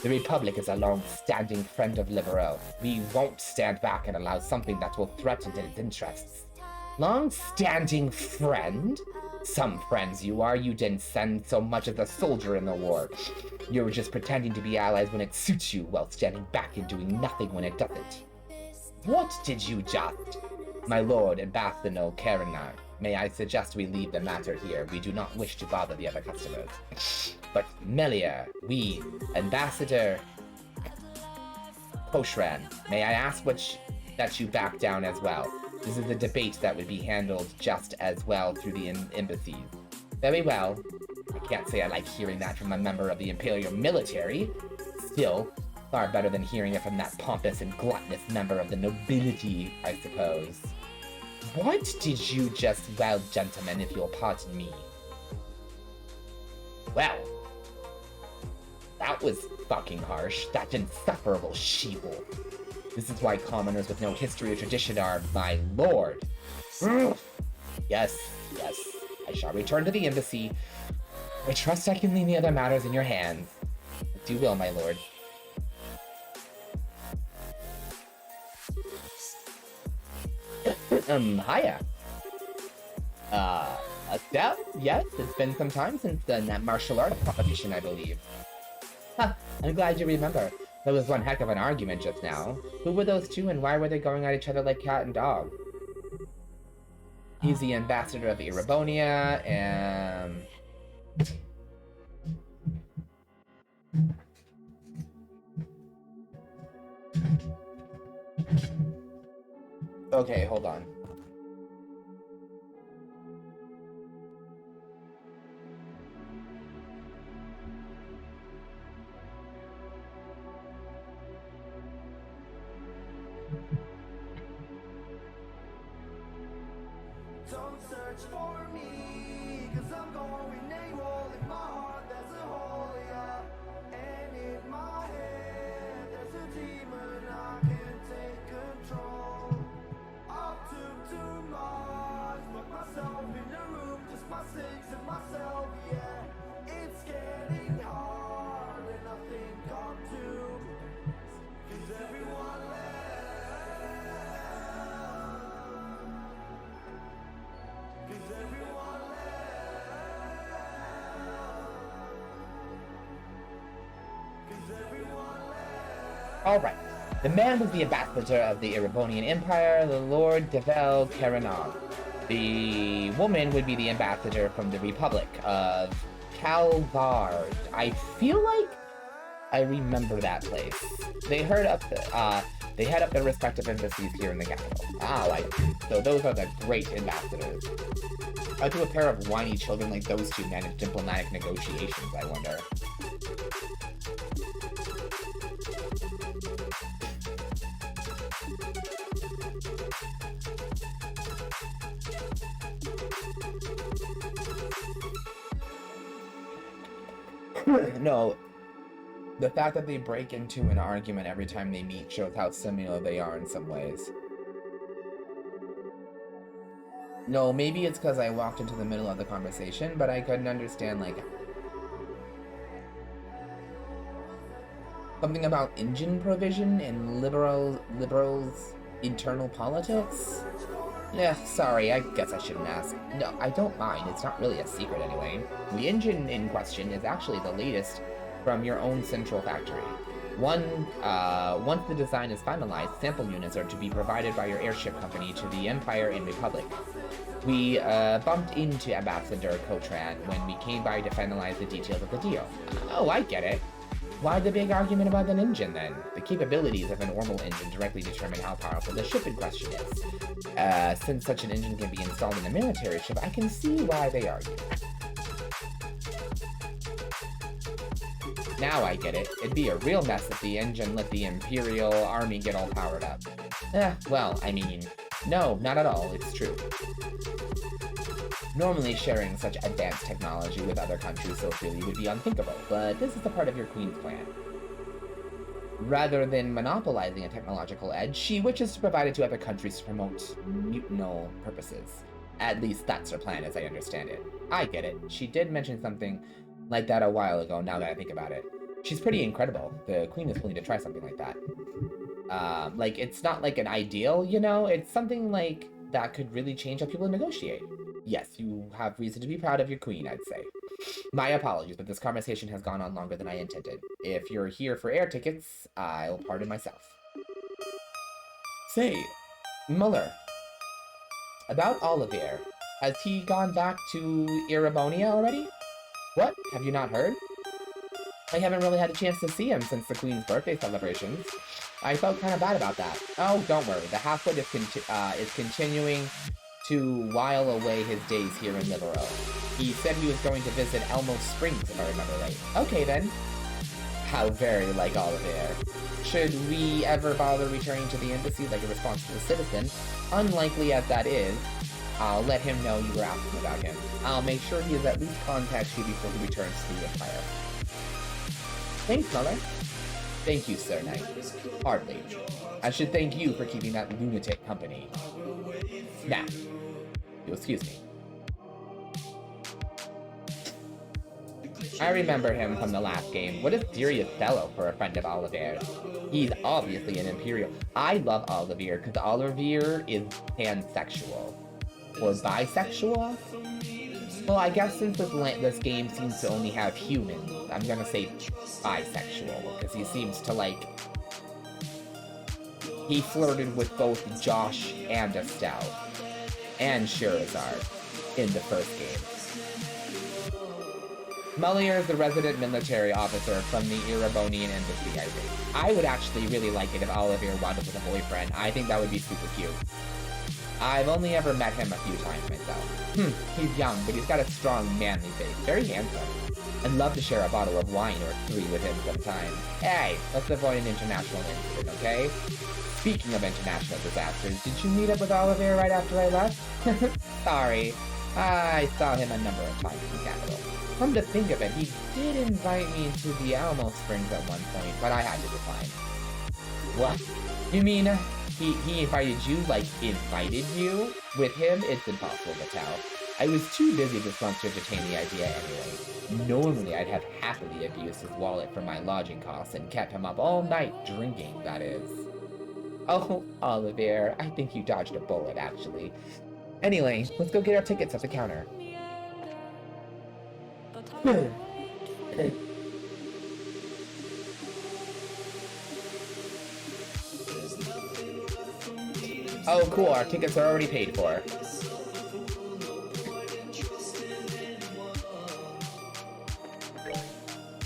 The Republic is a long-standing friend of Liberal. We won't stand back and allow something that will threaten its interests. Long-standing friend? Some friends you are, you didn't send so much as a soldier in the war. You were just pretending to be allies when it suits you, while standing back and doing nothing when it doesn't. What did you just? My lord, Ambassador Karanar, may I suggest we leave the matter here? We do not wish to bother the other customers. But Melia, we, Ambassador Koshran, may I ask that you back down as well? This is a debate that would be handled just as well through the embassies. Very well. I can't say I like hearing that from a member of the Imperial military. Still, far better than hearing it from that pompous and gluttonous member of the nobility, I suppose. What did you just, well, gentlemen, if you'll pardon me? Well, that was fucking harsh. That insufferable she-wolf. This is why commoners with no history or tradition are my lord. Yes, yes. I shall return to the embassy. I trust I can leave the other matters in your hands. Do will, my lord. Hiya. Estelle? Yes, it's been some time since that martial arts competition, I believe. Huh, I'm glad you remember. There was one heck of an argument just now. Who were those two and why were they going at each other like cat and dog? He's the ambassador of Erebonia, and... Okay, hold on. Don't search for me, cause I'm going AWOL. In my heart there's a hole, yeah. And in my head there's a demon I can't take control. I took too much, locked myself in the room. Alright. The man was the ambassador of the Erebonian Empire, the Lord Devel Karanog. The woman would be the ambassador from the Republic of Calvard. I feel like I remember that place. They head up their respective embassies here in the capital. So those are the great ambassadors. How do a pair of whiny children like those two manage diplomatic negotiations, I wonder? No, the fact that they break into an argument every time they meet shows how similar they are in some ways. No, maybe it's because I walked into the middle of the conversation, but I couldn't understand, like, something about engine provision and liberals' internal politics? Yeah, sorry, I guess I shouldn't ask. No, I don't mind, it's not really a secret anyway. The engine in question is actually the latest from your own central factory. Once the design is finalized, sample units are to be provided by your airship company to the Empire and Republic. We bumped into Ambassador Kotran when we came by to finalize the details of the deal. Oh, I get it. Why the big argument about an engine, then? The capabilities of an normal engine directly determine how powerful the ship in question is. Since such an engine can be installed in a military ship, I can see why they argue. Now I get it. It'd be a real mess if the engine let the Imperial Army get all powered up. Well, I mean, no, not at all, it's true. Normally, sharing such advanced technology with other countries so freely would be unthinkable, but this is the part of your queen's plan. Rather than monopolizing a technological edge, she wishes to provide it to other countries to promote mutinal purposes. At least that's her plan, as I understand it. I get it. She did mention something like that a while ago, now that I think about it. She's pretty incredible. The queen is willing to try something like that. Like, it's not like an ideal, you know? It's something like that could really change how people negotiate. Yes, you have reason to be proud of your queen, I'd say. My apologies, but this conversation has gone on longer than I intended. If you're here for air tickets, I'll pardon myself. Say, Muller, about Olivier, has he gone back to Erebonia already? What? Have you not heard? I haven't really had a chance to see him since the Queen's birthday celebrations. I felt kind of bad about that. Oh, don't worry. The halfwit is continuing to while away his days here in Liberal. He said he was going to visit Elmo Springs, if I remember right. Okay, then. How very like Olivier. Should we ever bother returning to the embassy like a responsible citizen, unlikely as that is, I'll let him know you were asking about him. I'll make sure he has at least contacts you before he returns to the Empire. Thanks, Mother. Thank you, Sir Knight. Hardly. I should thank you for keeping that lunatic company. Now, you'll excuse me. I remember him from the last game. What a serious fellow for a friend of Olivier's. He's obviously an Imperial. I love Olivier because Olivier is pansexual. Or bisexual? Well, I guess since this game seems to only have humans, I'm gonna say bisexual, because he seems to, like... He flirted with both Josh and Estelle, and Scherazard, in the first game. Muller is the resident military officer from the Erebonian embassy, I think. I would actually really like it if Olivier wound up with a boyfriend. I think that would be super cute. I've only ever met him a few times myself. He's young, but he's got a strong, manly face. Very handsome. I'd love to share a bottle of wine or three with him sometime. Hey, let's avoid an international incident, okay? Speaking of international disasters, did you meet up with Olivier right after I left? Sorry. I saw him a number of times in the capital. Come to think of it, he did invite me to the Elmo Springs at one point, but I had to decline. What? You mean... He invited you, like, invited you? With him, it's impossible to tell. I was too busy this month to entertain the idea anyway. Normally, I'd have happily abused his wallet for my lodging costs and kept him up all night drinking, that is. Oh, Olivier, I think you dodged a bullet, actually. Anyway, let's go get our tickets at the counter. Oh, cool. Our tickets are already paid for.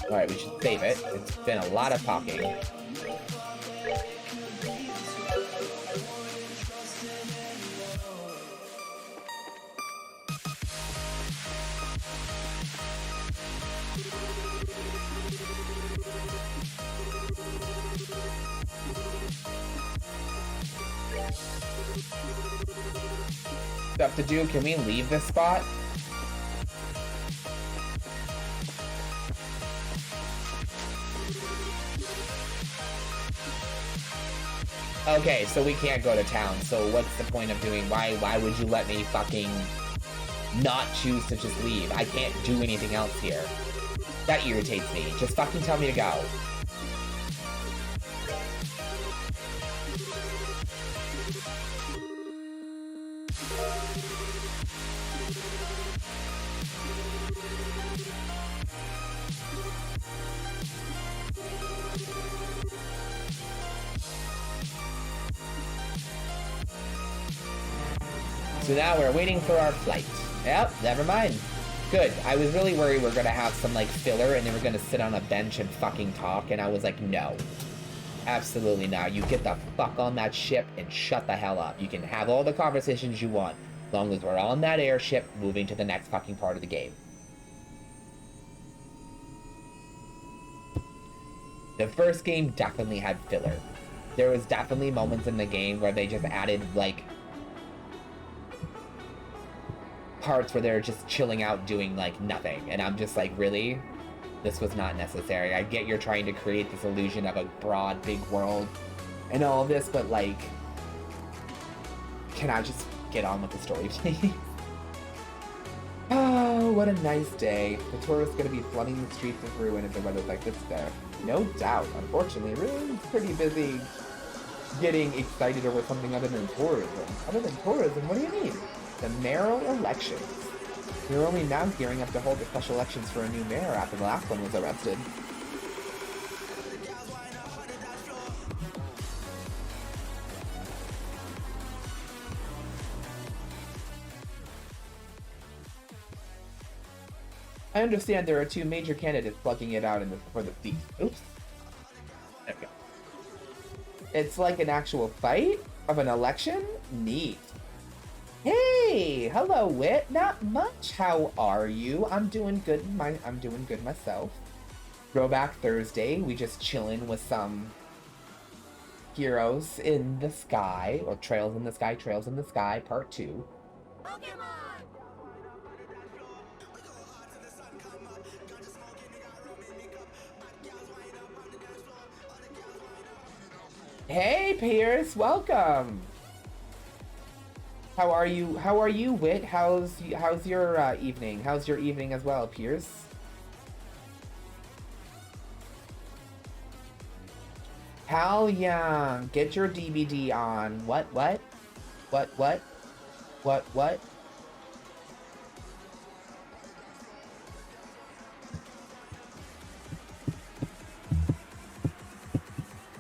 Alright, we should save it. It's been a lot of talking. Stuff to do. Can we leave this spot? Okay, so we can't go to town, so what's the point of doing, why would you let me fucking not choose to just leave? I can't do anything else here. That irritates me. Just fucking tell me to go. So now we're waiting for our flight. Yep, never mind. Good. I was really worried we're gonna have some, like, filler and then we're gonna sit on a bench and fucking talk, and I was like, no. Absolutely not. You get the fuck on that ship and shut the hell up. You can have all the conversations you want, as long as we're on that airship moving to the next fucking part of the game. The first game definitely had filler. There was definitely moments in the game where they just added, like, parts where they're just chilling out doing, like, nothing. And I'm just like, really? This was not necessary. I get you're trying to create this illusion of a broad, big world and all of this, but, like, can I just get on with the story, please? Oh, what a nice day. The tourists gonna be flooding the streets with ruin if the weather's like this there. No doubt. Unfortunately, Ruin's pretty busy getting excited over something other than tourism. Other than tourism? What do you mean? The mayoral elections. We're only now gearing up to hold the special elections for a new mayor after the last one was arrested. I understand there are two major candidates plugging it out for the seat. Oops. There we go. It's like an actual fight of an election? Neat. Hey, hello, Wit. Not much. How are you? I'm doing good. I'm doing good myself. Throwback Thursday. We just chilling with some heroes in the sky, or trails in the sky. Trails in the sky, part 2. Hey, Pierce. Welcome. How are you? How are you, Wit? How's your evening? How's your evening as well, Pierce? Hal Young, get your DVD on. What? What?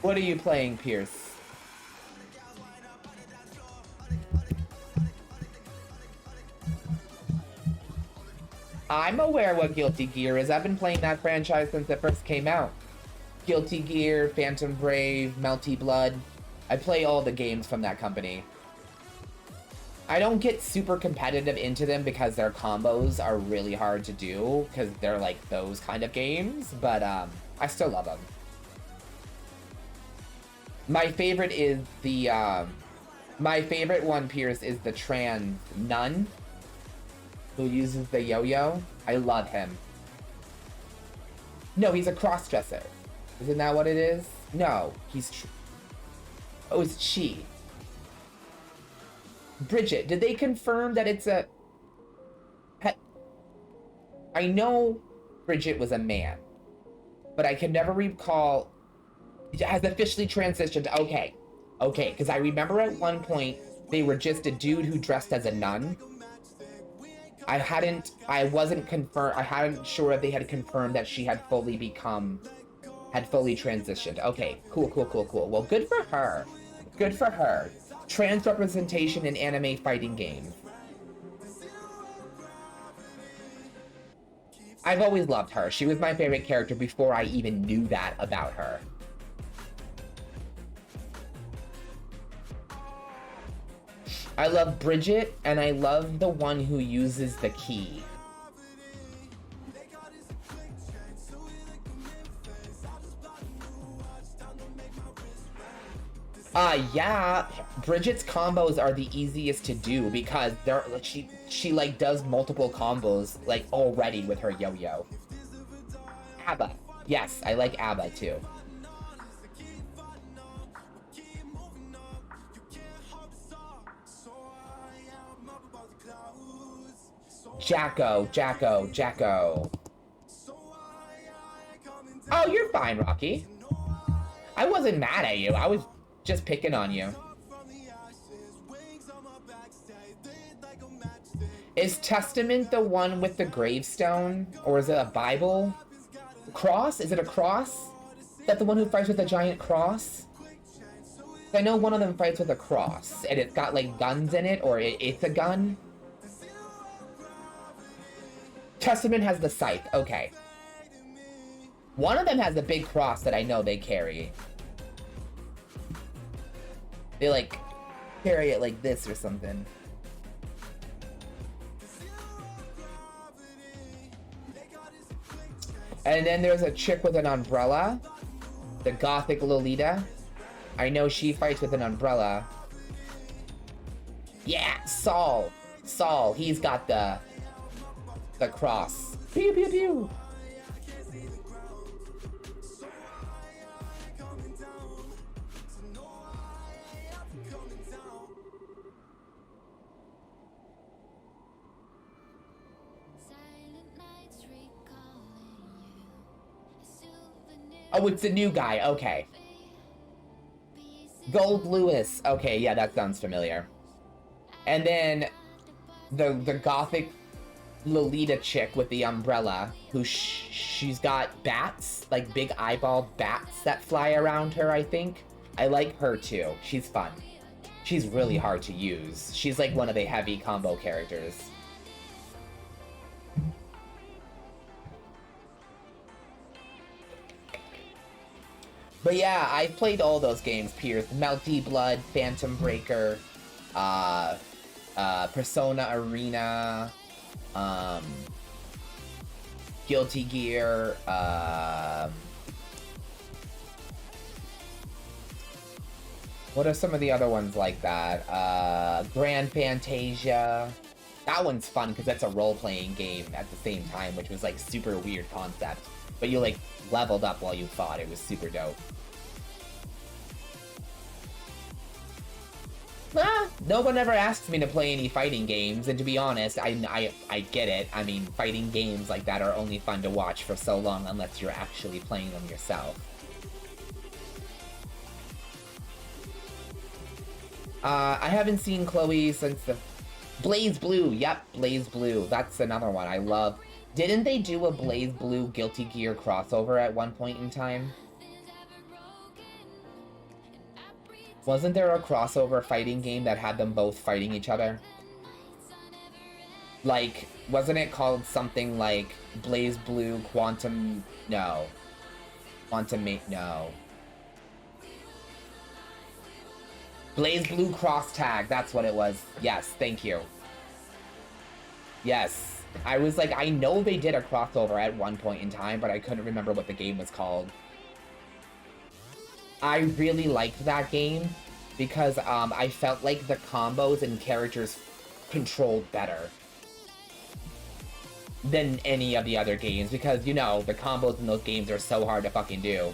What are you playing, Pierce? I'm aware what Guilty Gear is. I've been playing that franchise since it first came out. Guilty Gear, Phantom Brave, Melty Blood. I play all the games from that company. I don't get super competitive into them because their combos are really hard to do, because they're like those kind of games, but I still love them. My favorite is the, my favorite one, Pierce, is the trans nun who uses the yo-yo. I love him. No, he's a cross-dresser. Isn't that what it is? No, he's oh, it's she. Bridget, did they confirm that it's a... I know Bridget was a man, but I can never recall... It has officially transitioned. Okay, because I remember at one point they were just a dude who dressed as a nun. I hadn't sure if they had confirmed that she had fully transitioned. Okay, cool. Well, good for her. Good for her. trans representation in anime fighting games. I've always loved her. She was my favorite character before I even knew that about her. I love Bridget, and I love the one who uses the key. Yeah, Bridget's combos are the easiest to do because she like does multiple combos like already with her yo-yo. ABBA. Yes, I like ABBA too. Jacko. Oh, you're fine, Rocky. I wasn't mad at you. I was just picking on you. Is Testament the one with the gravestone? Or is it a Bible? Cross? Is it a cross? Is that the one who fights with a giant cross? I know one of them fights with a cross, and it's got like guns in it, or it's a gun. Testament has the scythe, okay. One of them has a big cross that I know they carry. They like carry it like this or something. And then there's a chick with an umbrella. The gothic Lolita. I know she fights with an umbrella. Yeah, Saul. He's got the cross. Pew pew pew. Oh, it's the new guy. Okay. Gold Lewis. Okay, yeah, that sounds familiar. And then the gothic Lolita chick with the umbrella, who she's got bats, like big eyeball bats that fly around her, I think. I like her too. She's fun. She's really hard to use. She's like one of the heavy combo characters. But yeah, I've played all those games, Pierce. Melty Blood, Phantom Breaker, Persona Arena, Guilty Gear, what are some of the other ones like that? Grand Fantasia. That one's fun because that's a role-playing game at the same time, which was like super weird concept. But you like leveled up while you fought. It was super dope. No one ever asks me to play any fighting games, and to be honest, I get it. I mean, fighting games like that are only fun to watch for so long unless you're actually playing them yourself. I haven't seen Chloe since the... Blaze Blue, yep, Blaze Blue. That's another one I love. Didn't they do a Blaze Blue Guilty Gear crossover at one point in time? Wasn't there a crossover fighting game that had them both fighting each other? Like, wasn't it called something like Blaze Blue Quantum... No. No. Blaze Blue Cross Tag, that's what it was. Yes, thank you. Yes. I was like, I know they did a crossover at one point in time, but I couldn't remember what the game was called. I really liked that game because I felt like the combos and characters controlled better than any of the other games because, you know, the combos in those games are so hard to fucking do.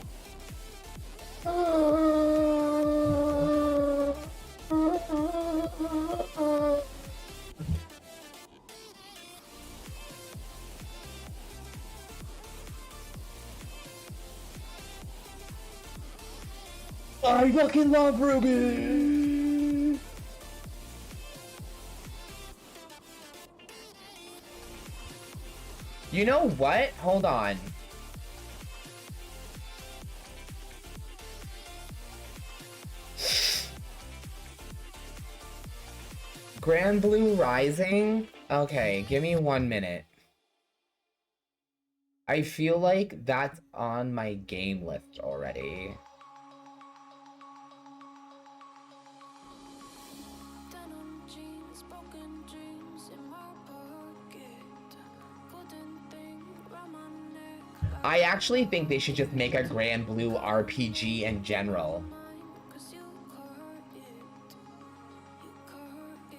I fucking love Ruby! You know what? Hold on. Grand Blue Rising? Okay, give me 1 minute. I feel like that's on my game list already. Denim jeans, broken dreams in my pocket. Golden thing round my neck. I actually think they should just make a Grand Blue RPG in general. Cause you caught it. You caught it.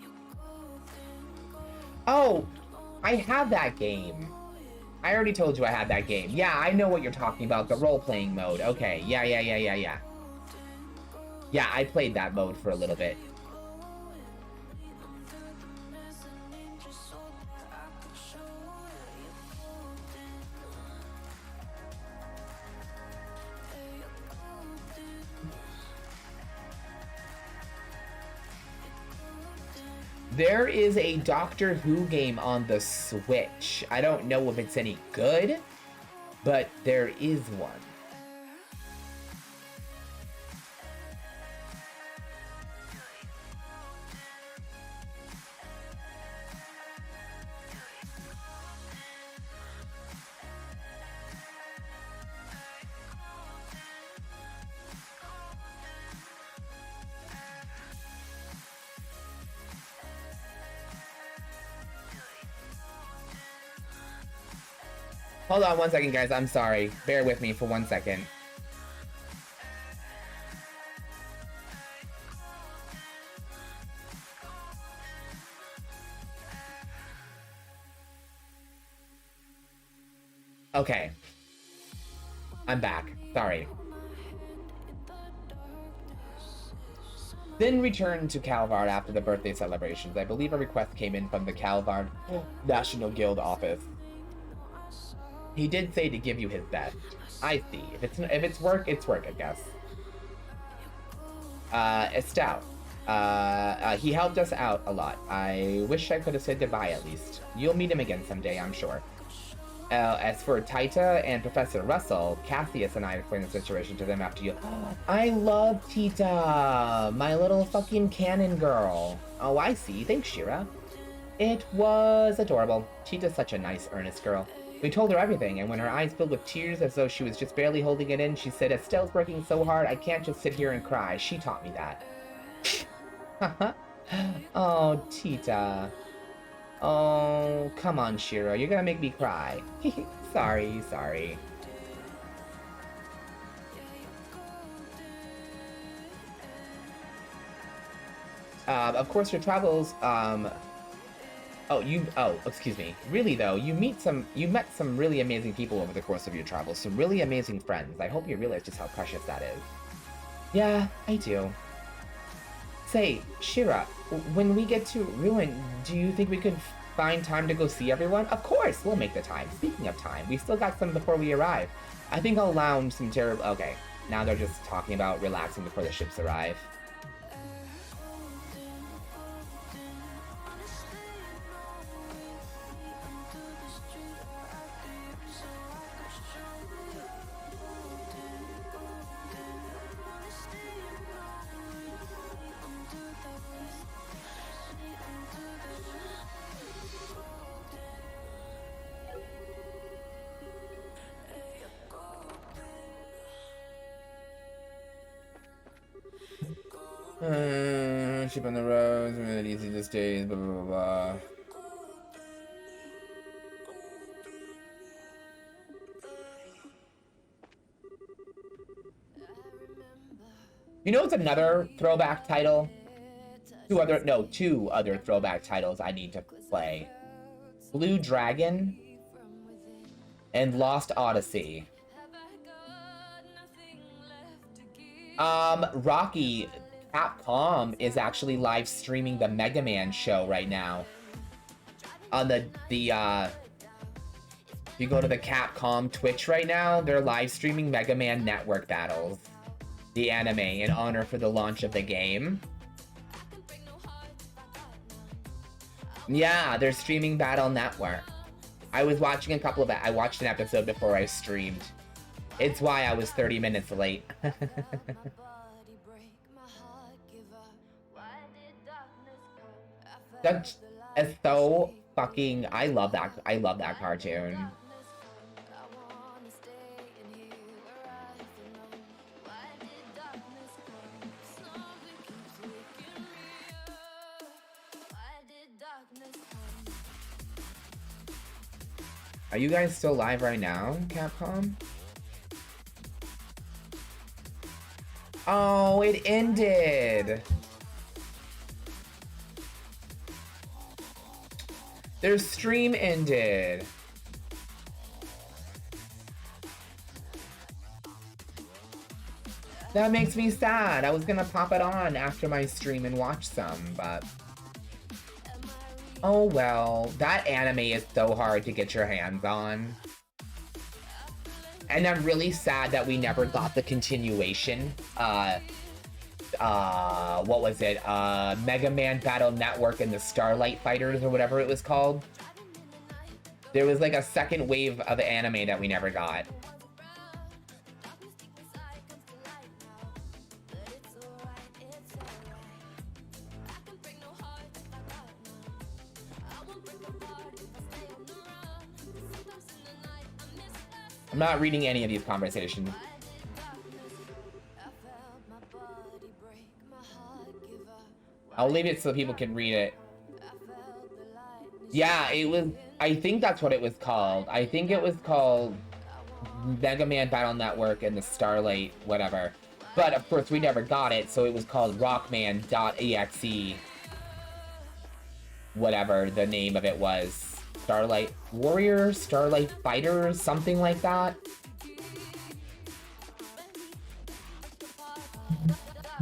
You golden, Oh, I have that game. I already told you I had that game. Yeah, I know what you're talking about, the role-playing mode. Okay, yeah. Yeah, I played that mode for a little bit. There is a Doctor Who game on the Switch. I don't know if it's any good, but there is one. Hold on 1 second, guys. I'm sorry. Bear with me for 1 second. Okay. I'm back. Sorry. Then returned to Calvard after the birthday celebrations. I believe a request came in from the Calvard National Guild office. He did say to give you his best. I see. If it's work, it's work, I guess. Estelle. He helped us out a lot. I wish I could have said goodbye at least. You'll meet him again someday, I'm sure. As for Taita and Professor Russell, Cassius and I explained the situation to them after you. I love Tita, my little fucking cannon girl. Oh, I see. Thanks, Schera. It was adorable. Tita's such a nice, earnest girl. We told her everything, and when her eyes filled with tears as though she was just barely holding it in, she said, Estelle's working so hard, I can't just sit here and cry. She taught me that. Oh, Tita. Oh, come on, Schera. You're gonna make me cry. Sorry. Of course, your travels, excuse me. Really though, you met some really amazing people over the course of your travels, some really amazing friends. I hope you realize just how precious that is. Yeah, I do. Say, Schera, when we get to Ruin, do you think we could find time to go see everyone? Of course, we'll make the time. Speaking of time, we still got some before we arrive. I think I'll lounge some terrible... Okay, now they're just talking about relaxing before the ships arrive. Ship on the roads, really easy these days, blah, blah, blah, blah. You know, it's another throwback title? Two other throwback titles I need to play. Blue Dragon and Lost Odyssey. Rocky, Capcom is actually live streaming the Mega Man show right now. On if you go to the Capcom Twitch right now, they're live streaming Mega Man Network Battles, the anime, in honor for the launch of the game. Yeah, they're streaming Battle Network. I was watching I watched an episode before I streamed. It's why I was 30 minutes late. That is so fucking. I love that. I love that cartoon. Are you guys still live right now, Capcom? Oh, it ended. Their stream ended. That makes me sad. I was gonna pop it on after my stream and watch some, but... Oh well, that anime is so hard to get your hands on. And I'm really sad that we never got the continuation. What was it? Mega Man Battle Network and the Starlight Fighters or whatever it was called. There was like a second wave of anime that we never got. I'm not reading any of these conversations. I'll leave it so people can read it. Yeah, it was... I think that's what it was called. I think it was called Mega Man Battle Network and the Starlight whatever. But of course we never got it, so it was called Rockman.exe. Whatever the name of it was. Starlight Warrior, Starlight Fighter, something like that.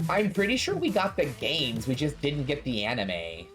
I'm pretty sure we got the games, we just didn't get the anime.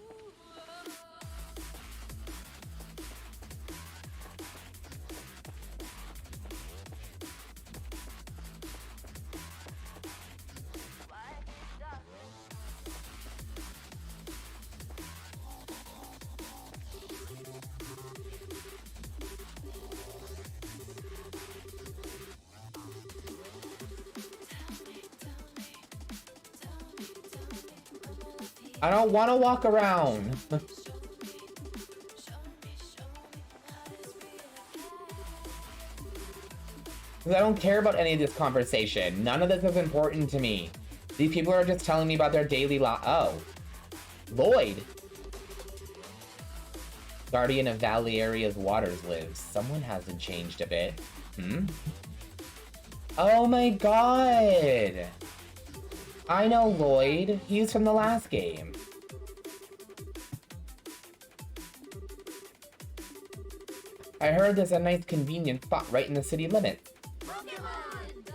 I don't want to walk around. Because I don't care about any of this conversation. None of this is important to me. These people are just telling me about their daily life. Oh. Lloyd. Guardian of Valeria's waters lives. Someone hasn't changed a bit. Hmm? Oh my god! I know Lloyd. He's from the last game. I heard there's a nice convenient spot right in the city limits.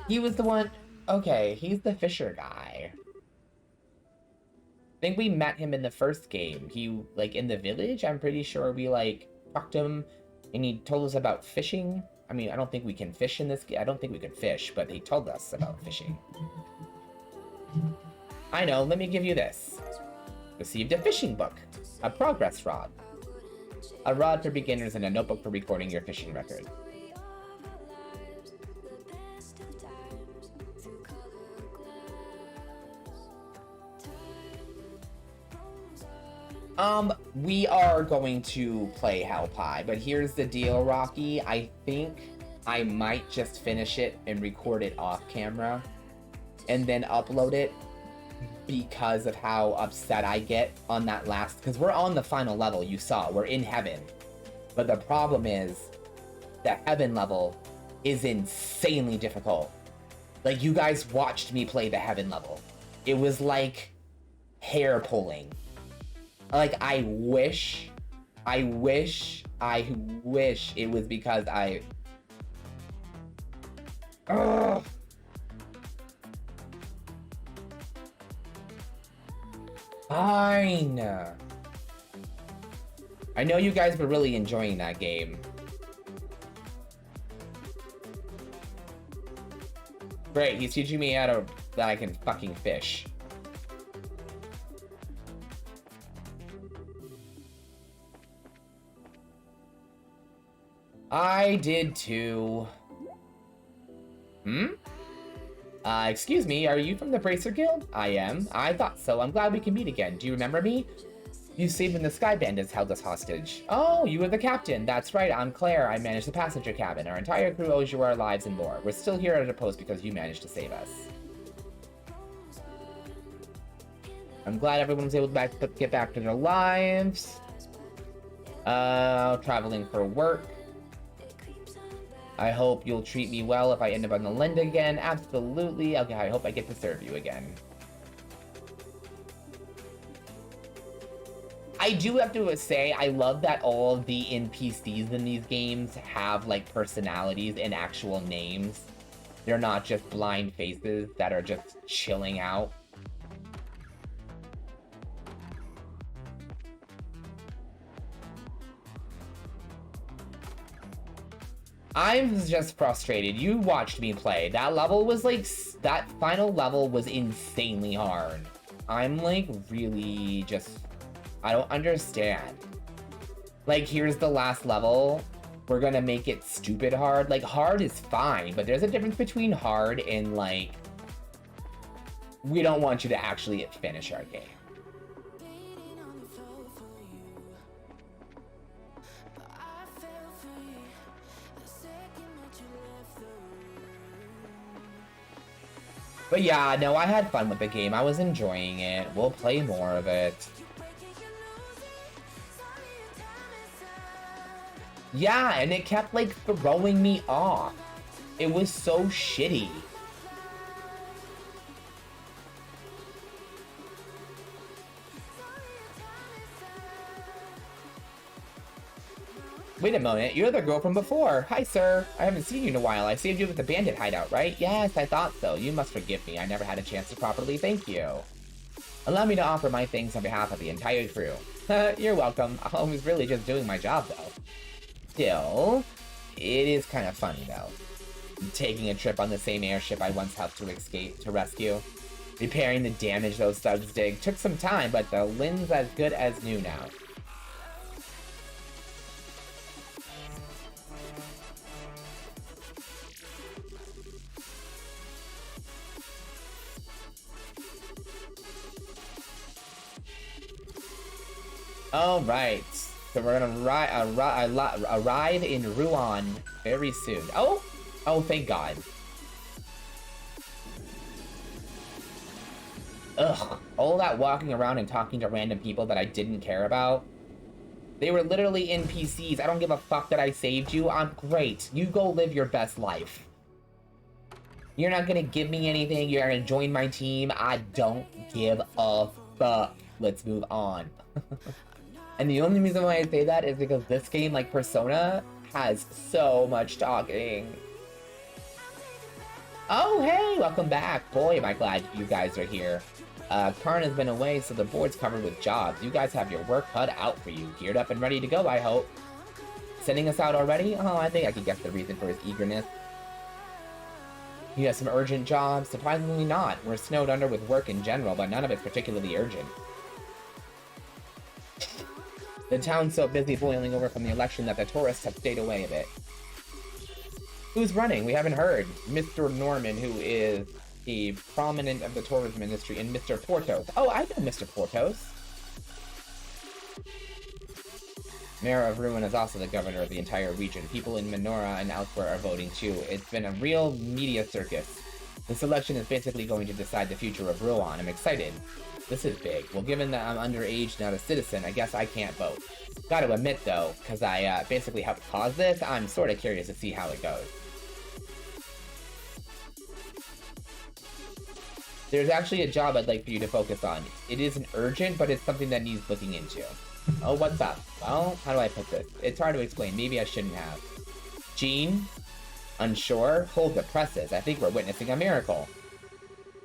He was the one... Okay, he's the Fisher guy. I think we met him in the first game. He, like, in the village, I'm pretty sure we, like, talked to him, and he told us about fishing. I mean, I don't think we can fish in this game. I don't think we can fish, but he told us about fishing. I know, let me give you this. Received a fishing book. A progress rod. A rod for beginners and a notebook for recording your fishing record. We are going to play Hell Pie, but here's the deal, Rocky. I think I might just finish it and record it off camera and then upload it because of how upset I get on that last, because we're on the final level, you saw, we're in heaven. But the problem is, the heaven level is insanely difficult. Like, you guys watched me play the heaven level. It was like hair pulling. Like, I wish it was because I... Ugh. Fine. I know you guys were really enjoying that game. Great, he's teaching me how to that I can fucking fish. I did too. Hmm? Excuse me, are you from the Bracer Guild? I am. I thought so. I'm glad we can meet again. Do you remember me? You saved when the Sky Bandits held us hostage. Oh, you were the captain. That's right, I'm Claire. I manage the passenger cabin. Our entire crew owes you our lives and more. We're still here at a post because you managed to save us. I'm glad everyone was able to get back to their lives. Traveling for work. I hope you'll treat me well if I end up on the land again. Absolutely. Okay, I hope I get to serve you again. I do have to say, I love that all of the NPCs in these games have, like, personalities and actual names. They're not just blind faces that are just chilling out. I'm just frustrated. You watched me play. That level was, like, that final level was insanely hard. I'm, like, really just... I don't understand. Like, here's the last level. We're gonna make it stupid hard. Like, hard is fine, but there's a difference between hard and, like, we don't want you to actually finish our game. But yeah, no, I had fun with the game. I was enjoying it. We'll play more of it. Yeah, and it kept, like, throwing me off. It was so shitty. Wait a moment, you're the girl from before. Hi, sir. I haven't seen you in a while. I saved you with the bandit hideout, right? Yes, I thought so. You must forgive me. I never had a chance to properly thank you. Allow me to offer my thanks on behalf of the entire crew. You're welcome. I was really just doing my job, though. Still, it is kind of funny, though. Taking a trip on the same airship I once helped to rescue. Repairing the damage those thugs did took some time, but the Lynn's as good as new now. All right, so we're gonna arrive in Redan very soon. Oh, thank God. Ugh, all that walking around and talking to random people that I didn't care about. They were literally NPCs. I don't give a fuck that I saved you. I'm great. You go live your best life. You're not gonna give me anything. You're gonna join my team. I don't give a fuck. Let's move on. And the only reason why I say that is because this game, like Persona, has so much talking. Oh, hey, welcome back. Boy, am I glad you guys are here. Karn has been away, so the board's covered with jobs. You guys have your work cut out for you. Geared up and ready to go, I hope. Sending us out already? Oh, I think I can guess the reason for his eagerness. You have some urgent jobs? Surprisingly not. We're snowed under with work in general, but none of it's particularly urgent. The town's so busy boiling over from the election that the tourists have stayed away a bit. Who's running? We haven't heard. Mr. Norman, who is the prominent of the tourism industry, and Mr. Portos. Oh, I know Mr. Portos. Mayor of Ruin is also the governor of the entire region. People in Menorah and elsewhere are voting too. It's been a real media circus. This election is basically going to decide the future of Ruin. I'm excited. This is big. Well, given that I'm underage, not a citizen, I guess I can't vote. Gotta admit, though, because I basically helped cause this, I'm sort of curious to see how it goes. There's actually a job I'd like for you to focus on. It isn't urgent, but it's something that needs looking into. Oh, what's up? Well, how do I put this? It's hard to explain. Maybe I shouldn't have. Jean? Unsure? Hold the presses. I think we're witnessing a miracle.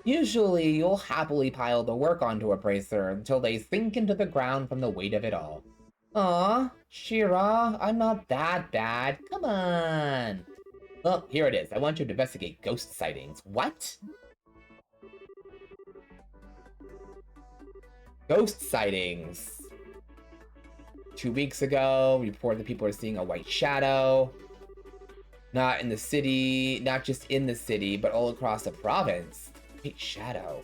Usually, you'll happily pile the work onto a bracer until they sink into the ground from the weight of it all. Aw, Schera, I'm not that bad. Come on. Well, here it is. I want you to investigate ghost sightings. What? Ghost sightings. 2 weeks ago, reported that people are seeing a white shadow. Not in the city, not just in the city, but all across the province. Shadow.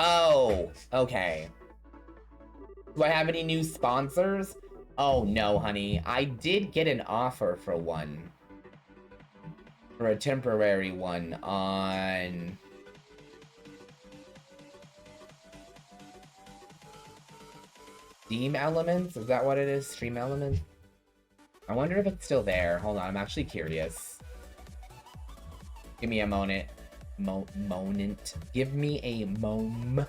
Oh, okay. Do I have any new sponsors? Oh no, honey. I did get an offer for one. For a temporary one on... Steam Elements? Is that what it is? Stream Elements? I wonder if it's still there. Hold on, I'm actually curious. Give me a moment. Moment. Give me a moment.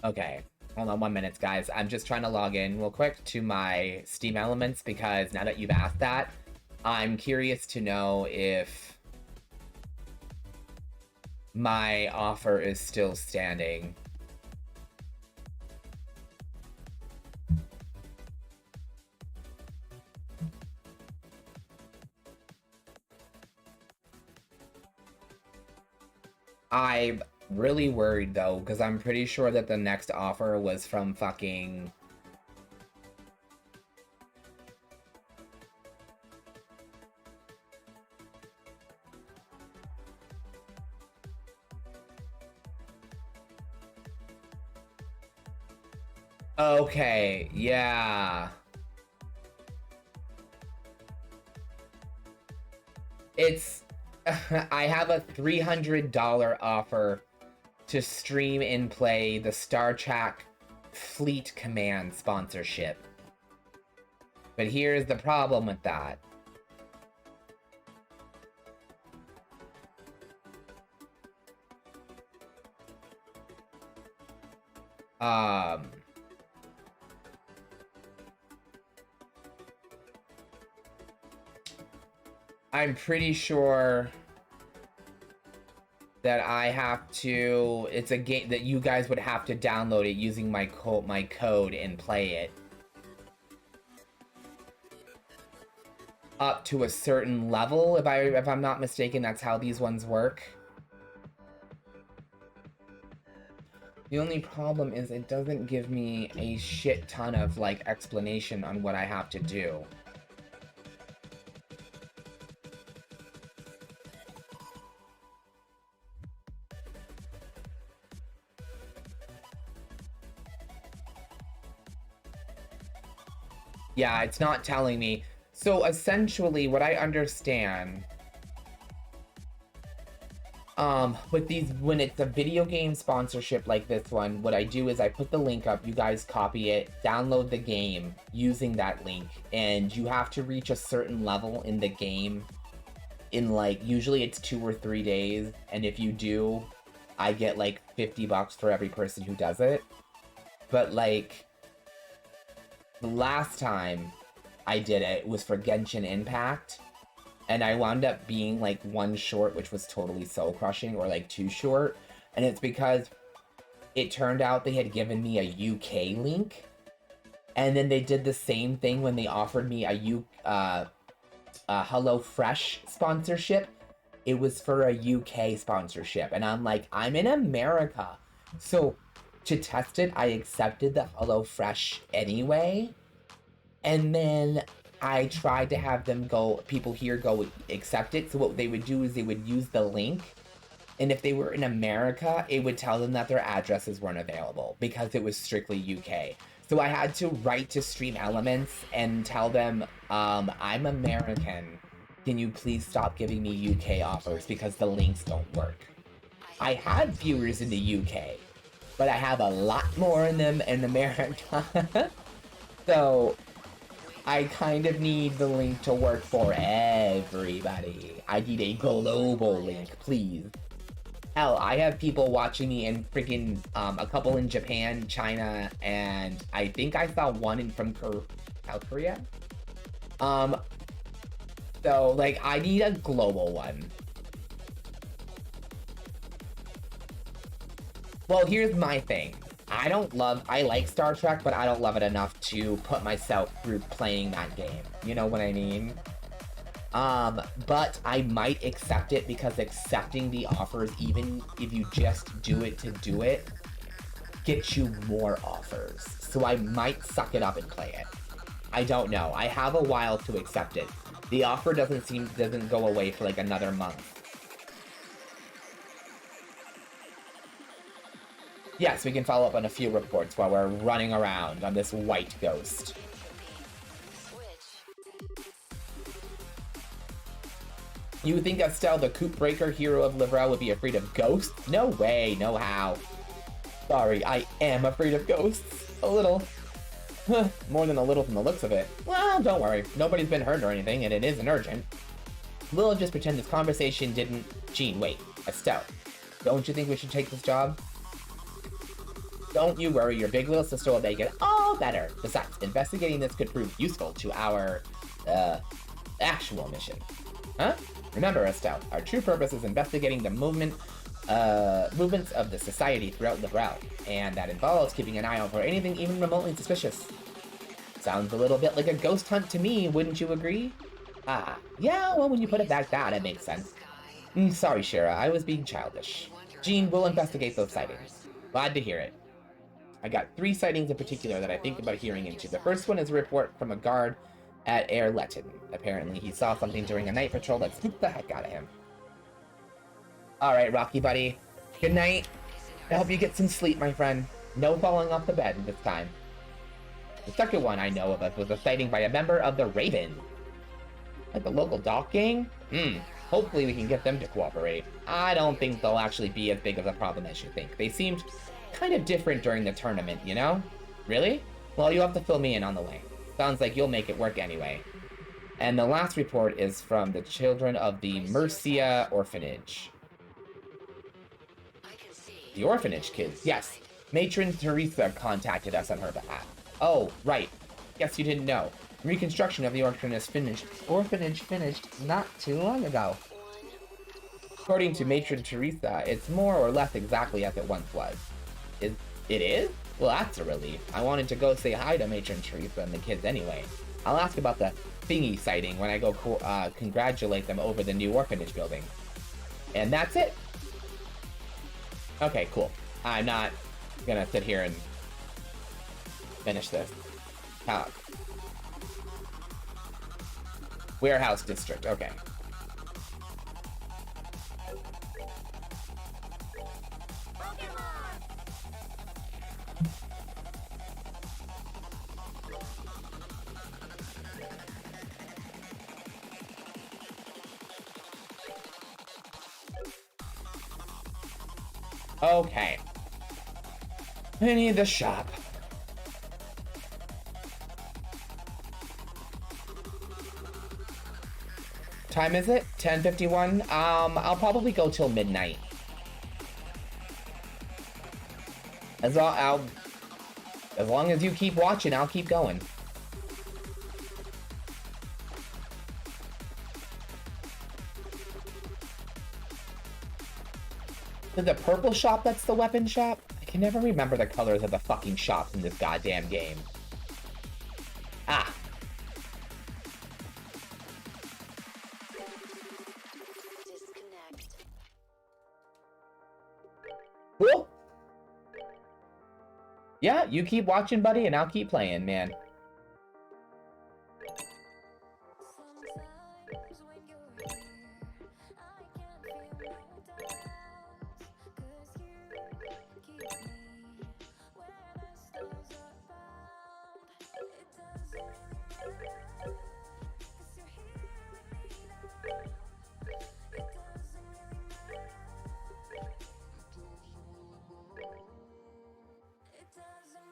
Okay, hold on 1 minute, guys. I'm just trying to log in real quick to my Steam Elements because now that you've asked that, I'm curious to know if my offer is still standing. I'm really worried though, because I'm pretty sure that the next offer was from fucking... Okay, yeah. It's... I have a $300 offer to stream and play the Star Trek Fleet Command sponsorship. But here's the problem with that. I'm pretty sure that I have to, it's a game that you guys would have to download it using my code and play it. Up to a certain level, if I'm not mistaken, that's how these ones work. The only problem is it doesn't give me a shit ton of like explanation on what I have to do. Yeah, it's not telling me. So essentially what I understand, with these, when it's a video game sponsorship like this one, what I do is I put the link up, you guys copy it, download the game using that link, and you have to reach a certain level in the game in like, usually it's 2 or 3 days, and if you do, I get like $50 for every person who does it. But like, the last time I did it was for Genshin Impact, and I wound up being like 1 short, which was totally soul crushing, or like 2 short, and it's because it turned out they had given me a UK link, and then they did the same thing when they offered me a HelloFresh sponsorship. It was for a UK sponsorship, and I'm like, I'm in America, so to test it, I accepted the HelloFresh anyway, and then I tried to have them go, people here go accept it. So what they would do is they would use the link, and if they were in America, it would tell them that their addresses weren't available because it was strictly UK. So I had to write to Stream Elements and tell them, I'm American. Can you please stop giving me UK offers because the links don't work? I had viewers in the UK, but I have a lot more in them in America. So I kind of need the link to work for everybody. I need a global link, please. Hell, I have people watching me in freaking, a couple in Japan, China, and I think I saw one from South Korea. So, like, I need a global one. Well, here's my thing. I like Star Trek, but I don't love it enough to put myself through playing that game. You know what I mean? But I might accept it because accepting the offers, even if you just do it to do it, gets you more offers. So I might suck it up and play it. I don't know. I have a while to accept it. The offer doesn't go away for like another month. Yes, we can follow up on a few reports while we're running around on this white ghost. You would think Estelle, the coop breaker hero of Livrel, would be afraid of ghosts? No way, no how. Sorry, I am afraid of ghosts. A little. More than a little from the looks of it. Well, don't worry. Nobody's been hurt or anything, and it isn't urgent. We'll just pretend this conversation didn't... Gene, wait. Estelle, don't you think we should take this job? Don't you worry, your big little sister will make it all better. Besides, investigating this could prove useful to our, actual mission. Huh? Remember, Estelle, our true purpose is investigating the movements of the society throughout Livrel, and that involves keeping an eye out for anything even remotely suspicious. Sounds a little bit like a ghost hunt to me, wouldn't you agree? Ah, yeah, well, when you put it like that, it makes sense. Sorry, Schera, I was being childish. Jean, we'll investigate those sightings. Glad to hear it. I got 3 sightings in particular that I think about hearing into. The first one is a report from a guard at Air Letten. Apparently, he saw something during a night patrol that spooked the heck out of him. Alright, Rocky buddy. Good night. I hope you get some sleep, my friend. No falling off the bed this time. The second one I know of was a sighting by a member of the Raven. Like the local dock gang? Hopefully we can get them to cooperate. I don't think they'll actually be as big of a problem as you think. They seemed kind of different during the tournament, you know? Really? Well, you'll have to fill me in on the way. Sounds like you'll make it work anyway. And the last report is from the children of the Mercia Orphanage. The orphanage kids, yes. Matron Teresa contacted us on her behalf. Oh, right. Guess you didn't know. Reconstruction of the orphanage finished not too long ago. According to Matron Teresa, it's more or less exactly as it once was. It is? Well, that's a relief. I wanted to go say hi to Matron Teresa and the kids anyway. I'll ask about the thingy sighting when I go congratulate them over the new orphanage building. And that's it. Okay, cool. I'm not gonna sit here and finish this. Warehouse district, okay. Okay. I need the shop. Time is it? 10:51? I'll probably go till midnight. As long as you keep watching, I'll keep going. Is the purple shop that's the weapon shop? I can never remember the colors of the fucking shops in this goddamn game. Ah. Cool. Yeah, you keep watching, buddy, and I'll keep playing, man.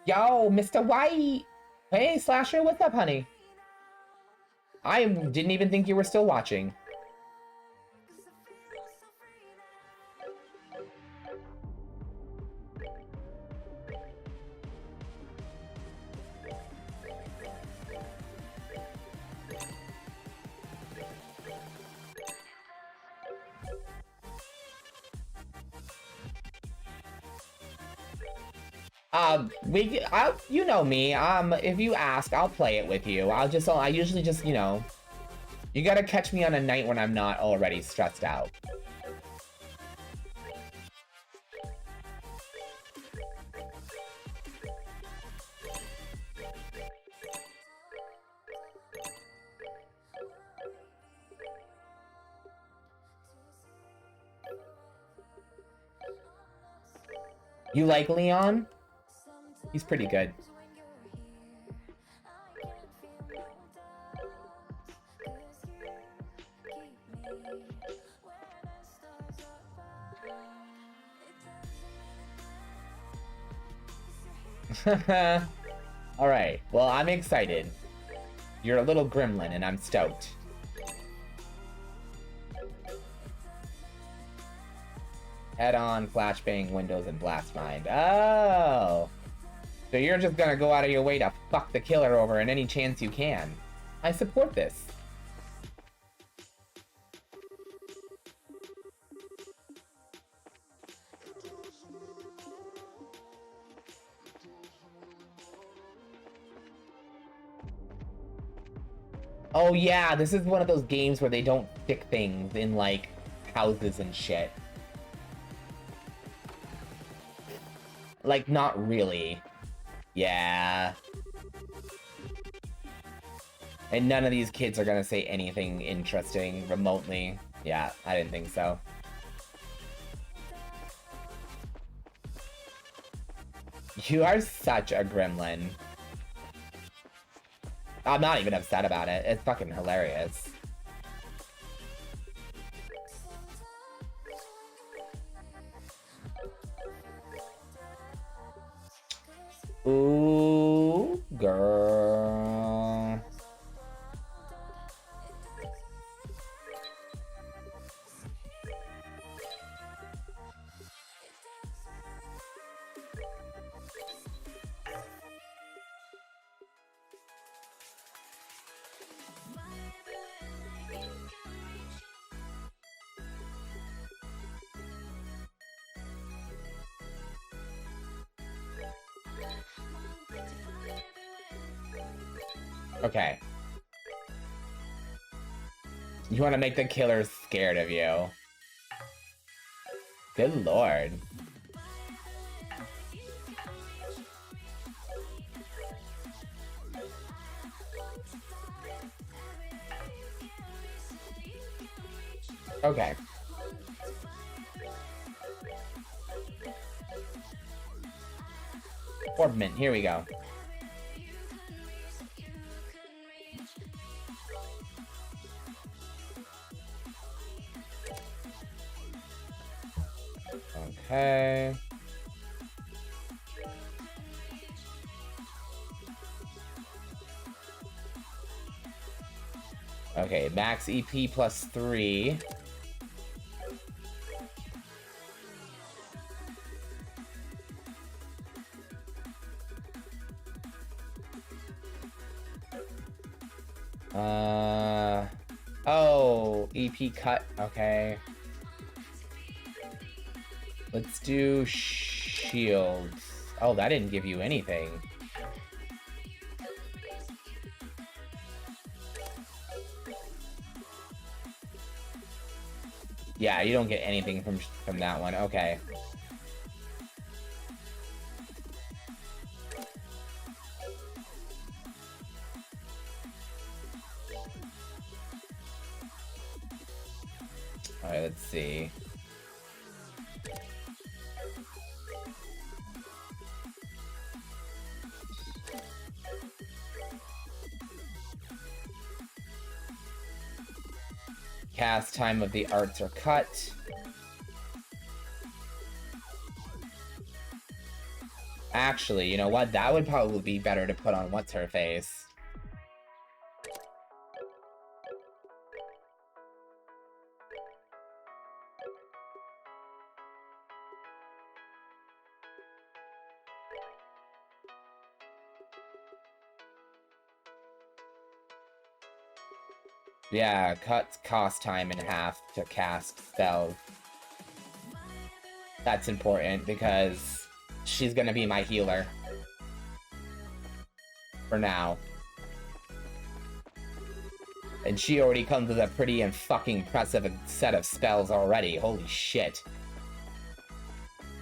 Yo, Mr. White! Hey, Slasher, what's up, honey? I didn't even think you were still watching. You know me. If you ask, I'll play it with you. I usually just, you know, you gotta catch me on a night when I'm not already stressed out. You like Leon? He's pretty good. Alright, well, I'm excited. You're a little gremlin, and I'm stoked. Head-on, flashbang, windows, and blast mind. Oh! So you're just gonna go out of your way to fuck the killer over in any chance you can. I support this. Oh yeah, this is one of those games where they don't stick things in, like, houses and shit. Like, not really. Yeah. And none of these kids are gonna say anything interesting remotely. Yeah, I didn't think so. You are such a gremlin. I'm not even upset about it. It's fucking hilarious. Ooh, girl. Okay. You want to make the killer scared of you. Good lord. Okay. Orbment, here we go. Okay. Okay, max EP plus 3. Oh, EP cut, okay. Let's do shields. Oh, that didn't give you anything. Yeah, you don't get anything from that one. Okay. All right, let's see. Cast time of the arts are cut. Actually, you know what? That would probably be better to put on what's her face. Yeah, cuts cost time in half to cast spells. That's important because she's gonna be my healer. For now. And she already comes with a pretty and fucking impressive set of spells already. Holy shit.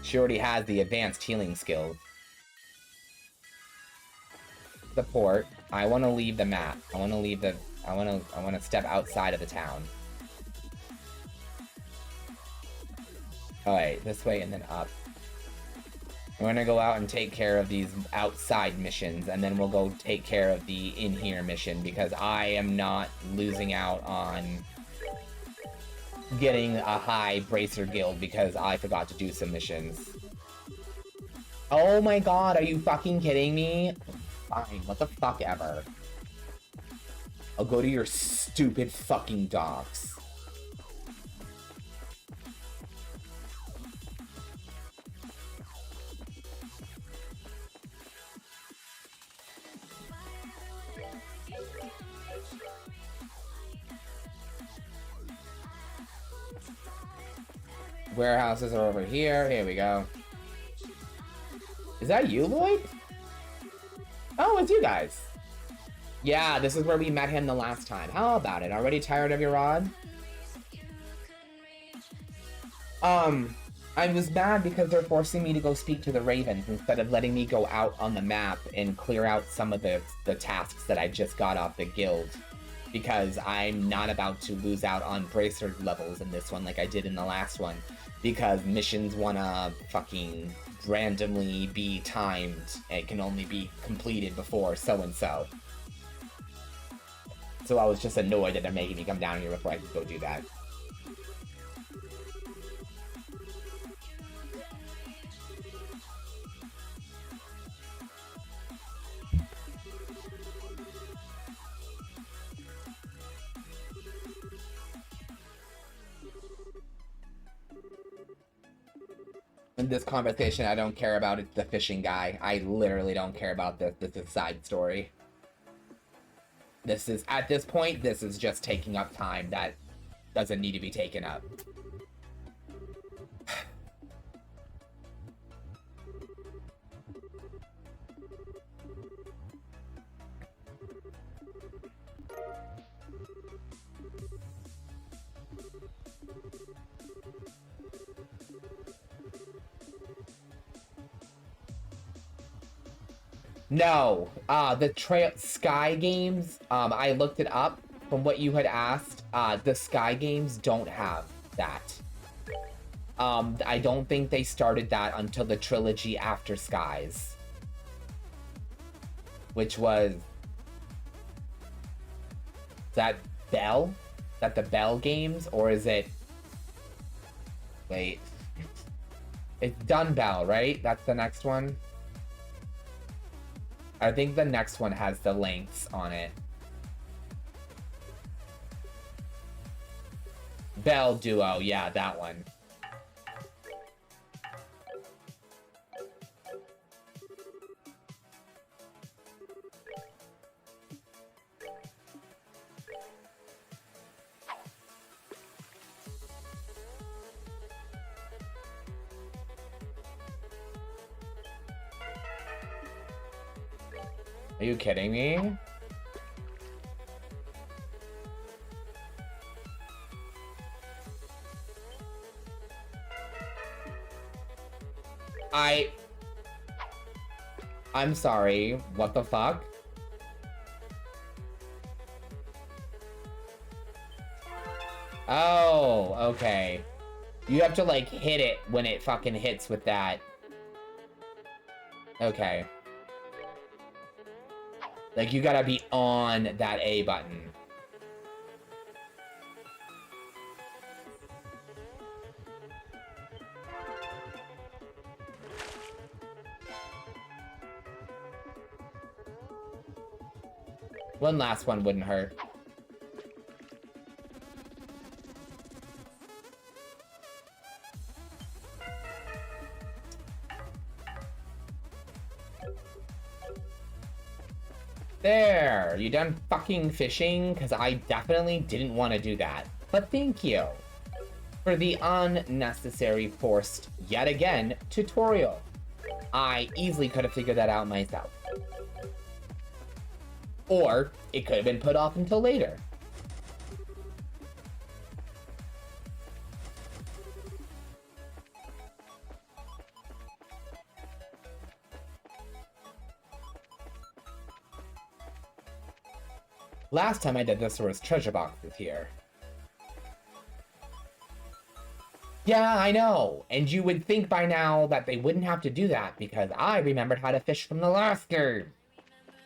She already has the advanced healing skills. The port. I want to leave the map. I want to leave the... I want to step outside of the town. Alright, this way and then up. We're gonna go out and take care of these outside missions, and then we'll go take care of the in-here mission, because I am not losing out on getting a high Bracer Guild because I forgot to do some missions. Oh my god, are you fucking kidding me? Fine, what the fuck ever. I'll go to your stupid fucking docks. Warehouses are over here. Here we go. Is that you, Lloyd? Oh, it's you guys. Yeah, this is where we met him the last time. How about it? Already tired of your rod? I was mad because they're forcing me to go speak to the Ravens instead of letting me go out on the map and clear out some of the tasks that I just got off the guild. Because I'm not about to lose out on bracer levels in this one like I did in the last one. Because missions wanna fucking randomly be timed and can only be completed before so-and-so. So I was just annoyed that they're making me come down here before I could go do that. In this conversation, I don't care about the fishing guy. I literally don't care about this. This is side story. This is, at this point, this is just taking up time that doesn't need to be taken up. No, the Sky games, I looked it up from what you had asked. The Sky games don't have that. I don't think they started that until the trilogy after Skies. Which was... Is that Bell? Is that the Bell games? Or is it... Wait. It's Done Bell, right? That's the next one? I think the next one has the lengths on it. Bell Duo, yeah, that one. Are you kidding me? I'm sorry. What the fuck? Oh, okay. You have to, like, hit it when it fucking hits with that. Okay. Like, you gotta be on that A button. One last one wouldn't hurt. There! You done fucking fishing? Because I definitely didn't want to do that. But thank you for the unnecessary forced, yet again, tutorial. I easily could have figured that out myself. Or it could have been put off until later. Last time I did this, there was treasure boxes here. Yeah, I know. And you would think by now that they wouldn't have to do that because I remembered how to fish from the last game.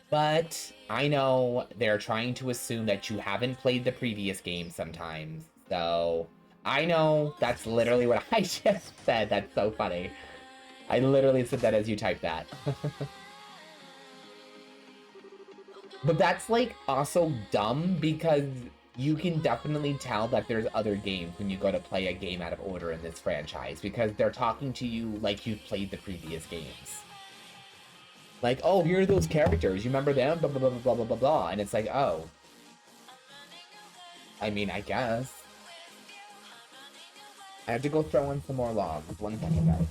But I know they're trying to assume that you haven't played the previous game sometimes. So I know that's literally what I just said. That's so funny. I literally said that as you typed that. But that's like also dumb because you can definitely tell that there's other games when you go to play a game out of order in this franchise because they're talking to you like you've played the previous games. Like, oh, here are those characters. You remember them? Blah, blah, blah, blah, blah, blah, blah. And it's like, oh. I mean, I guess. I have to go throw in some more logs. 1 second, guys.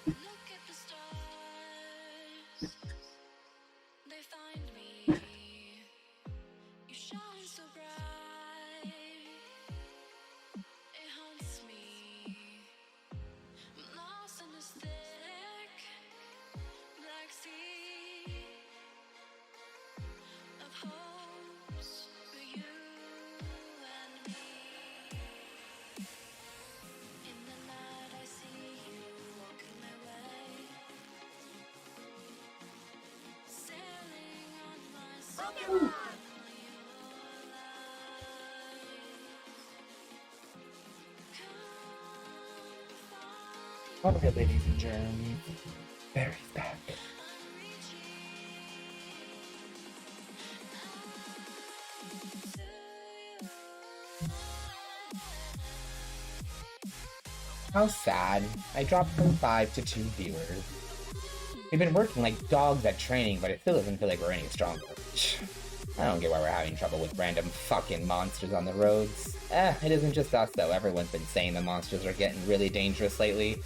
Look at the stars, they find me. You shine so bright, it haunts me. I'm lost in this thick black sea of hopes for you and me. In the night I see you walking my way, sailing on my soul. Alright, ladies and germs. Barry's back. How sad. I dropped from 5 to 2 viewers. We've been working like dogs at training, but it still doesn't feel like we're any stronger. I don't get why we're having trouble with random fucking monsters on the roads. It isn't just us though. Everyone's been saying the monsters are getting really dangerous lately.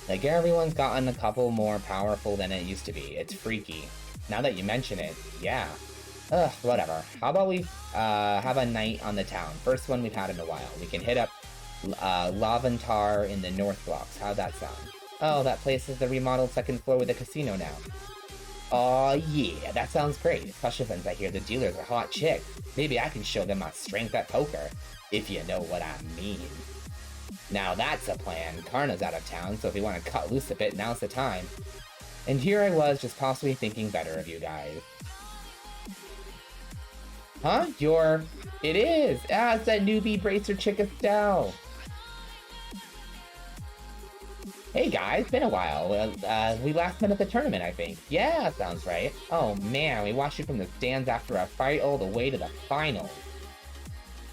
Like, everyone's gotten a couple more powerful than it used to be. It's freaky. Now that you mention it, yeah. Whatever. How about we have a night on the town? First one we've had in a while. We can hit up Lavantar in the North Blocks. How'd that sound? Oh, that place is the remodeled second floor with a casino now. Aw, yeah, that sounds great. Especially since I hear the dealers are hot chicks. Maybe I can show them my strength at poker, if you know what I mean. Now that's a plan. Karna's out of town, so if you want to cut loose a bit, now's the time. And here I was, just possibly thinking better of you guys. Huh? It is! Ah, it's that newbie bracer chick Estelle! Hey guys, been a while. We last met at the tournament, I think. Yeah, sounds right. Oh man, we watched you from the stands after a fight all the way to the finals.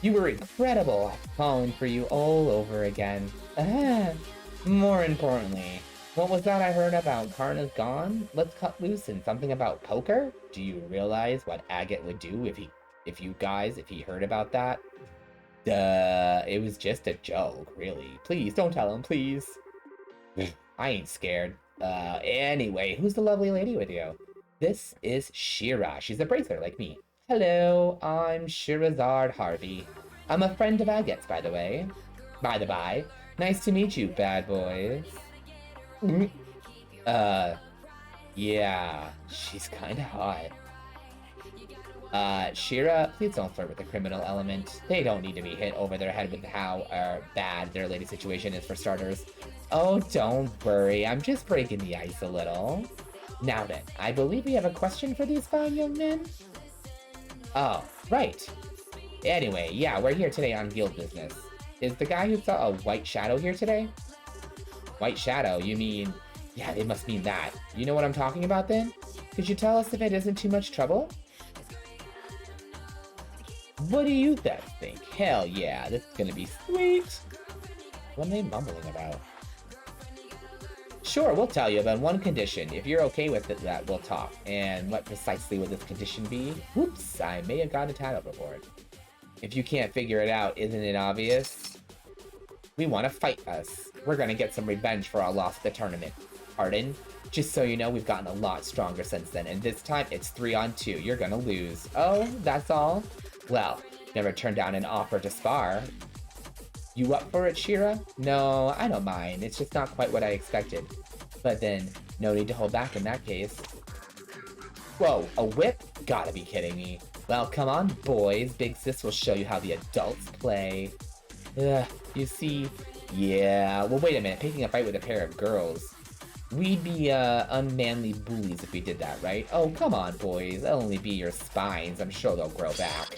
You were incredible. I'm falling for you all over again. More importantly, what was that I heard about Karna's gone? Let's cut loose and something about poker? Do you realize what Agate would do if he heard about that? It was just a joke, really. Please, don't tell him, please. I ain't scared. Anyway, who's the lovely lady with you? This is Schera. She's a bracer like me. Hello, I'm Shirazard Harvey. I'm a friend of Agate's, by the way. By the by, nice to meet you, bad boys. Yeah, she's kinda hot. Schera, please don't flirt with the criminal element. They don't need to be hit over their head with how bad their lady situation is for starters. Oh, don't worry, I'm just breaking the ice a little. Now then, I believe we have a question for these fine young men? Oh, right. Anyway, yeah, we're here today on guild business. Is the guy who saw a white shadow here today? White shadow, you mean... Yeah, it must mean that. You know what I'm talking about then? Could you tell us if it isn't too much trouble? What do you guys think? Hell yeah, this is gonna be sweet. What are they mumbling about? Sure, we'll tell you, but on one condition. If you're okay with it, that we'll talk. And what precisely would this condition be? Whoops, I may have gotten a tad overboard. If you can't figure it out, isn't it obvious? We want to fight us. We're gonna get some revenge for our loss at the tournament. Pardon? Just so you know, we've gotten a lot stronger since then, and this time it's 3-on-2. You're gonna lose. Oh, that's all? Well, never turned down an offer to spar. You up for it, Schera? No, I don't mind. It's just not quite what I expected. But then, no need to hold back in that case. Whoa, a whip? Gotta be kidding me. Well, come on, boys. Big Sis will show you how the adults play. You see... Yeah, well, wait a minute. Picking a fight with a pair of girls. We'd be, unmanly bullies if we did that, right? Oh, come on, boys. They'll only be your spines. I'm sure they'll grow back.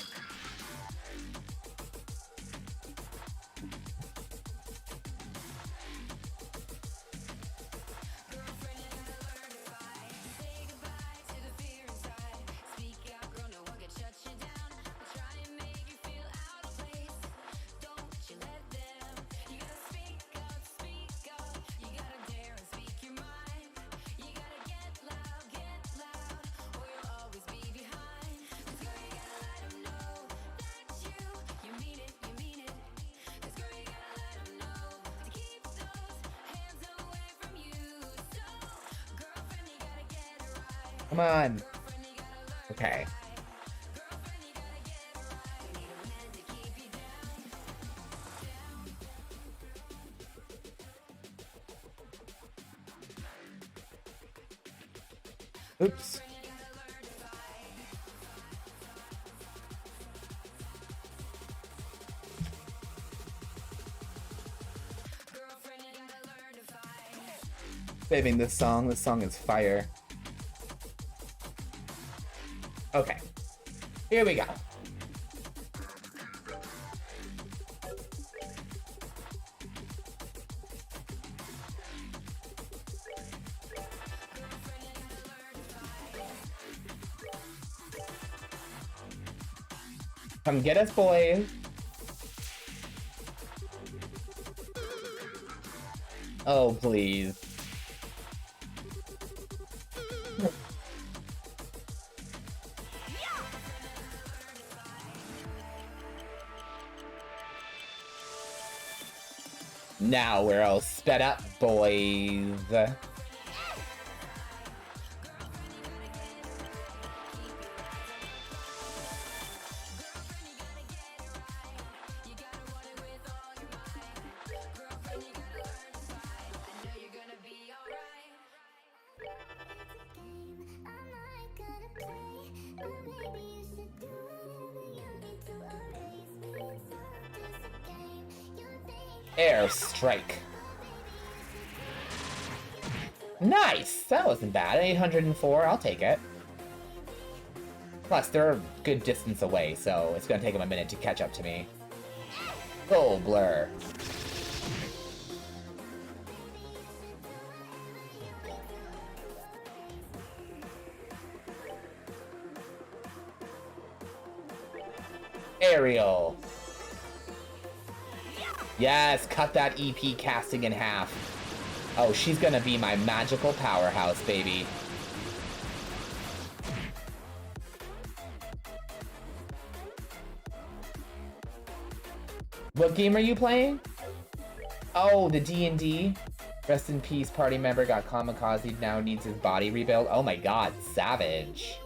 Come on. Okay. Oops. Saving this song. This song is fire. Okay, here we go. Come get us, boys. Oh, please. Now we're all sped up, boys. Airstrike. Nice! That wasn't bad. 804, I'll take it. Plus, they're a good distance away, so it's gonna take them a minute to catch up to me. Full blur. Aerial. Yes, cut that EP casting in half. Oh, she's gonna be my magical powerhouse, baby. What game are you playing? Oh, the D&D. Rest in peace, party member got kamikaze, now needs his body rebuilt. Oh my god, savage.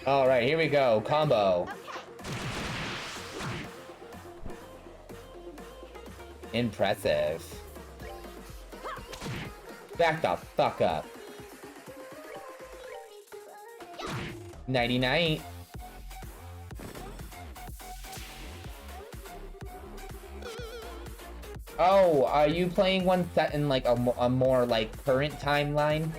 All right, here we go. Combo. Impressive. Back the fuck up. Nighty night. Oh, are you playing one set in like a more like current timeline?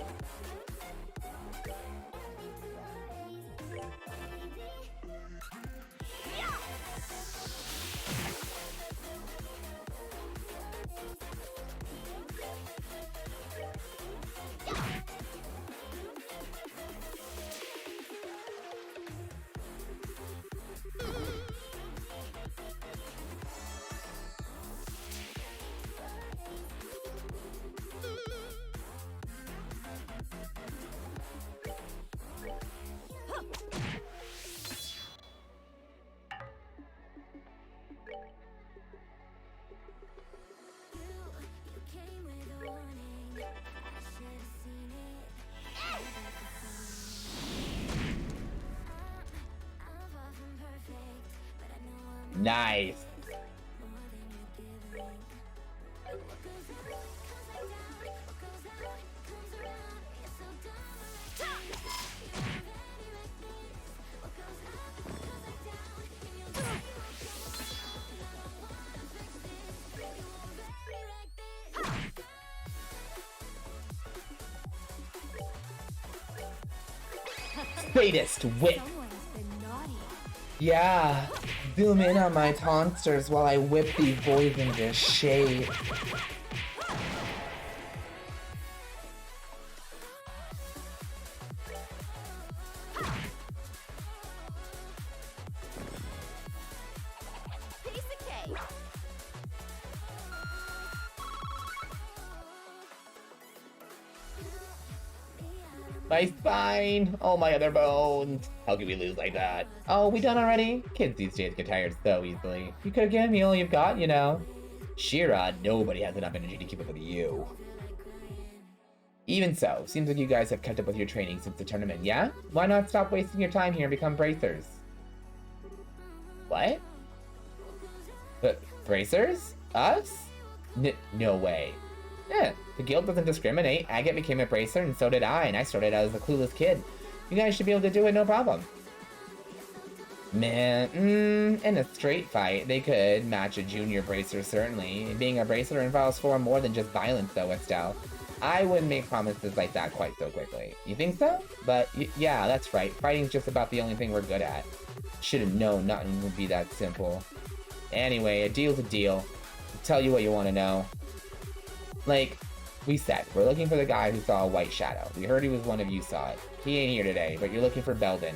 Nice. Sadist whip. Yeah. Zoom in on my taunters while I whip these boys into shape. My spine! Oh, my other bones! How could we lose like that? Oh, we done already? Kids these days get tired so easily. You could have given me all you've got, you know. Schera, nobody has enough energy to keep up with you. Even so, seems like you guys have kept up with your training since the tournament, yeah? Why not stop wasting your time here and become bracers? What? Bracers? Us? No way. The guild doesn't discriminate. Agate became a bracer, and so did I, and I started out as a clueless kid. You guys should be able to do it, no problem. Man, in a straight fight, they could match a junior bracer, certainly. Being a bracer involves far more than just violence, though, Estelle. I wouldn't make promises like that quite so quickly. You think so? But, yeah, that's right. Fighting's just about the only thing we're good at. Should've known nothing would be that simple. Anyway, a deal's a deal. I'll tell you what you want to know. Like we said, we're looking for the guy who saw a white shadow. We heard he was one of you saw it. He ain't here today, but you're looking for Belden.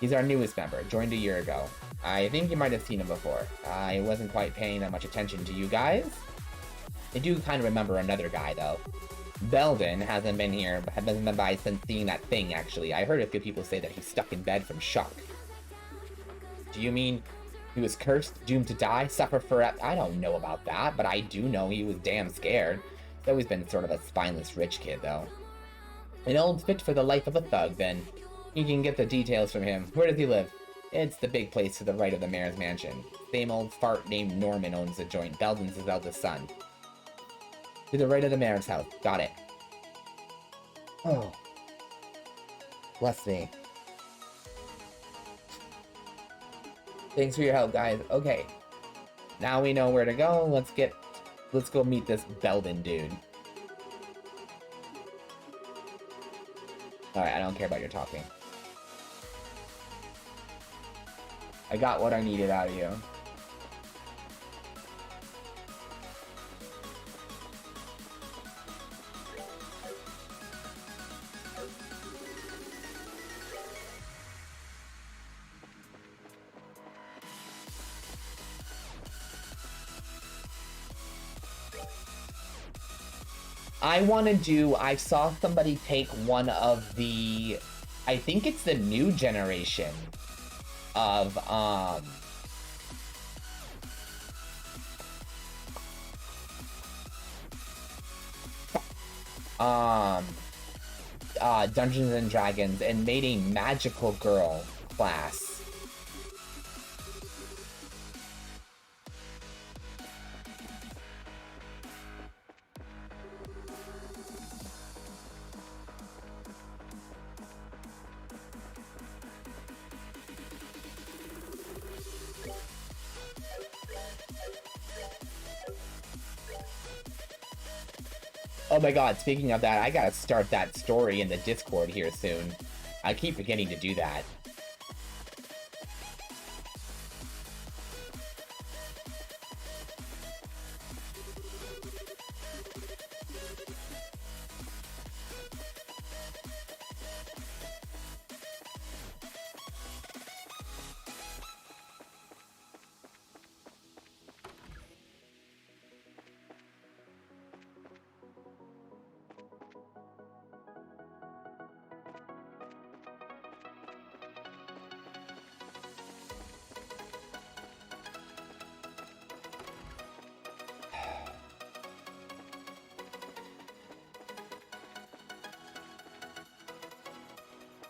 He's our newest member, joined a year ago. I think you might have seen him before. I wasn't quite paying that much attention to you guys. I do kind of remember another guy, though. Belden hasn't been here, hasn't been by since seeing that thing, actually. I heard a few people say that he's stuck in bed from shock. Do you mean he was cursed, doomed to die, suffer forever? I don't know about that, but I do know he was damn scared. He's always been sort of a spineless rich kid, though. An old fit for the life of a thug, then. You can get the details from him. Where does he live? It's the big place to the right of the mayor's mansion. Same old fart named Norman owns the joint. Belden's his eldest son. To the right of the mayor's house. Got it. Oh. Bless me. Thanks for your help, guys. Okay. Now we know where to go. Let's go meet this Belden dude. Alright, I don't care about your talking. I got what I needed out of you. I saw somebody take one of the, I think it's the new generation of, Dungeons and Dragons and made a magical girl class. Oh my god, speaking of that, I gotta start that story in the Discord here soon. I keep forgetting to do that.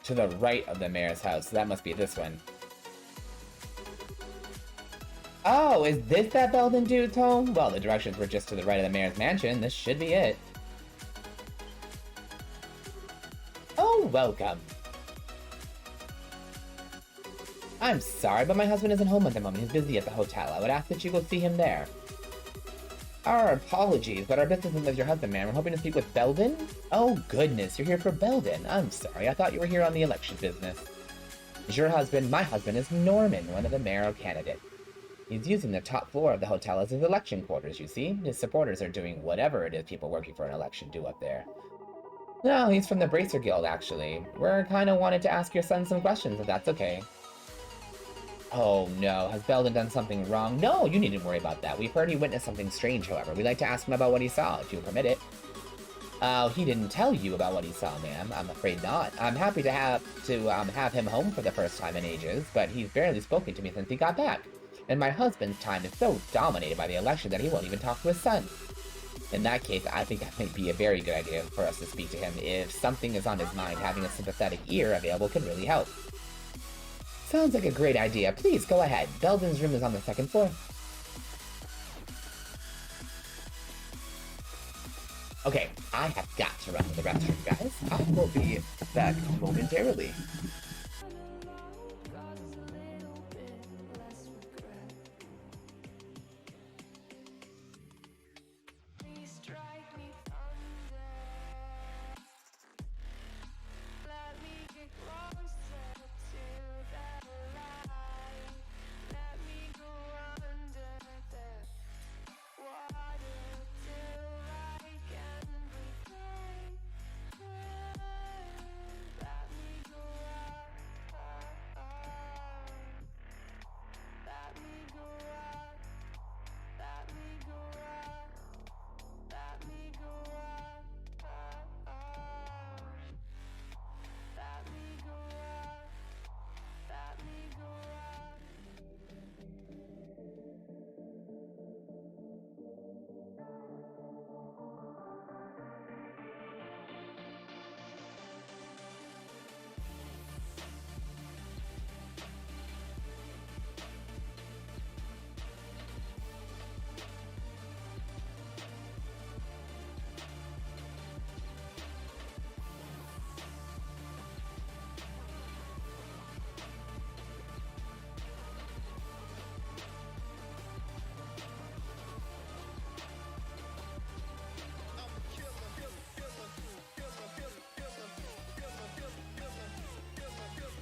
To the right of the mayor's house, so that must be this one. Oh, is this that Belden dude's home? Well, the directions were just to the right of the mayor's mansion. This should be it. Oh, welcome. I'm sorry, but my husband isn't home at the moment. He's busy at the hotel. I would ask that you go see him there. Our apologies, but our business is with your husband, man. We're hoping to speak with Belden? Oh, goodness, you're here for Belden. I'm sorry, I thought you were here on the election business. Is your husband? My husband is Norman, one of the mayoral candidates. He's using the top floor of the hotel as his election quarters, you see. His supporters are doing whatever it is people working for an election do up there. No, he's from the Bracer Guild, actually. We're kind of wanted to ask your son some questions, if that's okay. Oh no, has Belden done something wrong? No, you needn't worry about that. We've heard he witnessed something strange, however. We'd like to ask him about what he saw, if you'll permit it. Oh, he didn't tell you about what he saw, ma'am. I'm afraid not. I'm happy to have him home for the first time in ages, but he's barely spoken to me since he got back. And my husband's time is so dominated by the election that he won't even talk to his son. In that case, I think that might be a very good idea for us to speak to him. If something is on his mind, having a sympathetic ear available could really help. Sounds like a great idea. Please, go ahead. Belden's room is on the second floor. Okay, I have got to run to the restroom, guys. I will be back momentarily.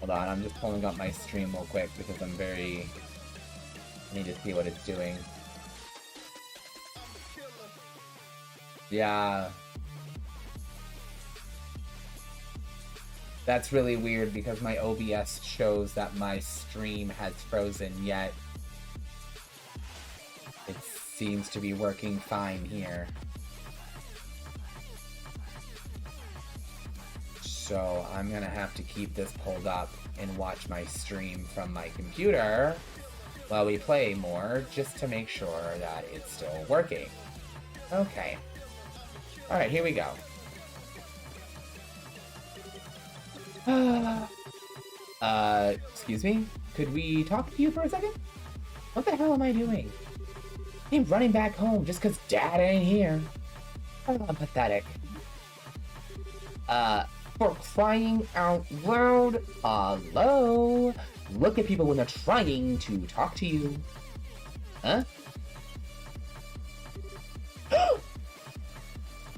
Hold on, I'm just pulling up my stream real quick because I need to see what it's doing. Yeah. That's really weird because my OBS shows that my stream has frozen, yet it seems to be working fine here. So I'm gonna have to keep this pulled up and watch my stream from my computer while we play more, just to make sure that it's still working. Okay. Alright, here we go. Excuse me? Could we talk to you for a second? What the hell am I doing? I'm running back home just 'cause Dad ain't here. Oh, I'm pathetic. For crying out loud, hello? Look at people when they're trying to talk to you. Huh?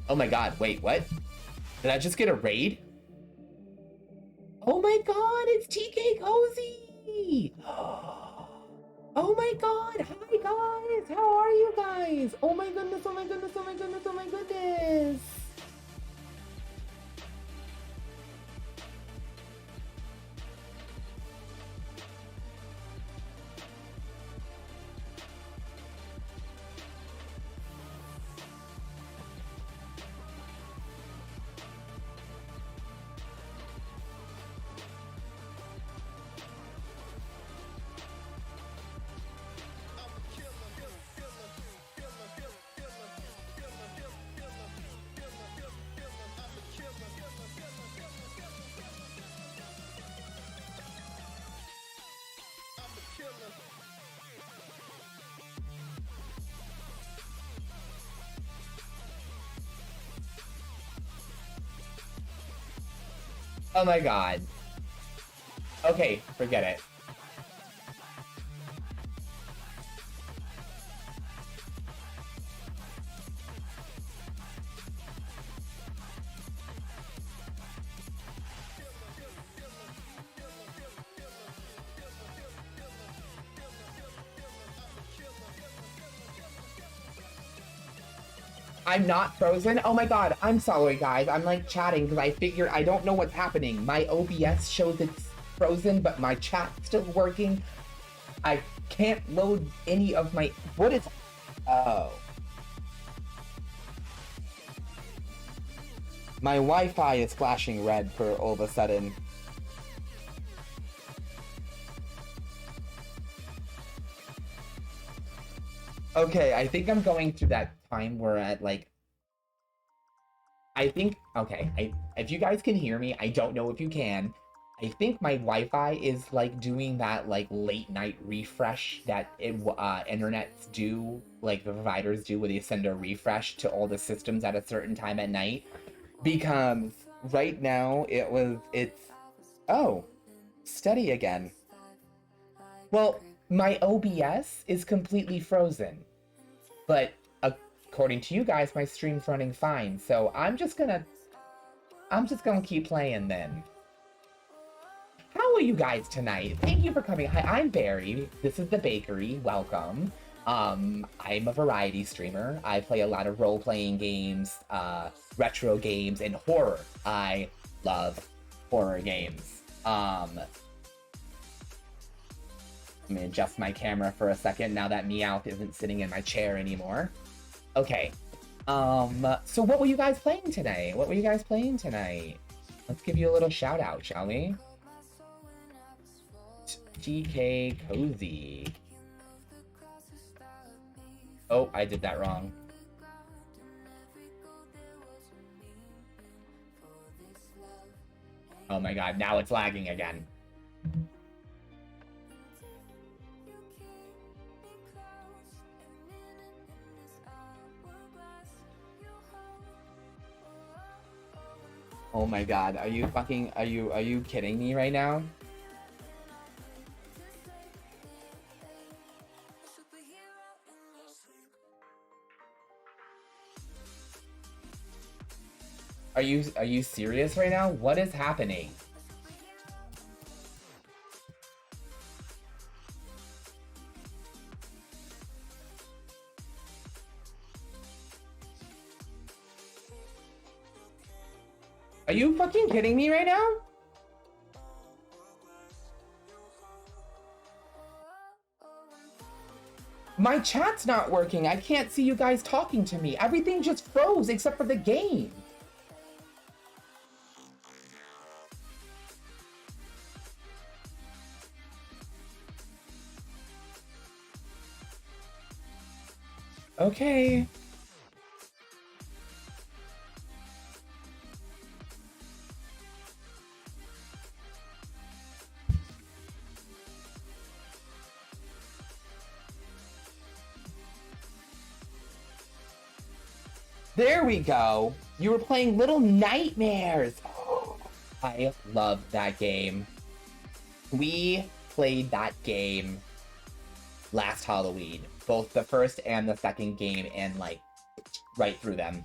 Oh my god, wait, what? Did I just get a raid? Oh my god, it's TK Cozy! Oh my god, hi guys! How are you guys? Oh my goodness, oh my goodness, oh my goodness, oh my goodness! Oh my god. Okay, forget it. I'm not frozen? Oh my god, I'm sorry guys. I'm like chatting because I figured I don't know what's happening. My OBS shows it's frozen, but my chat's still working. I can't load any of my... What is... Oh. My Wi-Fi is flashing red for all of a sudden. Okay, I think I'm going through that time where at like... I think, okay, if you guys can hear me, I don't know if you can. I think my Wi-Fi is like doing that like late night refresh that internets do, like the providers do, where they send a refresh to all the systems at a certain time at night. Because right now it's, oh, steady again. Well, my OBS is completely frozen, but according to you guys, my stream's running fine. So I'm just gonna keep playing then. How are you guys tonight? Thank you for coming. Hi, I'm Barry. This is The Bakery. Welcome. I'm a variety streamer. I play a lot of role-playing games, retro games, and horror. I love horror games. Let me adjust my camera for a second now that Meowth isn't sitting in my chair anymore. Okay. So what were you guys playing today? What were you guys playing tonight? Let's give you a little shout out, shall we? TK Cozy. Oh, I did that wrong. Oh my god, now it's lagging again. Oh my god, are you kidding me right now? Are you serious right now? What is happening? Are you fucking kidding me right now? My chat's not working. I can't see you guys talking to me. Everything just froze except for the game. Okay. There we go. You were playing Little Nightmares. I love that game. We played that game last Halloween, both the first and the second game, and like right through them.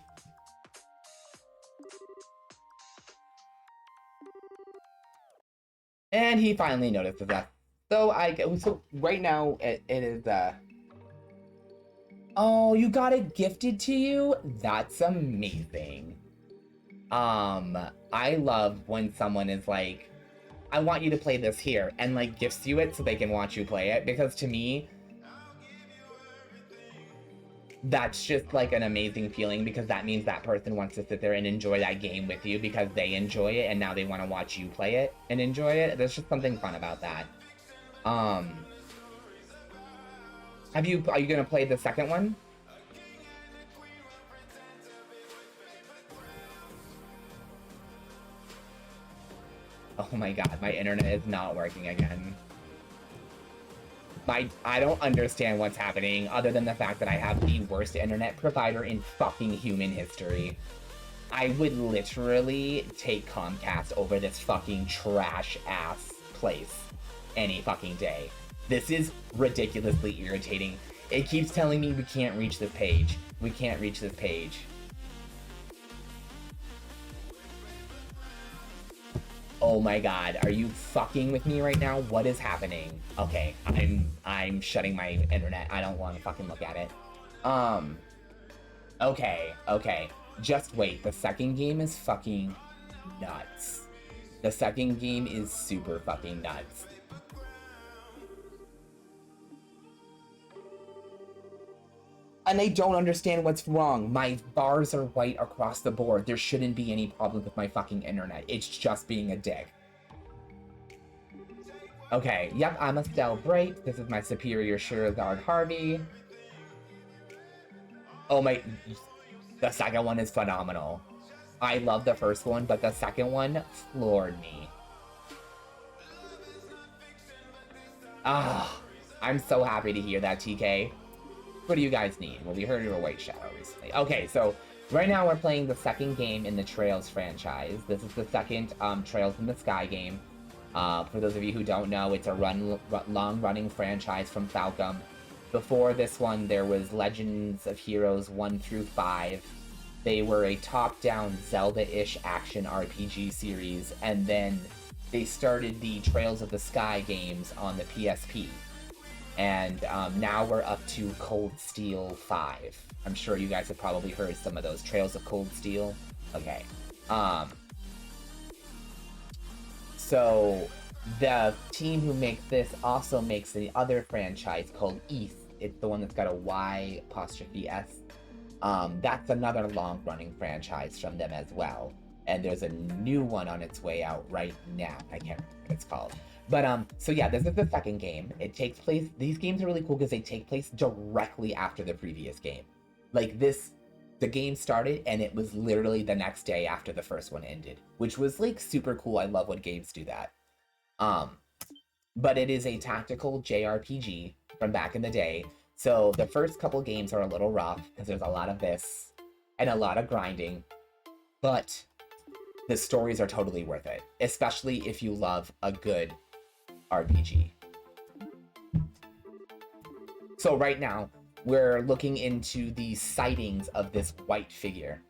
And he finally notices that. So right now it is oh, you got it gifted to you? That's amazing. I love when someone is like, I want you to play this here, and like gifts you it so they can watch you play it, because to me, that's just like an amazing feeling, because that means that person wants to sit there and enjoy that game with you because they enjoy it and now they want to watch you play it and enjoy it. There's just something fun about that. Are you gonna play the second one? Oh my god, my internet is not working again. I don't understand what's happening, other than the fact that I have the worst internet provider in fucking human history. I would literally take Comcast over this fucking trash-ass place any fucking day. This is ridiculously irritating. It keeps telling me we can't reach this page. We can't reach this page. Oh my god, are you fucking with me right now? What is happening? Okay, I'm shutting my internet. I don't want to fucking look at it. Okay. Just wait. The second game is fucking nuts. The second game is super fucking nuts. And I don't understand what's wrong. My bars are white across the board. There shouldn't be any problem with my fucking internet. It's just being a dick. Okay, yep, I'm Estelle Bright. This is my superior, Schera Harvey. Oh my... The second one is phenomenal. I love the first one, but the second one floored me. Ah, I'm so happy to hear that, TK. What do you guys need? Well, we heard you were White Shadow recently. Okay, so right now we're playing the second game in the Trails franchise. This is the second Trails in the Sky game. For those of you who don't know, it's a long-running franchise from Falcom. Before this one, there was Legends of Heroes 1 through 5. They were a top-down Zelda-ish action RPG series, and then they started the Trails of the Sky games on the PSP. And now we're up to Cold Steel 5. I'm sure you guys have probably heard some of those. Trails of Cold Steel. Okay. So the team who makes this also makes the other franchise called East. It's the one that's got a Y''S. That's another long-running franchise from them as well. And there's a new one on its way out right now. I can't remember what it's called. But, so yeah, this is the second game. It takes place, these games are really cool because they take place directly after the previous game. Like the game started and it was literally the next day after the first one ended, which was like super cool. I love when games do that. But it is a tactical JRPG from back in the day. So the first couple games are a little rough because there's a lot of this and a lot of grinding, but the stories are totally worth it, especially if you love a good RPG. So right now, we're looking into the sightings of this white figure.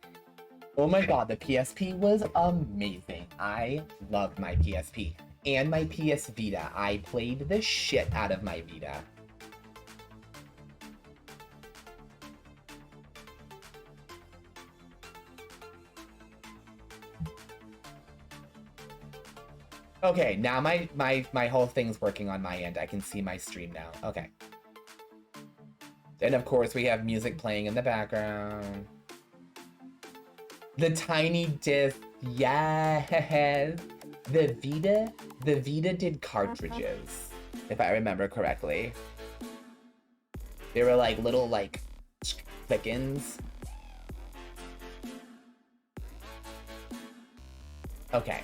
Oh my god, the PSP was amazing. I loved my PSP. And my PS Vita. I played the shit out of my Vita. Okay, now my whole thing's working on my end. I can see my stream now. Okay. And of course we have music playing in the background. The tiny disc, yes. The Vita did cartridges, if I remember correctly. They were like little like thickens. Okay.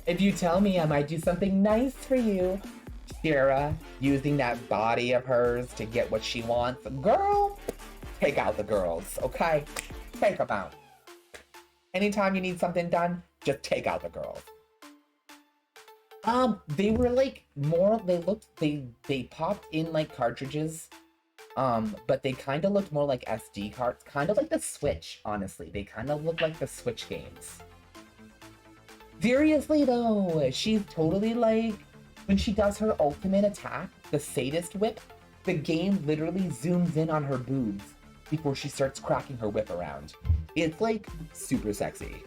If you tell me, I might do something nice for you. Schera using that body of hers to get what she wants. Girl, take out the girls, okay? Take them out. Anytime you need something done, just take out the girls. They were like more, they popped in like cartridges, but they kind of looked more like SD cards, kind of like the Switch, honestly. They kind of look like the Switch games. Seriously though, she's totally like, when she does her ultimate attack, the sadist whip, the game literally zooms in on her boobs before she starts cracking her whip around. It's like super sexy.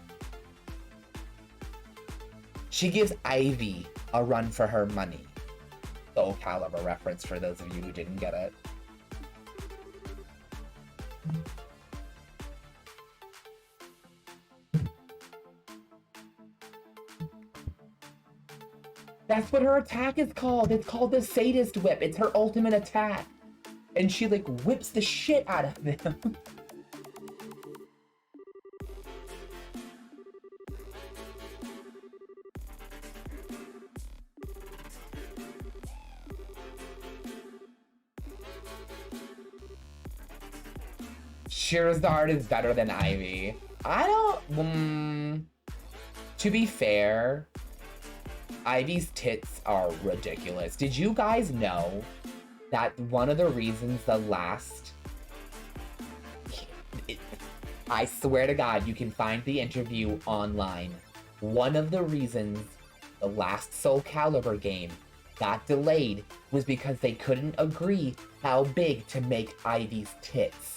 She gives Ivy a run for her money. Soul Calibur reference for those of you who didn't get it. That's what her attack is called. It's called the Sadist Whip. It's her ultimate attack. And she like whips the shit out of him. Sherazard is better than Ivy. I don't... to be fair, Ivy's tits are ridiculous. Did you guys know that one of the reasons the last... I swear to God, you can find the interview online. One of the reasons the last Soul Calibur game got delayed was because they couldn't agree how big to make Ivy's tits.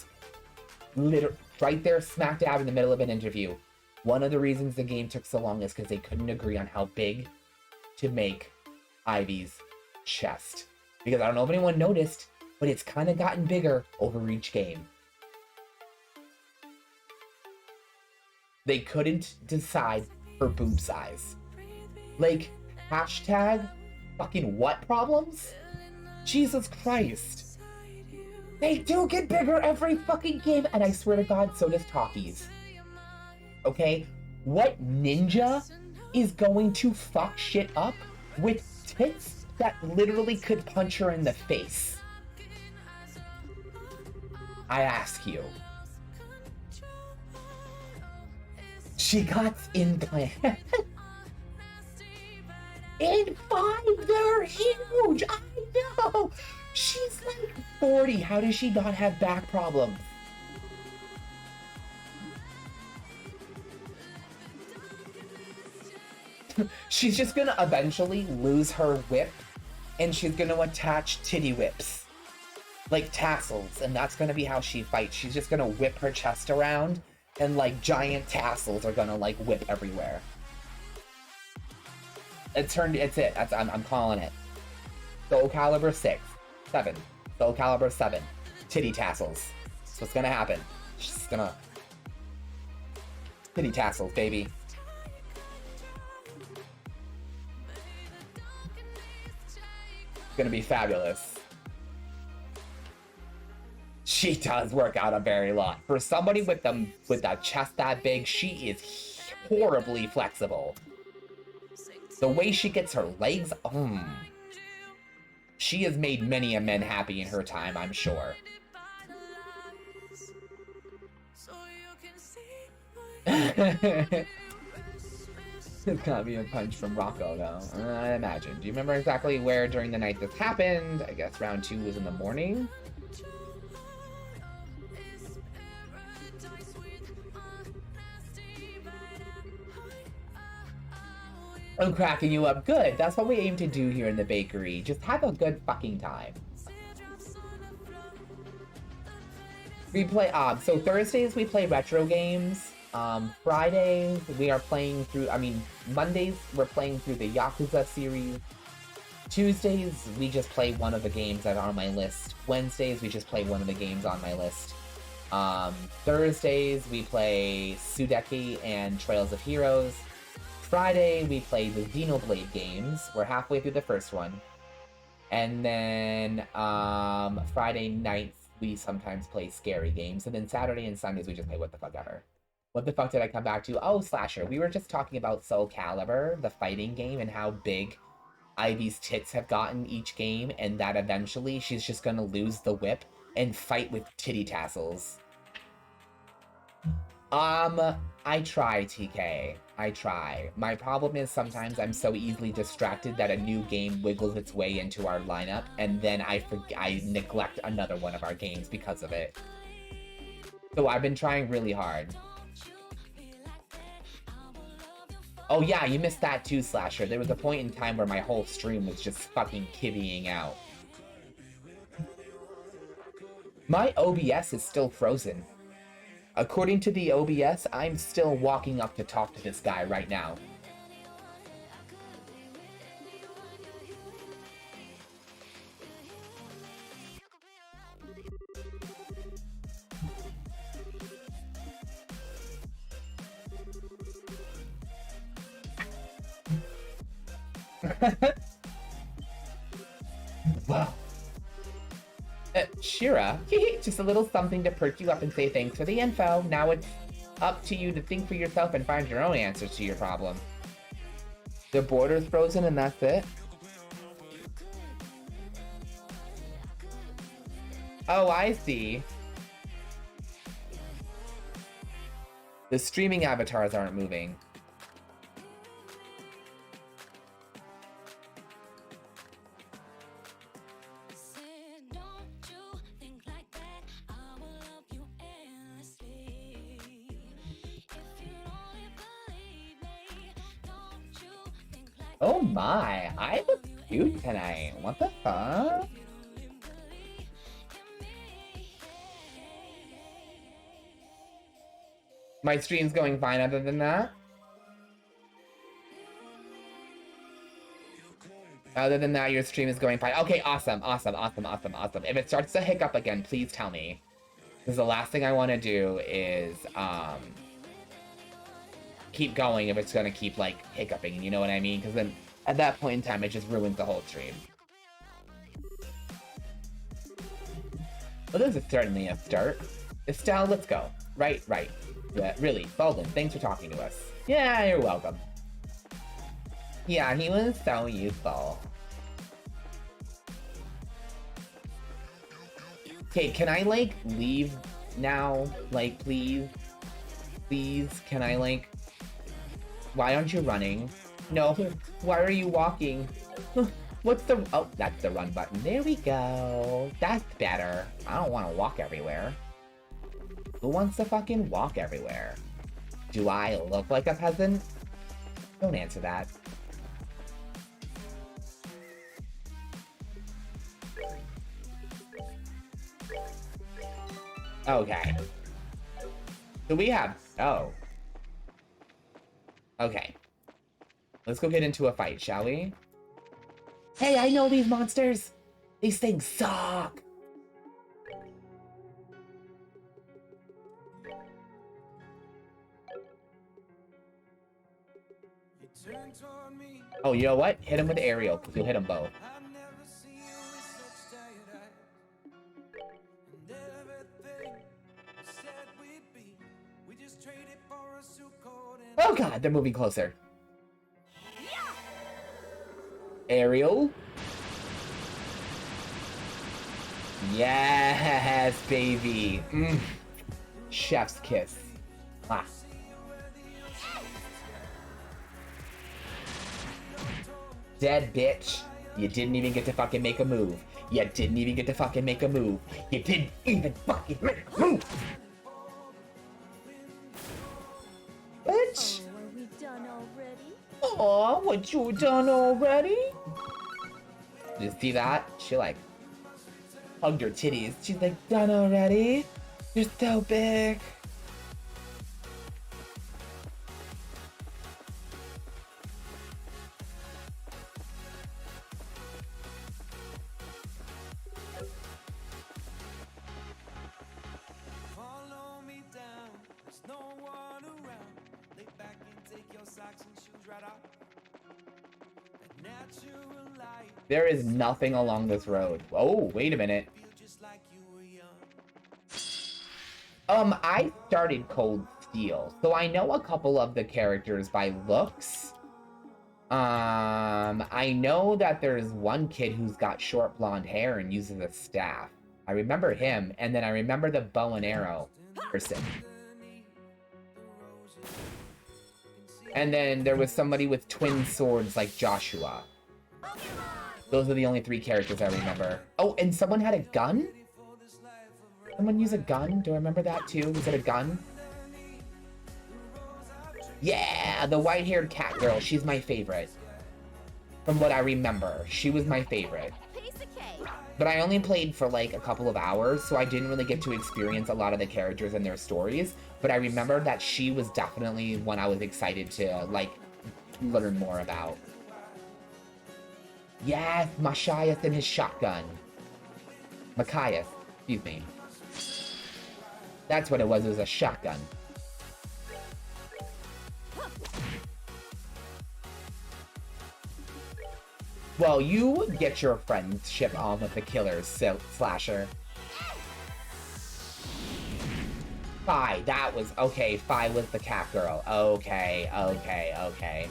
Right there, smack dab in the middle of an interview. One of the reasons the game took so long is because they couldn't agree on how big to make Ivy's chest. Because I don't know if anyone noticed, but it's kind of gotten bigger over each game. They couldn't decide her boob size. Like, hashtag fucking what problems? Jesus Christ. They do get bigger every fucking game, and I swear to God, so does Talkies. Okay? What ninja is going to fuck shit up with tits that literally could punch her in the face? I ask you. She got implants. In 5, they're huge! I know! She's like 40. How does she not have back problems? She's just gonna eventually lose her whip, and she's gonna attach titty whips. Like tassels, and that's gonna be how she fights. She's just gonna whip her chest around, and like giant tassels are gonna like whip everywhere. It's it. I'm calling it. Soul Calibur 6. 7. Soul Calibur 7. Titty tassels. That's what's gonna happen. She's gonna... Titty tassels, baby. It's gonna be fabulous. She does work out a very lot. For somebody with a chest that big, she is horribly flexible. The way she gets her legs... She has made many a men happy in her time, I'm sure. It's gotta be a punch from Rocco, though. I imagine. Do you remember exactly where during the night this happened? I guess round 2 was in the morning? I'm cracking you up. Good. That's what we aim to do here in the bakery. Just have a good fucking time. We play, so Thursdays we play retro games. Fridays we are playing through, Mondays we're playing through the Yakuza series. Tuesdays we just play one of the games that are on my list. Wednesdays we just play one of the games on my list. Thursdays we play Sudeki and Trails of Heroes. Friday, we play the Xenoblade games. We're halfway through the first one. And then, Friday nights, we sometimes play scary games. And then Saturday and Sundays, we just play What the Fuck Ever. What the fuck did I come back to? Oh, Slasher. We were just talking about Soul Calibur, the fighting game, and how big Ivy's tits have gotten each game, and that eventually she's just gonna lose the whip and fight with titty tassels. I try, TK. I try. My problem is sometimes I'm so easily distracted that a new game wiggles its way into our lineup, and then I neglect another one of our games because of it. So I've been trying really hard. Oh yeah, you missed that too, Slasher. There was a point in time where my whole stream was just fucking kibbying out. My OBS is still frozen. According to the OBS, I'm still walking up to talk to this guy right now. Wow. Schera, just a little something to perk you up and say thanks for the info. Now it's up to you to think for yourself and find your own answers to your problem. The border's frozen and that's it? Oh, I see. The streaming avatars aren't moving. Oh my, I look cute tonight. What the fuck? My stream's going fine other than that. Other than that, your stream is going fine. Okay, awesome, awesome, awesome, awesome, awesome. If it starts to hiccup again, please tell me. Because the last thing I want to do is, keep going if it's gonna keep, like, hiccuping, you know what I mean? Because then, at that point in time, it just ruins the whole stream. Well, this is certainly a start. Estelle, let's go. Right. Yeah, really, Baldwin, thanks for talking to us. Yeah, you're welcome. Yeah, he was so useful. Okay, can I, like, leave now? Like, please? Please, can I, like... Why aren't you running? No, why are you walking? What's the... Oh, that's the run button. There we go. That's better. I don't want to walk everywhere. Who wants to fucking walk everywhere? Do I look like a peasant? Don't answer that. Okay. So we have... Oh. Okay. Let's go get into a fight, shall we? Hey, I know these monsters! These things suck! Oh, you know what? Hit him with aerial, because you'll hit them both. Oh god, they're moving closer. Aerial. Yes, baby. Chef's kiss. Ah. Dead, bitch. You didn't even get to fucking make a move. You didn't even get to fucking make a move. You didn't even fucking make a move. Bitch. Are we done already? Aw, what you done already? You see that? She like hugged her titties. She's like, done already? You're so big. Follow me down, there's no one around. Lay back and take your socks and shoes right off. That natural light. There is nothing along this road. Oh, wait a minute. Feel just like you were young. I started Cold Steel, so I know a couple of the characters by looks. I know that there's one kid who's got short blonde hair and uses a staff. I remember him, and then I remember the bow and arrow person. And then there was somebody with twin swords like Joshua. Those are the only 3 characters I remember. Oh, and someone had a gun? Someone use a gun? Do I remember that too? Was it a gun? Yeah, the white-haired cat girl. She's my favorite. From what I remember, she was my favorite. But I only played for like a couple of hours, so I didn't really get to experience a lot of the characters and their stories. But I remember that she was definitely one I was excited to like learn more about. Yes, Machias and his shotgun. Machias, excuse me. That's what it was a shotgun. Well, you get your friendship on with the killers, Slasher. Fi, that was, okay, Fi was the cat girl. Okay, okay, okay.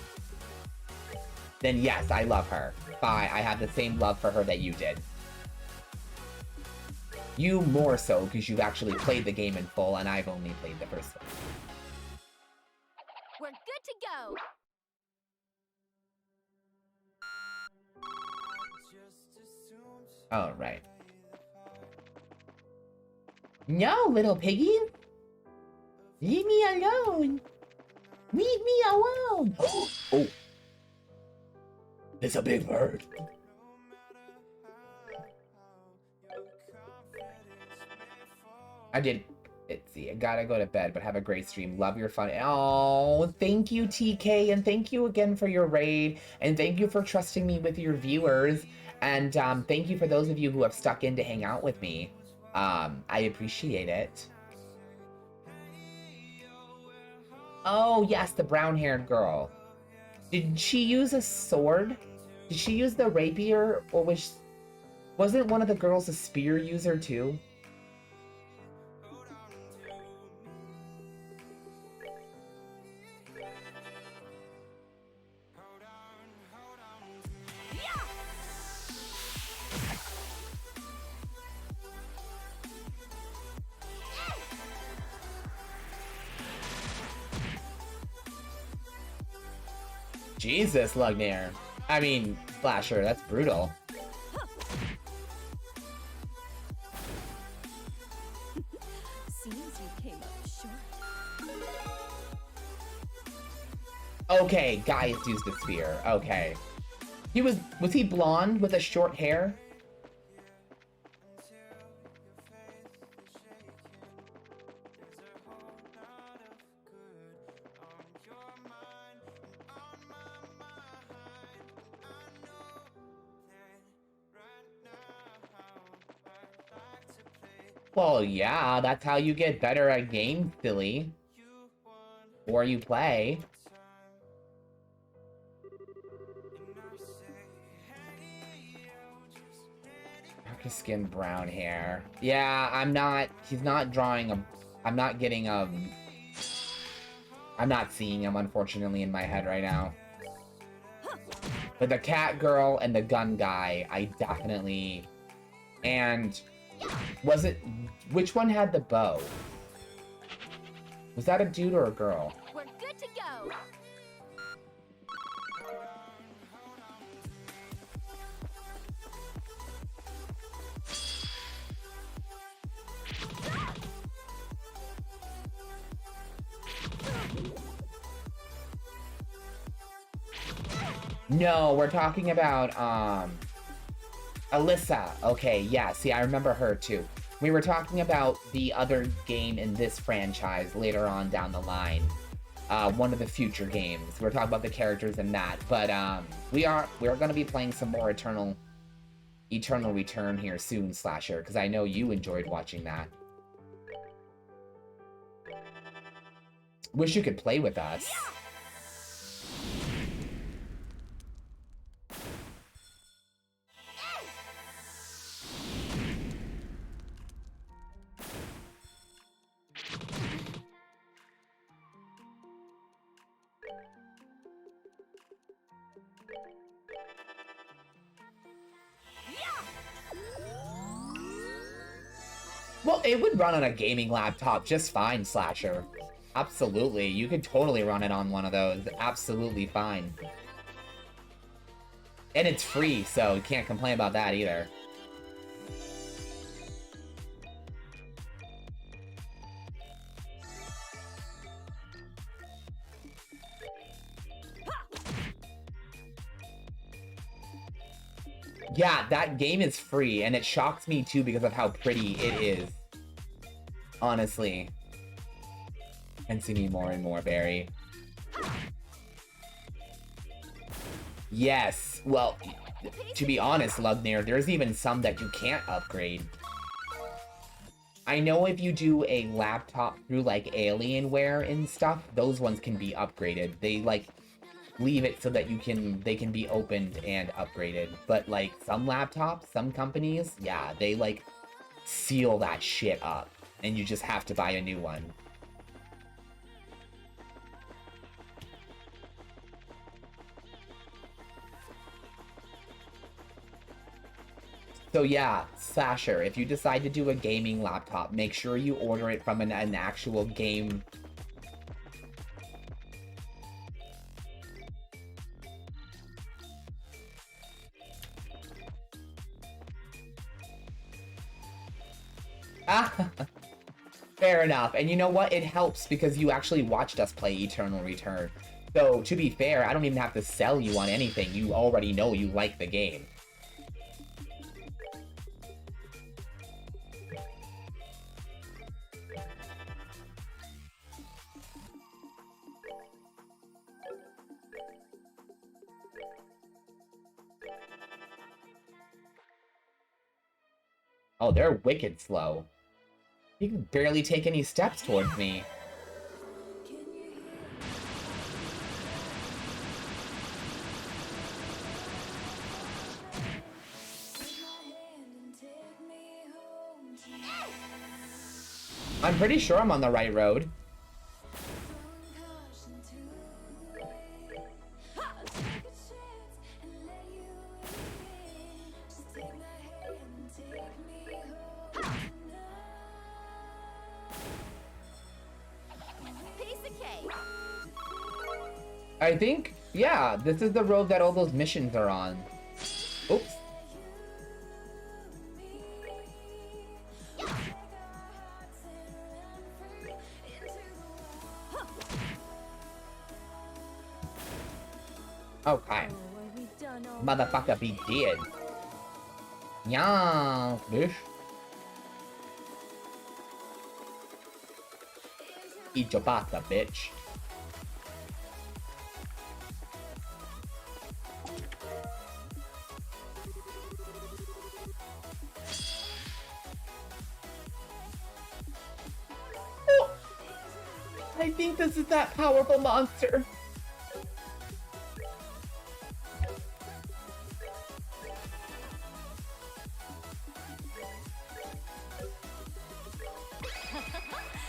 Then yes, I love her. Fi, I have the same love for her that you did. You more so, because you've actually played the game in full, and I've only played the first one. We're good to go. All right. No, little piggy. Leave me alone. Leave me alone. Oh. It's a big bird. I did. Let's see. I gotta go to bed, but have a great stream. Love your fun. Oh, thank you, TK, and thank you again for your raid, and thank you for trusting me with your viewers, and thank you for those of you who have stuck in to hang out with me. I appreciate it. Oh yes, the brown-haired girl. Did she use a sword? Did she use the rapier, or wasn't one of the girls a spear user too? Jesus, Lugnair. I mean, Slasher, that's brutal. Seems you came up short. Okay, Gaius used a spear. Okay. Was he blonde with a short hair? Well, yeah, that's how you get better at games, silly. Or you play. Darker skin, brown hair. Yeah, he's not drawing I'm not getting I'm not seeing him, unfortunately, in my head right now. But the cat girl and the gun guy, I definitely... And... which one had the bow? Was that a dude or a girl? We're good to go. No, we're talking about, Alyssa. Okay, yeah, see, I remember her too. We were talking about the other game in this franchise later on down the line. One of the future games. We were talking about the characters in that. But we're gonna be playing some more Eternal Return here soon, Slasher, because I know you enjoyed watching that. Wish you could play with us. Well, it would run on a gaming laptop just fine, Slasher. Absolutely. You could totally run it on one of those. Absolutely fine. And it's free, so you can't complain about that either. Yeah, that game is free, and it shocks me too because of how pretty it is. Honestly. And see me more and more, Barry. Yes, well, to be honest, Lugnir, there's even some that you can't upgrade. I know if you do a laptop through, like, Alienware and stuff, those ones can be upgraded. They, like, leave it so that they can be opened and upgraded. But, like, some laptops, some companies, yeah, they, like, seal that shit up. And you just have to buy a new one. So yeah, Slasher, if you decide to do a gaming laptop, make sure you order it from an actual game. Ah, fair enough. And you know what? It helps because you actually watched us play Eternal Return. So to be fair, I don't even have to sell you on anything. You already know you like the game. Oh, they're wicked slow. You can barely take any steps towards me. I'm pretty sure I'm on the right road. I think, yeah, this is the road that all those missions are on. Oops. Okay. Motherfucker be dead. Yeah, bitch. Eat your pasta, bitch. Oh, I think this is that powerful monster.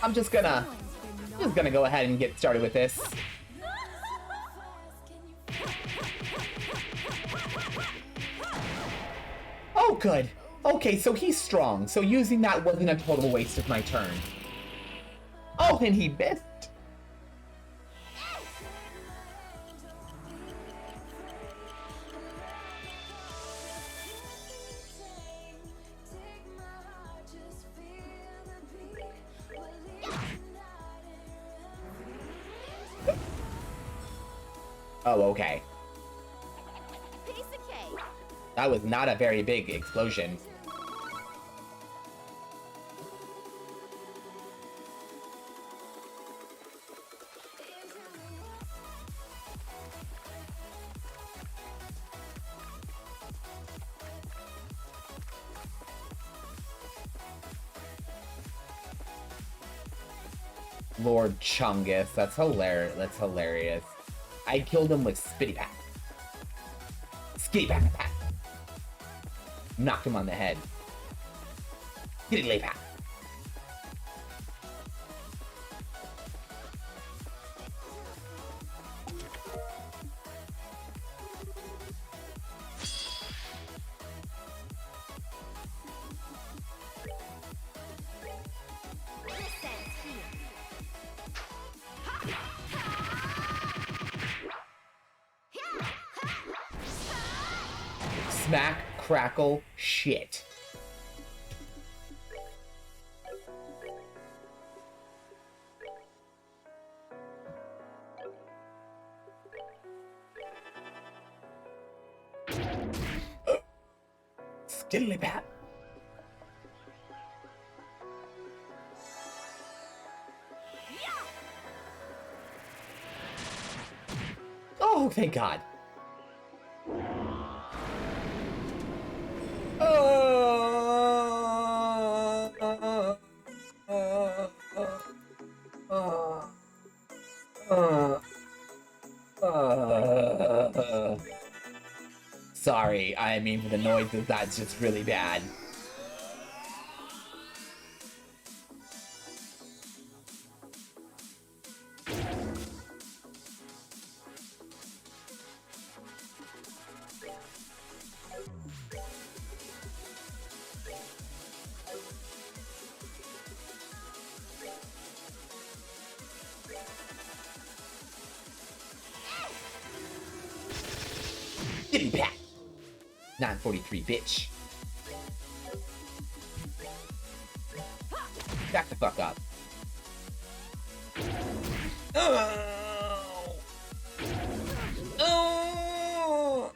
I'm just gonna go ahead and get started with this. Oh, good. Okay, so he's strong. So using that wasn't a total waste of my turn. Oh, and he missed. Oh, okay. That was not a very big explosion. Lord Chungus, that's hilarious. That's hilarious. I killed him with Spitty Pat. Skitty Pat Pat. Knocked him on the head. Skitty Lay Pat. smack, crackle, shit. Skiddly pat. Oh, thank God. Sorry, I mean for the noises, that's just really bad. Giddy pat. 943, bitch. Back the fuck up. Oh. Oh.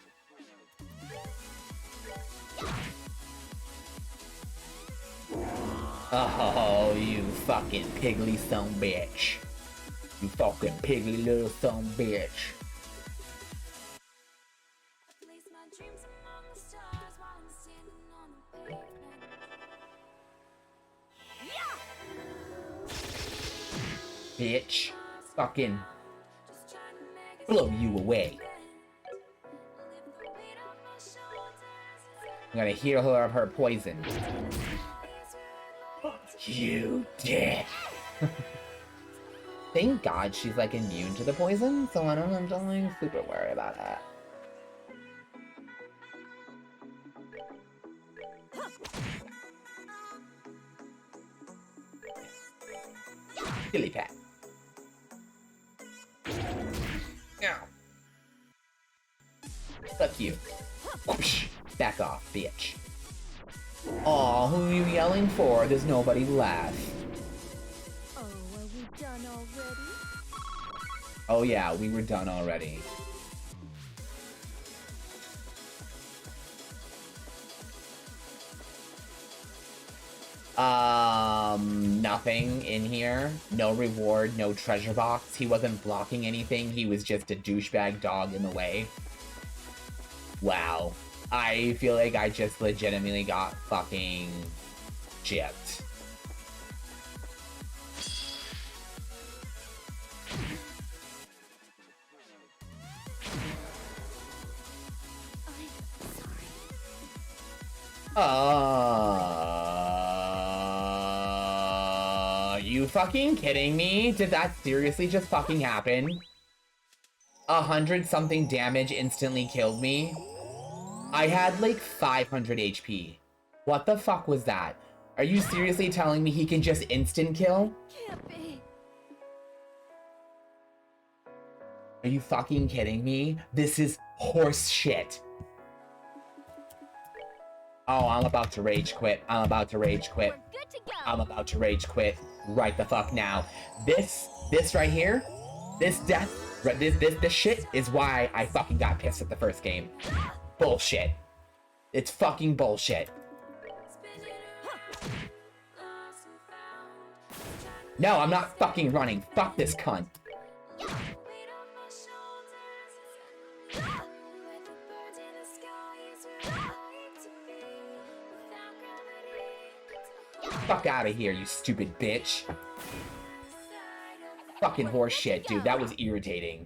Oh, you fucking piggly son bitch. You fucking piggly little son bitch. Place my dreams among the stars while I'm standing on the pavement. Bitch. Fucking Just trying to make it blow you away. lift the weight off my shoulders. I'm gonna heal her of her poison. You dick. Thank God she's like immune to the poison, so I don't have to like super worry about that. Silly pat. Ow. Fuck you. Whoosh. Back off, bitch. Aw, who are you yelling for? There's nobody left. Oh, are we done already? Oh yeah, we were done already. Nothing in here. No reward, no treasure box. He wasn't blocking anything. He was just a douchebag dog in the way. Wow. I feel like I just legitimately got fucking gypped. You fucking kidding me? Did that seriously just fucking happen? 100 something damage instantly killed me. I had like 500 HP. What the fuck was that? Are you seriously telling me he can just instant kill? Can't be. Are you fucking kidding me? This is horse shit. Oh, I'm about to rage quit. I'm about to rage quit. We're good to go. I'm about to rage quit right the fuck now. This right here, this death, this shit is why I fucking got pissed at the first game. Bullshit. It's fucking bullshit. No, I'm not fucking running. Fuck this cunt. Fuck out of here, you stupid bitch. Fucking horse shit, dude. That was irritating.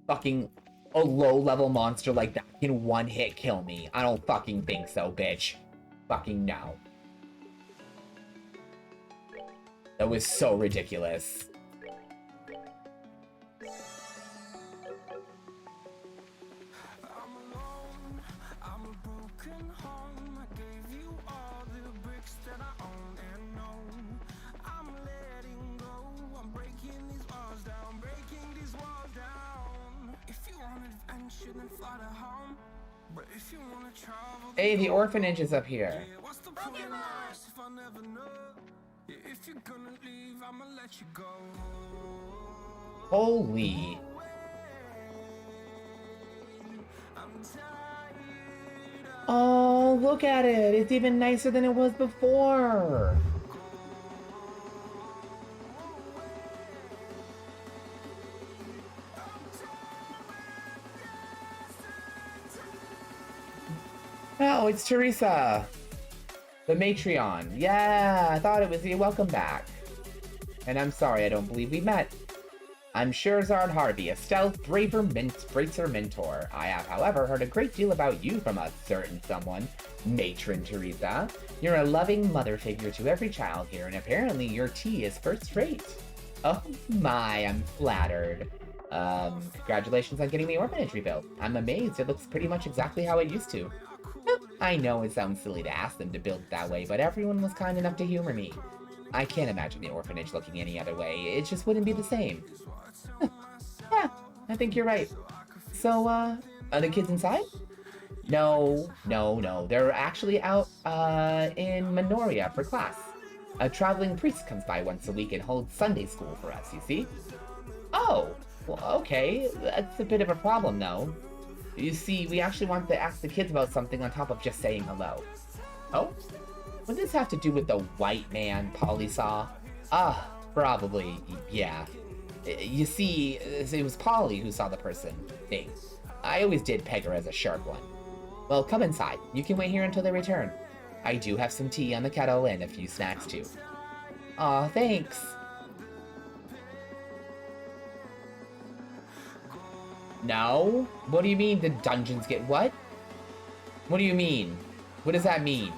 Fucking a low-level monster like that can one-hit kill me. I don't fucking think so, bitch. Fucking no. That was so ridiculous. Hey, the orphanage is up here. Holy. Oh, look at it. It's even nicer than it was before. Oh, it's Teresa. The Matreon. Yeah, I thought it was you. Welcome back. And I'm sorry, I don't believe we met. I'm Sherazard Harvey, a stealth bracer mentor. I have, however, heard a great deal about you from a certain someone, Matron Teresa. You're a loving mother figure to every child here, and apparently your tea is first rate. Oh my, I'm flattered. Congratulations on getting the orphanage rebuilt. I'm amazed, it looks pretty much exactly how it used to. I know it sounds silly to ask them to build it that way, but everyone was kind enough to humor me. I can't imagine the orphanage looking any other way, it just wouldn't be the same. Yeah, I think you're right. So, are the kids inside? No. They're actually out, in Minoria for class. A traveling priest comes by once a week and holds Sunday school for us, you see? Oh, well, okay. That's a bit of a problem, though. You see, we actually want to ask the kids about something on top of just saying hello. Oh? What does this have to do with the white man Polly saw? Probably, yeah. You see, it was Polly who saw the person thing. I always did peg her as a sharp one. Well, come inside. You can wait here until they return. I do have some tea on the kettle and a few snacks too. Aw, thanks. No? What do you mean the dungeons get what? What do you mean? What does that mean?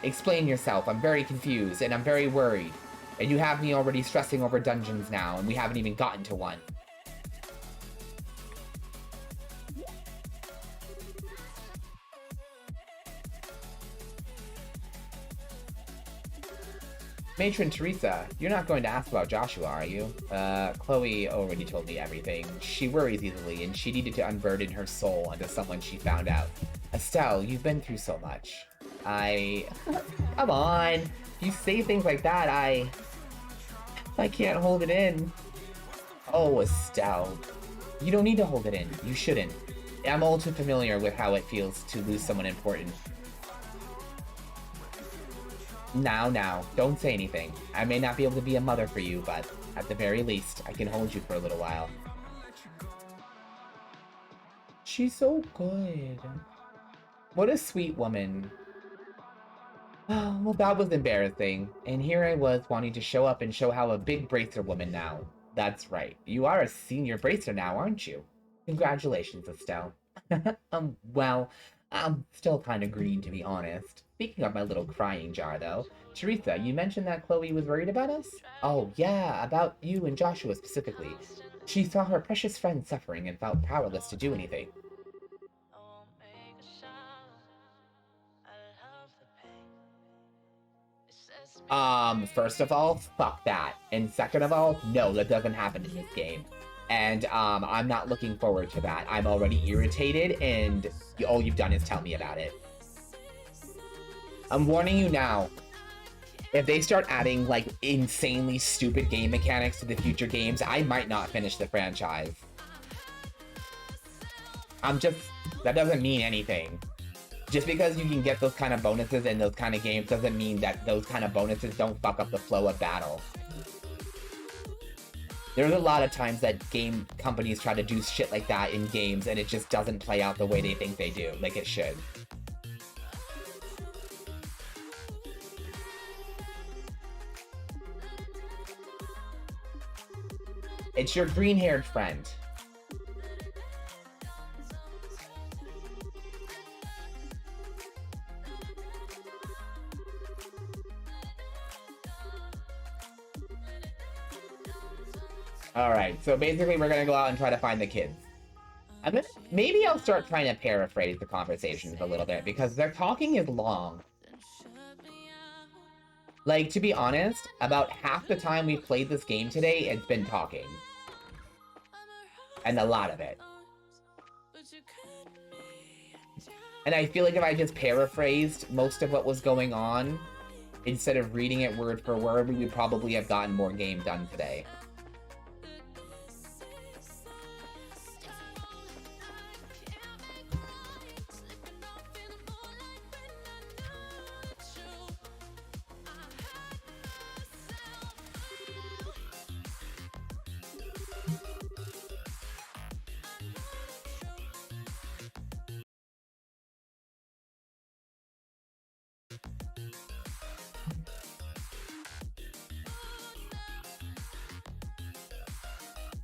Explain yourself. I'm very confused and I'm very worried. And you have me already stressing over dungeons now, and we haven't even gotten to one. Matron Teresa, you're not going to ask about Joshua, are you? Chloe already told me everything. She worries easily, and she needed to unburden her soul onto someone she found out. Estelle, you've been through so much. Come on! You say things like that, I can't hold it in. Oh, Estelle. You don't need to hold it in. You shouldn't. I'm all too familiar with how it feels to lose someone important. Now, don't say anything. I may not be able to be a mother for you, but at the very least, I can hold you for a little while. She's so good. What a sweet woman. Oh, well, that was embarrassing. And here I was wanting to show up and show how a big bracer woman now. That's right. You are a senior bracer now, aren't you? Congratulations, Estelle. Well, I'm still kind of green, to be honest. Speaking of my little crying jar, though, Teresa, you mentioned that Chloe was worried about us? Oh, yeah, about you and Joshua specifically. She saw her precious friend suffering and felt powerless to do anything. First of all, fuck that. And second of all, no, that doesn't happen in this game. And, I'm not looking forward to that. I'm already irritated, and all you've done is tell me about it. I'm warning you now. If they start adding, like, insanely stupid game mechanics to the future games, I might not finish the franchise. That doesn't mean anything. Just because you can get those kind of bonuses in those kind of games doesn't mean that those kind of bonuses don't fuck up the flow of battle. There's a lot of times that game companies try to do shit like that in games and it just doesn't play out the way they think they do, like it should. It's your green-haired friend. Alright, so basically we're gonna go out and try to find the kids. Maybe I'll start trying to paraphrase the conversations a little bit, because their talking is long. Like, to be honest, about half the time we've played this game today, it's been talking. And a lot of it. And I feel like if I just paraphrased most of what was going on, instead of reading it word for word, we would probably have gotten more game done today.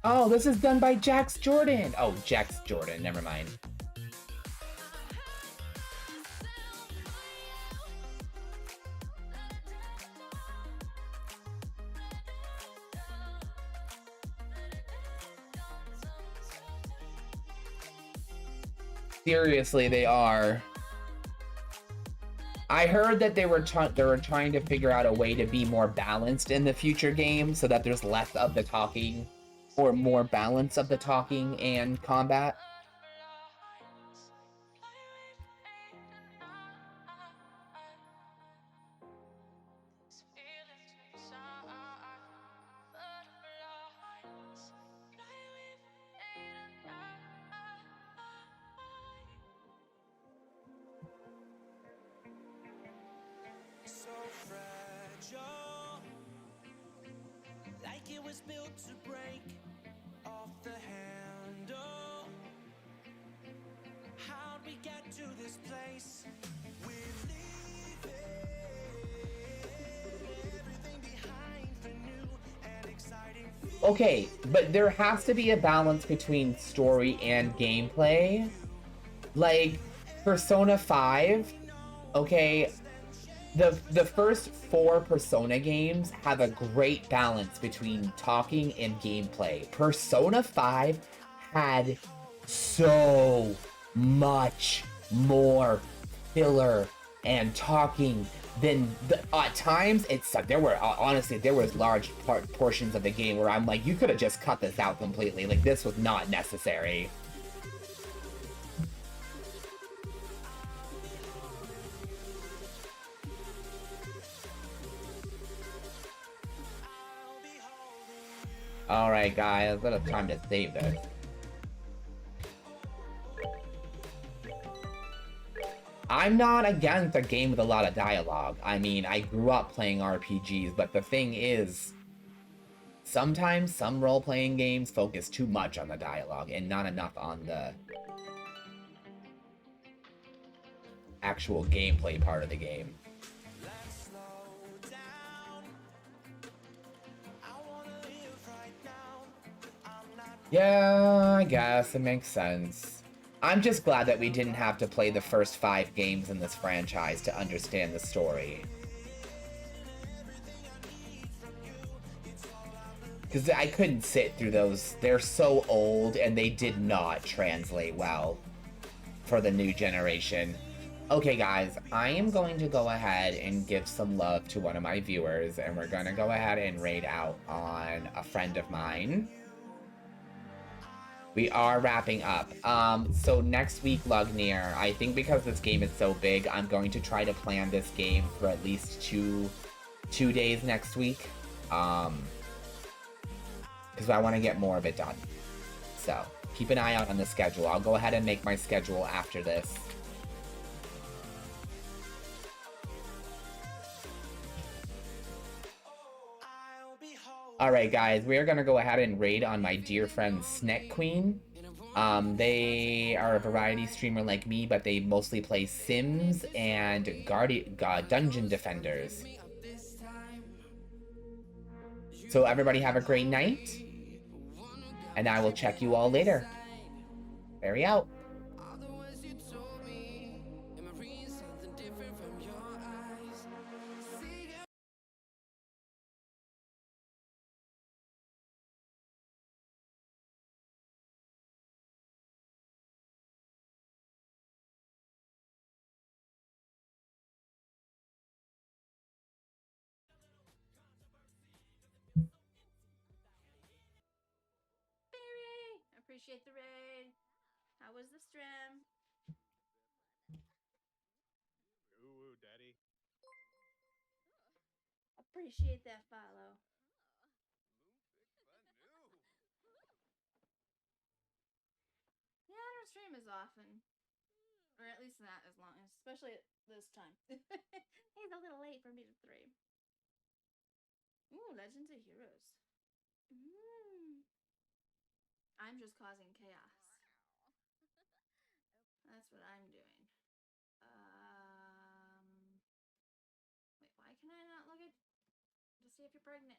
Oh, this is done by Jax Jordan. Oh, Jax Jordan, never mind. Seriously, they are. I heard that they were trying to figure out a way to be more balanced in the future game so that there's less of the talking or more balance of the talking and combat. So fragile, like it was built to break off the handle. How'd we get to this place? We're leaving everything behind for new and exciting. Okay, but there has to be a balance between story and gameplay. Like, Persona 5, okay, the first 4 Persona games have a great balance between talking and gameplay. Persona 5 had so much more filler and talking than at times there were honestly there was large portions of the game where I'm like, you could have just cut this out completely. Like, this was not necessary. Alright guys, it's time to save this. I'm not against a game with a lot of dialogue. I mean, I grew up playing RPGs, but the thing is, sometimes some role-playing games focus too much on the dialogue and not enough on the actual gameplay part of the game. Yeah, I guess it makes sense. I'm just glad that we didn't have to play the first 5 games in this franchise to understand the story. Because I couldn't sit through those. They're so old and they did not translate well for the new generation. Okay guys, I am going to go ahead and give some love to one of my viewers, and we're gonna go ahead and raid out on a friend of mine. We are wrapping up. So next week, Lugnir, I think because this game is so big, I'm going to try to plan this game for at least two days next week. Because I want to get more of it done. So keep an eye out on the schedule. I'll go ahead and make my schedule after this. Alright guys, we are going to go ahead and raid on my dear friend Snack Queen. They are a variety streamer like me, but they mostly play Sims and Dungeon Defenders. So everybody have a great night, and I will check you all later. Barry out. Appreciate the raid. How was the stream? Ooh, daddy. Appreciate that follow. Yeah, I don't stream as often. Or at least not as long, especially at this time. It's a little late for me to stream. Ooh, Legends of Heroes. I'm just causing chaos. That's what I'm doing. Wait, why can I not look at to see if you're pregnant?